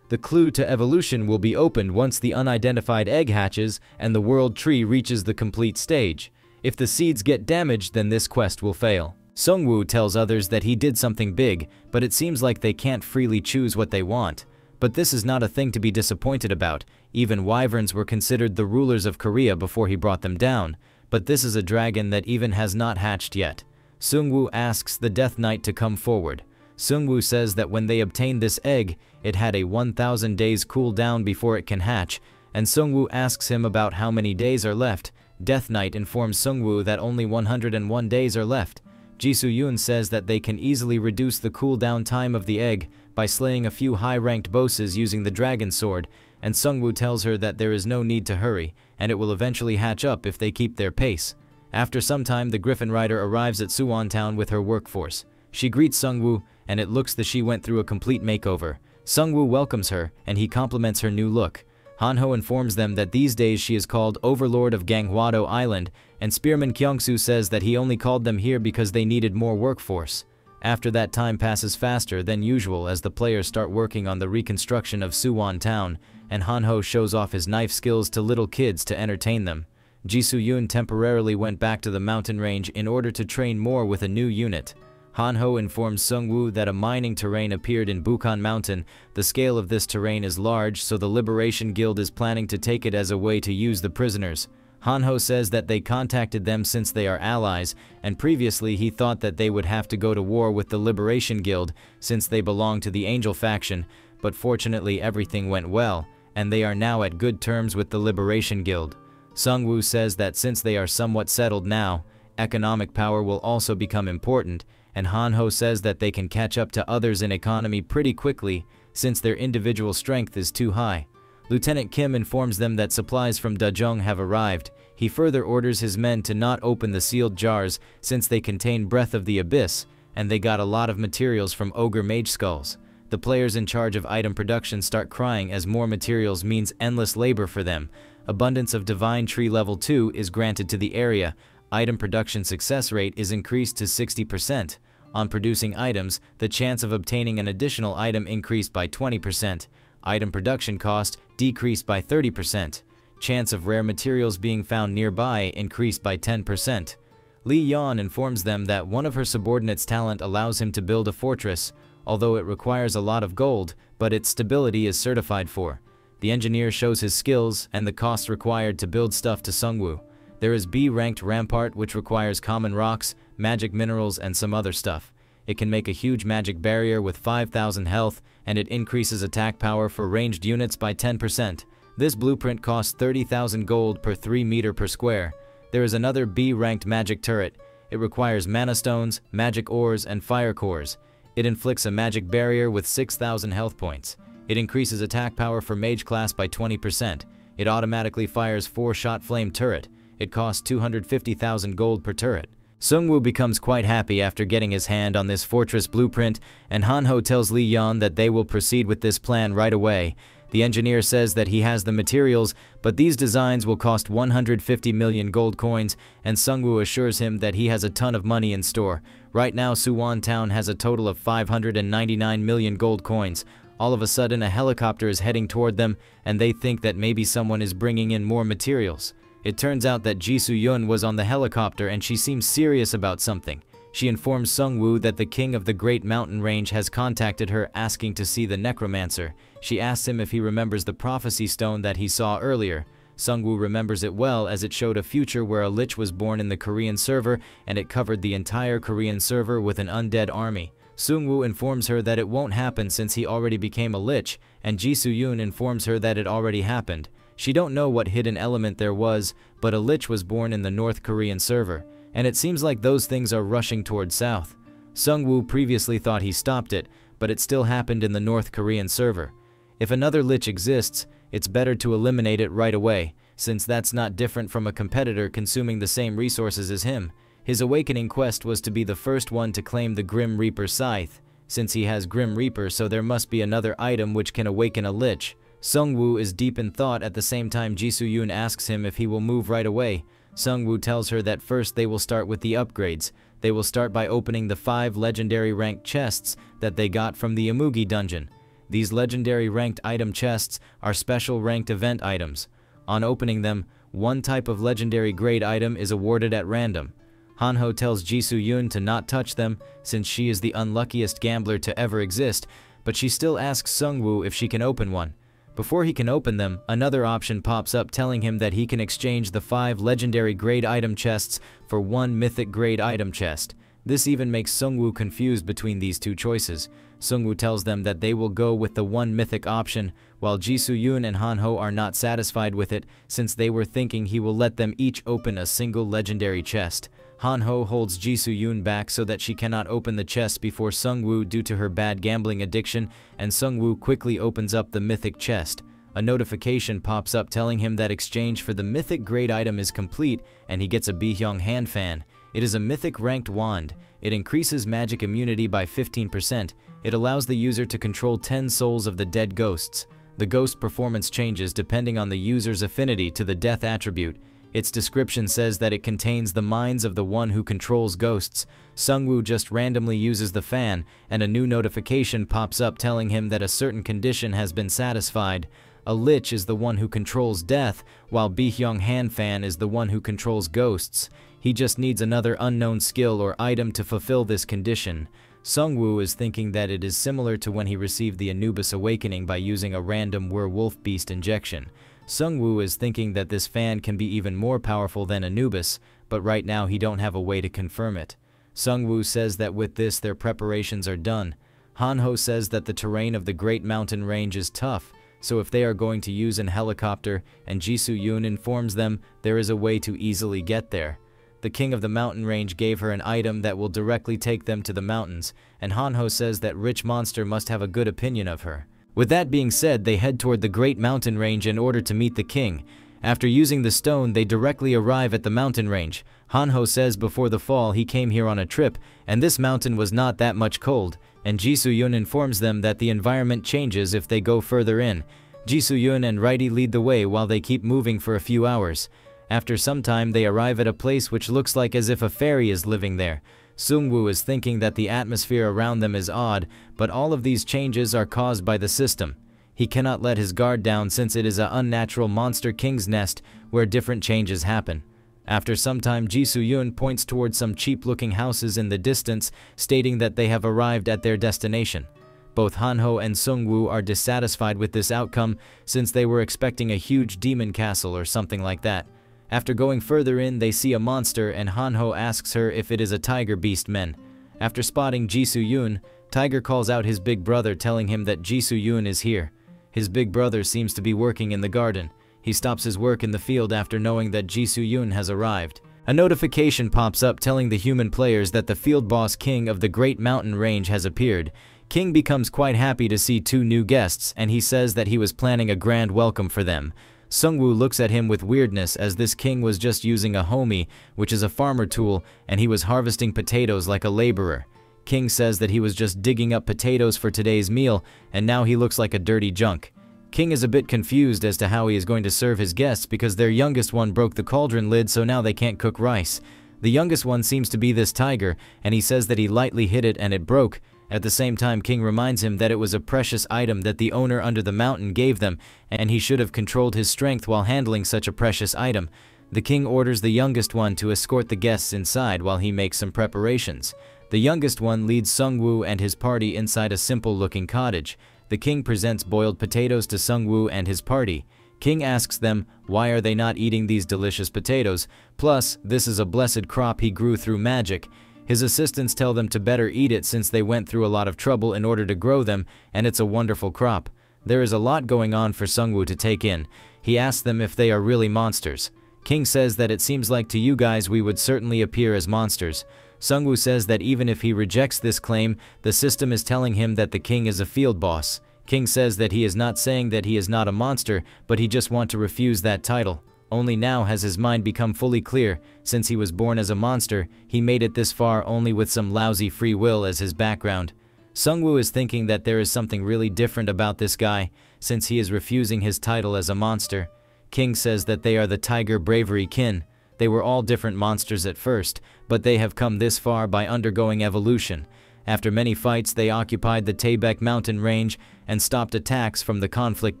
The clue to evolution will be opened once the unidentified egg hatches and the World Tree reaches the complete stage. If the seeds get damaged, then this quest will fail. Sungwoo tells others that he did something big, but it seems like they can't freely choose what they want. But this is not a thing to be disappointed about. Even wyverns were considered the rulers of Korea before he brought them down. But this is a dragon that even has not hatched yet. Sungwoo asks the Death Knight to come forward. Sungwoo says that when they obtained this egg, it had a 1,000 days cooldown before it can hatch, and Sungwoo asks him about how many days are left, Death Knight informs Sungwoo that only 101 days are left. Ji-soo-yoon says that they can easily reduce the cooldown time of the egg by slaying a few high-ranked bosses using the dragon sword, and Sungwoo tells her that there is no need to hurry, and it will eventually hatch up if they keep their pace. After some time, the Griffin Rider arrives at Suwon Town with her workforce. She greets Sungwoo, and it looks that she went through a complete makeover. Sungwoo welcomes her, and he compliments her new look. Hanho informs them that these days she is called Overlord of Ganghwado Island, and Spearman Kyungsoo says that he only called them here because they needed more workforce. After that, time passes faster than usual as the players start working on the reconstruction of Suwon Town, and Hanho shows off his knife skills to little kids to entertain them. Ji-soo-yoon temporarily went back to the mountain range in order to train more with a new unit. Hanho informs Sungwoo that a mining terrain appeared in Bukhan Mountain. The scale of this terrain is large, so the Liberation Guild is planning to take it as a way to use the prisoners. Hanho says that they contacted them since they are allies, and previously he thought that they would have to go to war with the Liberation Guild since they belong to the Angel faction, but fortunately everything went well, and they are now at good terms with the Liberation Guild. Sungwoo says that since they are somewhat settled now, economic power will also become important, and Hanho says that they can catch up to others in economy pretty quickly since their individual strength is too high. Lieutenant Kim informs them that supplies from Dajong have arrived. He further orders his men to not open the sealed jars since they contain Breath of the Abyss, and they got a lot of materials from Ogre Mage Skulls. The players in charge of item production start crying as more materials means endless labor for them. Abundance of Divine Tree Level 2 is granted to the area. Item production success rate is increased to 60%. On producing items, the chance of obtaining an additional item increased by 20%. Item production cost decreased by 30%. Chance of rare materials being found nearby increased by 10%. Lee Yan informs them that one of her subordinates' talent allows him to build a fortress, although it requires a lot of gold, but its stability is certified for. The engineer shows his skills and the costs required to build stuff to Sungwoo. There is B-ranked Rampart, which requires common rocks, magic minerals, and some other stuff. It can make a huge magic barrier with 5,000 health, and it increases attack power for ranged units by 10%. This blueprint costs 30,000 gold per 3 meter per square. There is another B-ranked magic turret. It requires mana stones, magic ores, and fire cores. It inflicts a magic barrier with 6,000 health points. It increases attack power for mage class by 20%. It automatically fires 4-shot flame turret. It costs 250,000 gold per turret. Sungwoo becomes quite happy after getting his hand on this fortress blueprint, and Hanho tells Lee Yan that they will proceed with this plan right away. The engineer says that he has the materials, but these designs will cost 150 million gold coins, and Sungwoo assures him that he has a ton of money in store. Right now, Suwon Town has a total of 599 million gold coins. All of a sudden, a helicopter is heading toward them, and they think that maybe someone is bringing in more materials. It turns out that Ji-soo-yoon was on the helicopter and she seems serious about something. She informs Sungwoo that the king of the Great Mountain Range has contacted her asking to see the necromancer. She asks him if he remembers the prophecy stone that he saw earlier. Sungwoo remembers it well as it showed a future where a lich was born in the Korean server and it covered the entire Korean server with an undead army. Sungwoo informs her that it won't happen since he already became a lich, and Ji-soo-yoon informs her that it already happened. She don't know what hidden element there was, but a lich was born in the North Korean server, and it seems like those things are rushing towards south. Sungwoo previously thought he stopped it, but it still happened in the North Korean server. If another lich exists, it's better to eliminate it right away, since that's not different from a competitor consuming the same resources as him. His awakening quest was to be the first one to claim the Grim Reaper scythe. Since he has Grim Reaper, so there must be another item which can awaken a lich. Sungwoo is deep in thought. At the same time, Ji-soo-yoon asks him if he will move right away. Sungwoo tells her that first they will start with the upgrades. They will start by opening the 5 legendary ranked chests that they got from the Amugi dungeon. These legendary ranked item chests are special ranked event items. On opening them, one type of legendary grade item is awarded at random. Hanho tells Ji-soo-yoon to not touch them since she is the unluckiest gambler to ever exist, but she still asks Sungwoo if she can open one. Before he can open them, another option pops up telling him that he can exchange the 5 legendary grade item chests for 1 mythic grade item chest. This even makes Sungwoo confused between these two choices. Sungwoo tells them that they will go with the one mythic option, while Jisoo-yoon and Hanho are not satisfied with it since they were thinking he will let them each open a single legendary chest. Hanho holds Jisoo-yoon back so that she cannot open the chest before Sungwoo due to her bad gambling addiction, and Sungwoo quickly opens up the mythic chest. A notification pops up telling him that exchange for the mythic grade item is complete and he gets a Bihyung hand fan. It is a mythic ranked wand. It increases magic immunity by 15%. It allows the user to control 10 souls of the dead ghosts. The ghost performance changes depending on the user's affinity to the death attribute. Its description says that it contains the minds of the one who controls ghosts. Sungwoo just randomly uses the fan, and a new notification pops up telling him that a certain condition has been satisfied. A lich is the one who controls death, while Bihyung hand fan is the one who controls ghosts. He just needs another unknown skill or item to fulfill this condition. Sungwoo is thinking that it is similar to when he received the Anubis awakening by using a random werewolf beast injection. Sungwoo is thinking that this fan can be even more powerful than Anubis, but right now he don't have a way to confirm it. Sungwoo says that with this their preparations are done. Hanho says that the terrain of the Great Mountain Range is tough, so if they are going to use an helicopter, and Jisoo-yoon informs them there is a way to easily get there. The king of the mountain range gave her an item that will directly take them to the mountains, and Hanho says that Rich Monster must have a good opinion of her. With that being said, they head toward the Great Mountain Range in order to meet the king. After using the stone, they directly arrive at the mountain range. Hanho says before the fall he came here on a trip, and this mountain was not that much cold, and Jisoo-yoon informs them that the environment changes if they go further in. Jisoo-yoon and Righty lead the way while they keep moving for a few hours. After some time, they arrive at a place which looks like as if a fairy is living there. Sungwoo is thinking that the atmosphere around them is odd, but all of these changes are caused by the system. He cannot let his guard down since it is an unnatural monster king's nest where different changes happen. After some time, Jisoo-yoon points towards some cheap-looking houses in the distance, stating that they have arrived at their destination. Both Hanho and Sungwoo are dissatisfied with this outcome since they were expecting a huge demon castle or something like that. After going further in, they see a monster and Hanho asks her if it is a tiger beast men. After spotting Jisoo-yoon, Tiger calls out his big brother telling him that Jisoo-yoon is here. His big brother seems to be working in the garden. He stops his work in the field after knowing that Jisoo-yoon has arrived. A notification pops up telling the human players that the field boss king of the Great Mountain Range has appeared. King becomes quite happy to see two new guests, and he says that he was planning a grand welcome for them. Sungwoo looks at him with weirdness as this king was just using a homie, which is a farmer tool, and he was harvesting potatoes like a laborer. King says that he was just digging up potatoes for today's meal, and now he looks like a dirty junk. King is a bit confused as to how he is going to serve his guests because their youngest one broke the cauldron lid, so now they can't cook rice. The youngest one seems to be this tiger, and he says that he lightly hit it and it broke. At the same time, King reminds him that it was a precious item that the owner under the mountain gave them, and he should have controlled his strength while handling such a precious item. The king orders the youngest one to escort the guests inside while he makes some preparations. The youngest one leads Sungwoo and his party inside a simple-looking cottage. The king presents boiled potatoes to Sungwoo and his party. King asks them, why are they not eating these delicious potatoes? Plus, this is a blessed crop he grew through magic. His assistants tell them to better eat it since they went through a lot of trouble in order to grow them, and it's a wonderful crop. There is a lot going on for Sungwoo to take in. He asks them if they are really monsters. King says that it seems like to you guys we would certainly appear as monsters. Sungwoo says that even if he rejects this claim, the system is telling him that the king is a field boss. King says that he is not saying that he is not a monster, but he just wants to refuse that title. Only now has his mind become fully clear. Since he was born as a monster, he made it this far only with some lousy free will as his background. Sungwoo is thinking that there is something really different about this guy, since he is refusing his title as a monster. King says that they are the Tiger Bravery kin. They were all different monsters at first, but they have come this far by undergoing evolution. After many fights, they occupied the Taebaek mountain range and stopped attacks from the Conflict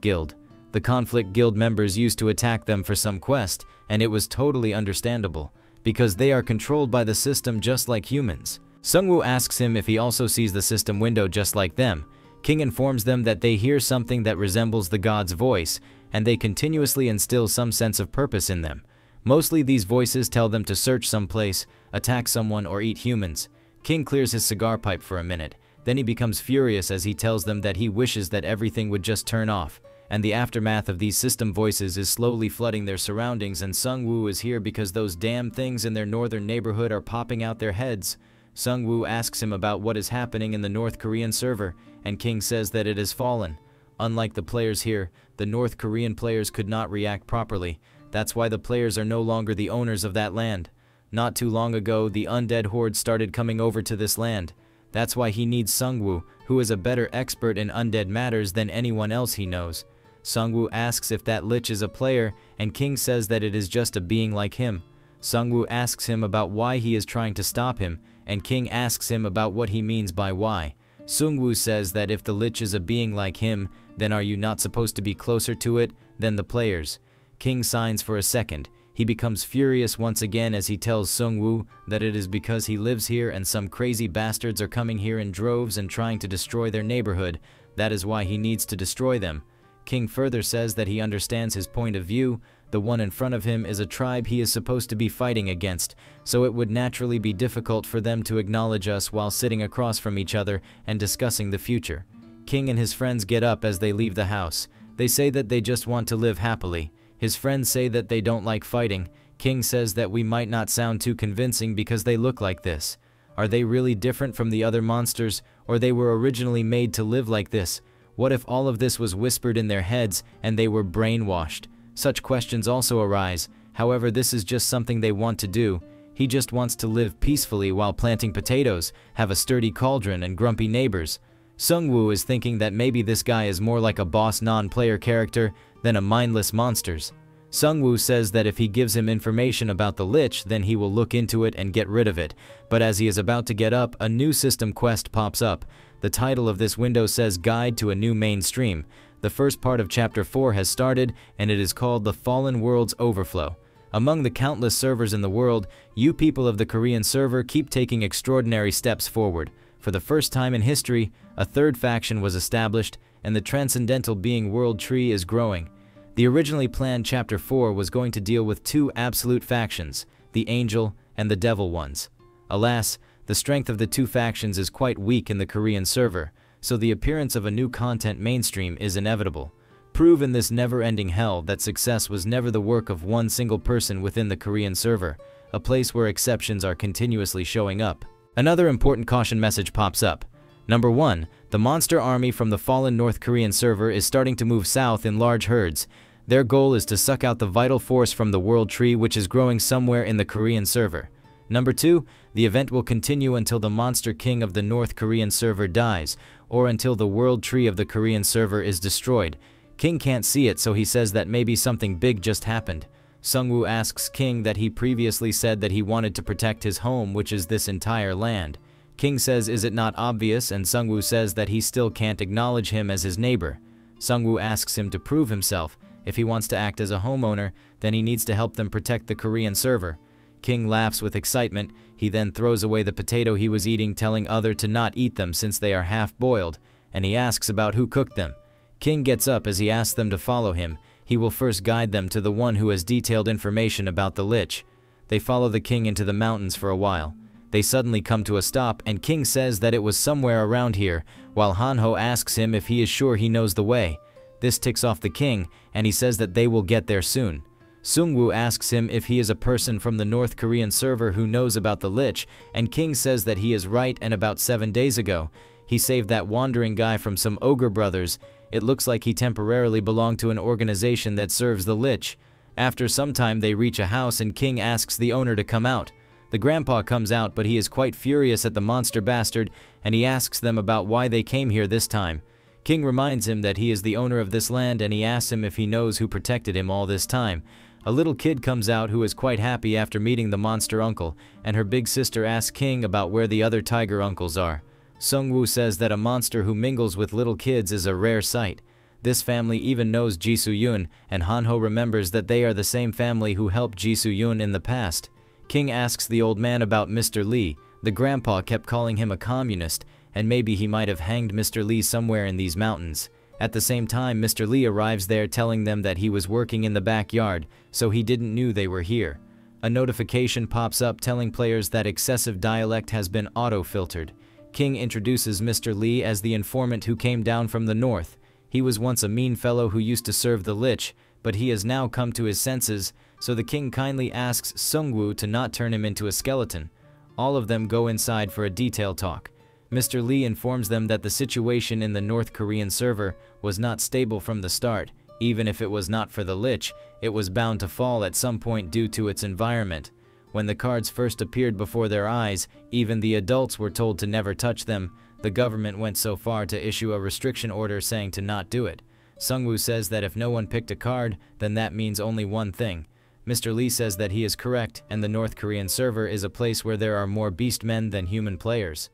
Guild. The Conflict Guild members used to attack them for some quest, and it was totally understandable, because they are controlled by the system just like humans. Sungwoo asks him if he also sees the system window just like them. King informs them that they hear something that resembles the god's voice, and they continuously instill some sense of purpose in them. Mostly these voices tell them to search someplace, attack someone, or eat humans. King clears his cigar pipe for a minute. Then he becomes furious as he tells them that he wishes that everything would just turn off. And the aftermath of these system voices is slowly flooding their surroundings, and Sung-woo is here because those damn things in their northern neighborhood are popping out their heads. Sung-woo asks him about what is happening in the North Korean server, and King says that it has fallen. Unlike the players here, the North Korean players could not react properly. That's why the players are no longer the owners of that land. Not too long ago, the undead horde started coming over to this land. That's why he needs Sung-woo, who is a better expert in undead matters than anyone else he knows. Sung-woo asks if that lich is a player, and King says that it is just a being like him. Sung-woo asks him about why he is trying to stop him, and King asks him about what he means by why. Sung-woo says that if the lich is a being like him, then are you not supposed to be closer to it than the players? King signs for a second. He becomes furious once again as he tells Sung-woo that it is because he lives here and some crazy bastards are coming here in droves and trying to destroy their neighborhood. That is why he needs to destroy them. King further says that he understands his point of view. The one in front of him is a tribe he is supposed to be fighting against, so it would naturally be difficult for them to acknowledge us while sitting across from each other and discussing the future. King and his friends get up as they leave the house. They say that they just want to live happily. His friends say that they don't like fighting. King says that we might not sound too convincing because they look like this. Are they really different from the other monsters, or they were originally made to live like this? What if all of this was whispered in their heads and they were brainwashed? Such questions also arise. However, this is just something they want to do. He just wants to live peacefully while planting potatoes, have a sturdy cauldron and grumpy neighbors. Sung-woo is thinking that maybe this guy is more like a boss non-player character than a mindless monsters. Sung-woo says that if he gives him information about the lich, then he will look into it and get rid of it. But as he is about to get up, a new system quest pops up. The title of this window says Guide to a New Mainstream. The first part of Chapter 4 has started, and it is called The Fallen World's Overflow. Among the countless servers in the world, you people of the Korean server keep taking extraordinary steps forward. For the first time in history, a third faction was established, and the transcendental being world tree is growing. The originally planned Chapter 4 was going to deal with two absolute factions, the angel and the devil ones. Alas, the strength of the two factions is quite weak in the Korean server, so the appearance of a new content mainstream is inevitable. Prove in this never-ending hell that success was never the work of one single person within the Korean server, a place where exceptions are continuously showing up. Another important caution message pops up. Number 1. The monster army from the fallen North Korean server is starting to move south in large herds. Their goal is to suck out the vital force from the world tree, which is growing somewhere in the Korean server. Number 2. The event will continue until the monster king of the North Korean server dies, or until the world tree of the Korean server is destroyed. King can't see it, so he says that maybe something big just happened. Sung-woo asks King that he previously said that he wanted to protect his home, which is this entire land. King says, is it not obvious, and Sung-woo says that he still can't acknowledge him as his neighbor. Sung-woo asks him to prove himself. If he wants to act as a homeowner, then he needs to help them protect the Korean server. King laughs with excitement. He then throws away the potato he was eating, telling other to not eat them since they are half-boiled, and he asks about who cooked them. King gets up as he asks them to follow him. He will first guide them to the one who has detailed information about the lich. They follow the king into the mountains for a while. They suddenly come to a stop, and King says that it was somewhere around here, while Hanho asks him if he is sure he knows the way. This ticks off the king, and he says that they will get there soon. Sung-woo asks him if he is a person from the North Korean server who knows about the lich, and King says that he is right, and about 7 days ago, he saved that wandering guy from some ogre brothers. It looks like he temporarily belonged to an organization that serves the lich. After some time they reach a house and King asks the owner to come out. The grandpa comes out, but he is quite furious at the monster bastard, and he asks them about why they came here this time. King reminds him that he is the owner of this land, and he asks him if he knows who protected him all this time. A little kid comes out who is quite happy after meeting the monster uncle, and her big sister asks King about where the other tiger uncles are. Sung-woo says that a monster who mingles with little kids is a rare sight. This family even knows Ji Soo-yoon, and Hanho remembers that they are the same family who helped Ji Soo-yoon in the past. King asks the old man about Mr. Lee. The grandpa kept calling him a communist, and maybe he might have hanged Mr. Lee somewhere in these mountains. At the same time, Mr. Lee arrives there telling them that he was working in the backyard, so he didn't know they were here. A notification pops up telling players that excessive dialect has been auto-filtered. King introduces Mr. Lee as the informant who came down from the north. He was once a mean fellow who used to serve the Lich, but he has now come to his senses, so the king kindly asks Sungwoo to not turn him into a skeleton. All of them go inside for a detailed talk. Mr. Lee informs them that the situation in the North Korean server was not stable from the start. Even if it was not for the Lich, it was bound to fall at some point due to its environment. When the cards first appeared before their eyes, even the adults were told to never touch them. The government went so far to issue a restriction order saying to not do it. Sungwoo says that if no one picked a card, then that means only one thing. Mr. Lee says that he is correct, and the North Korean server is a place where there are more beast men than human players.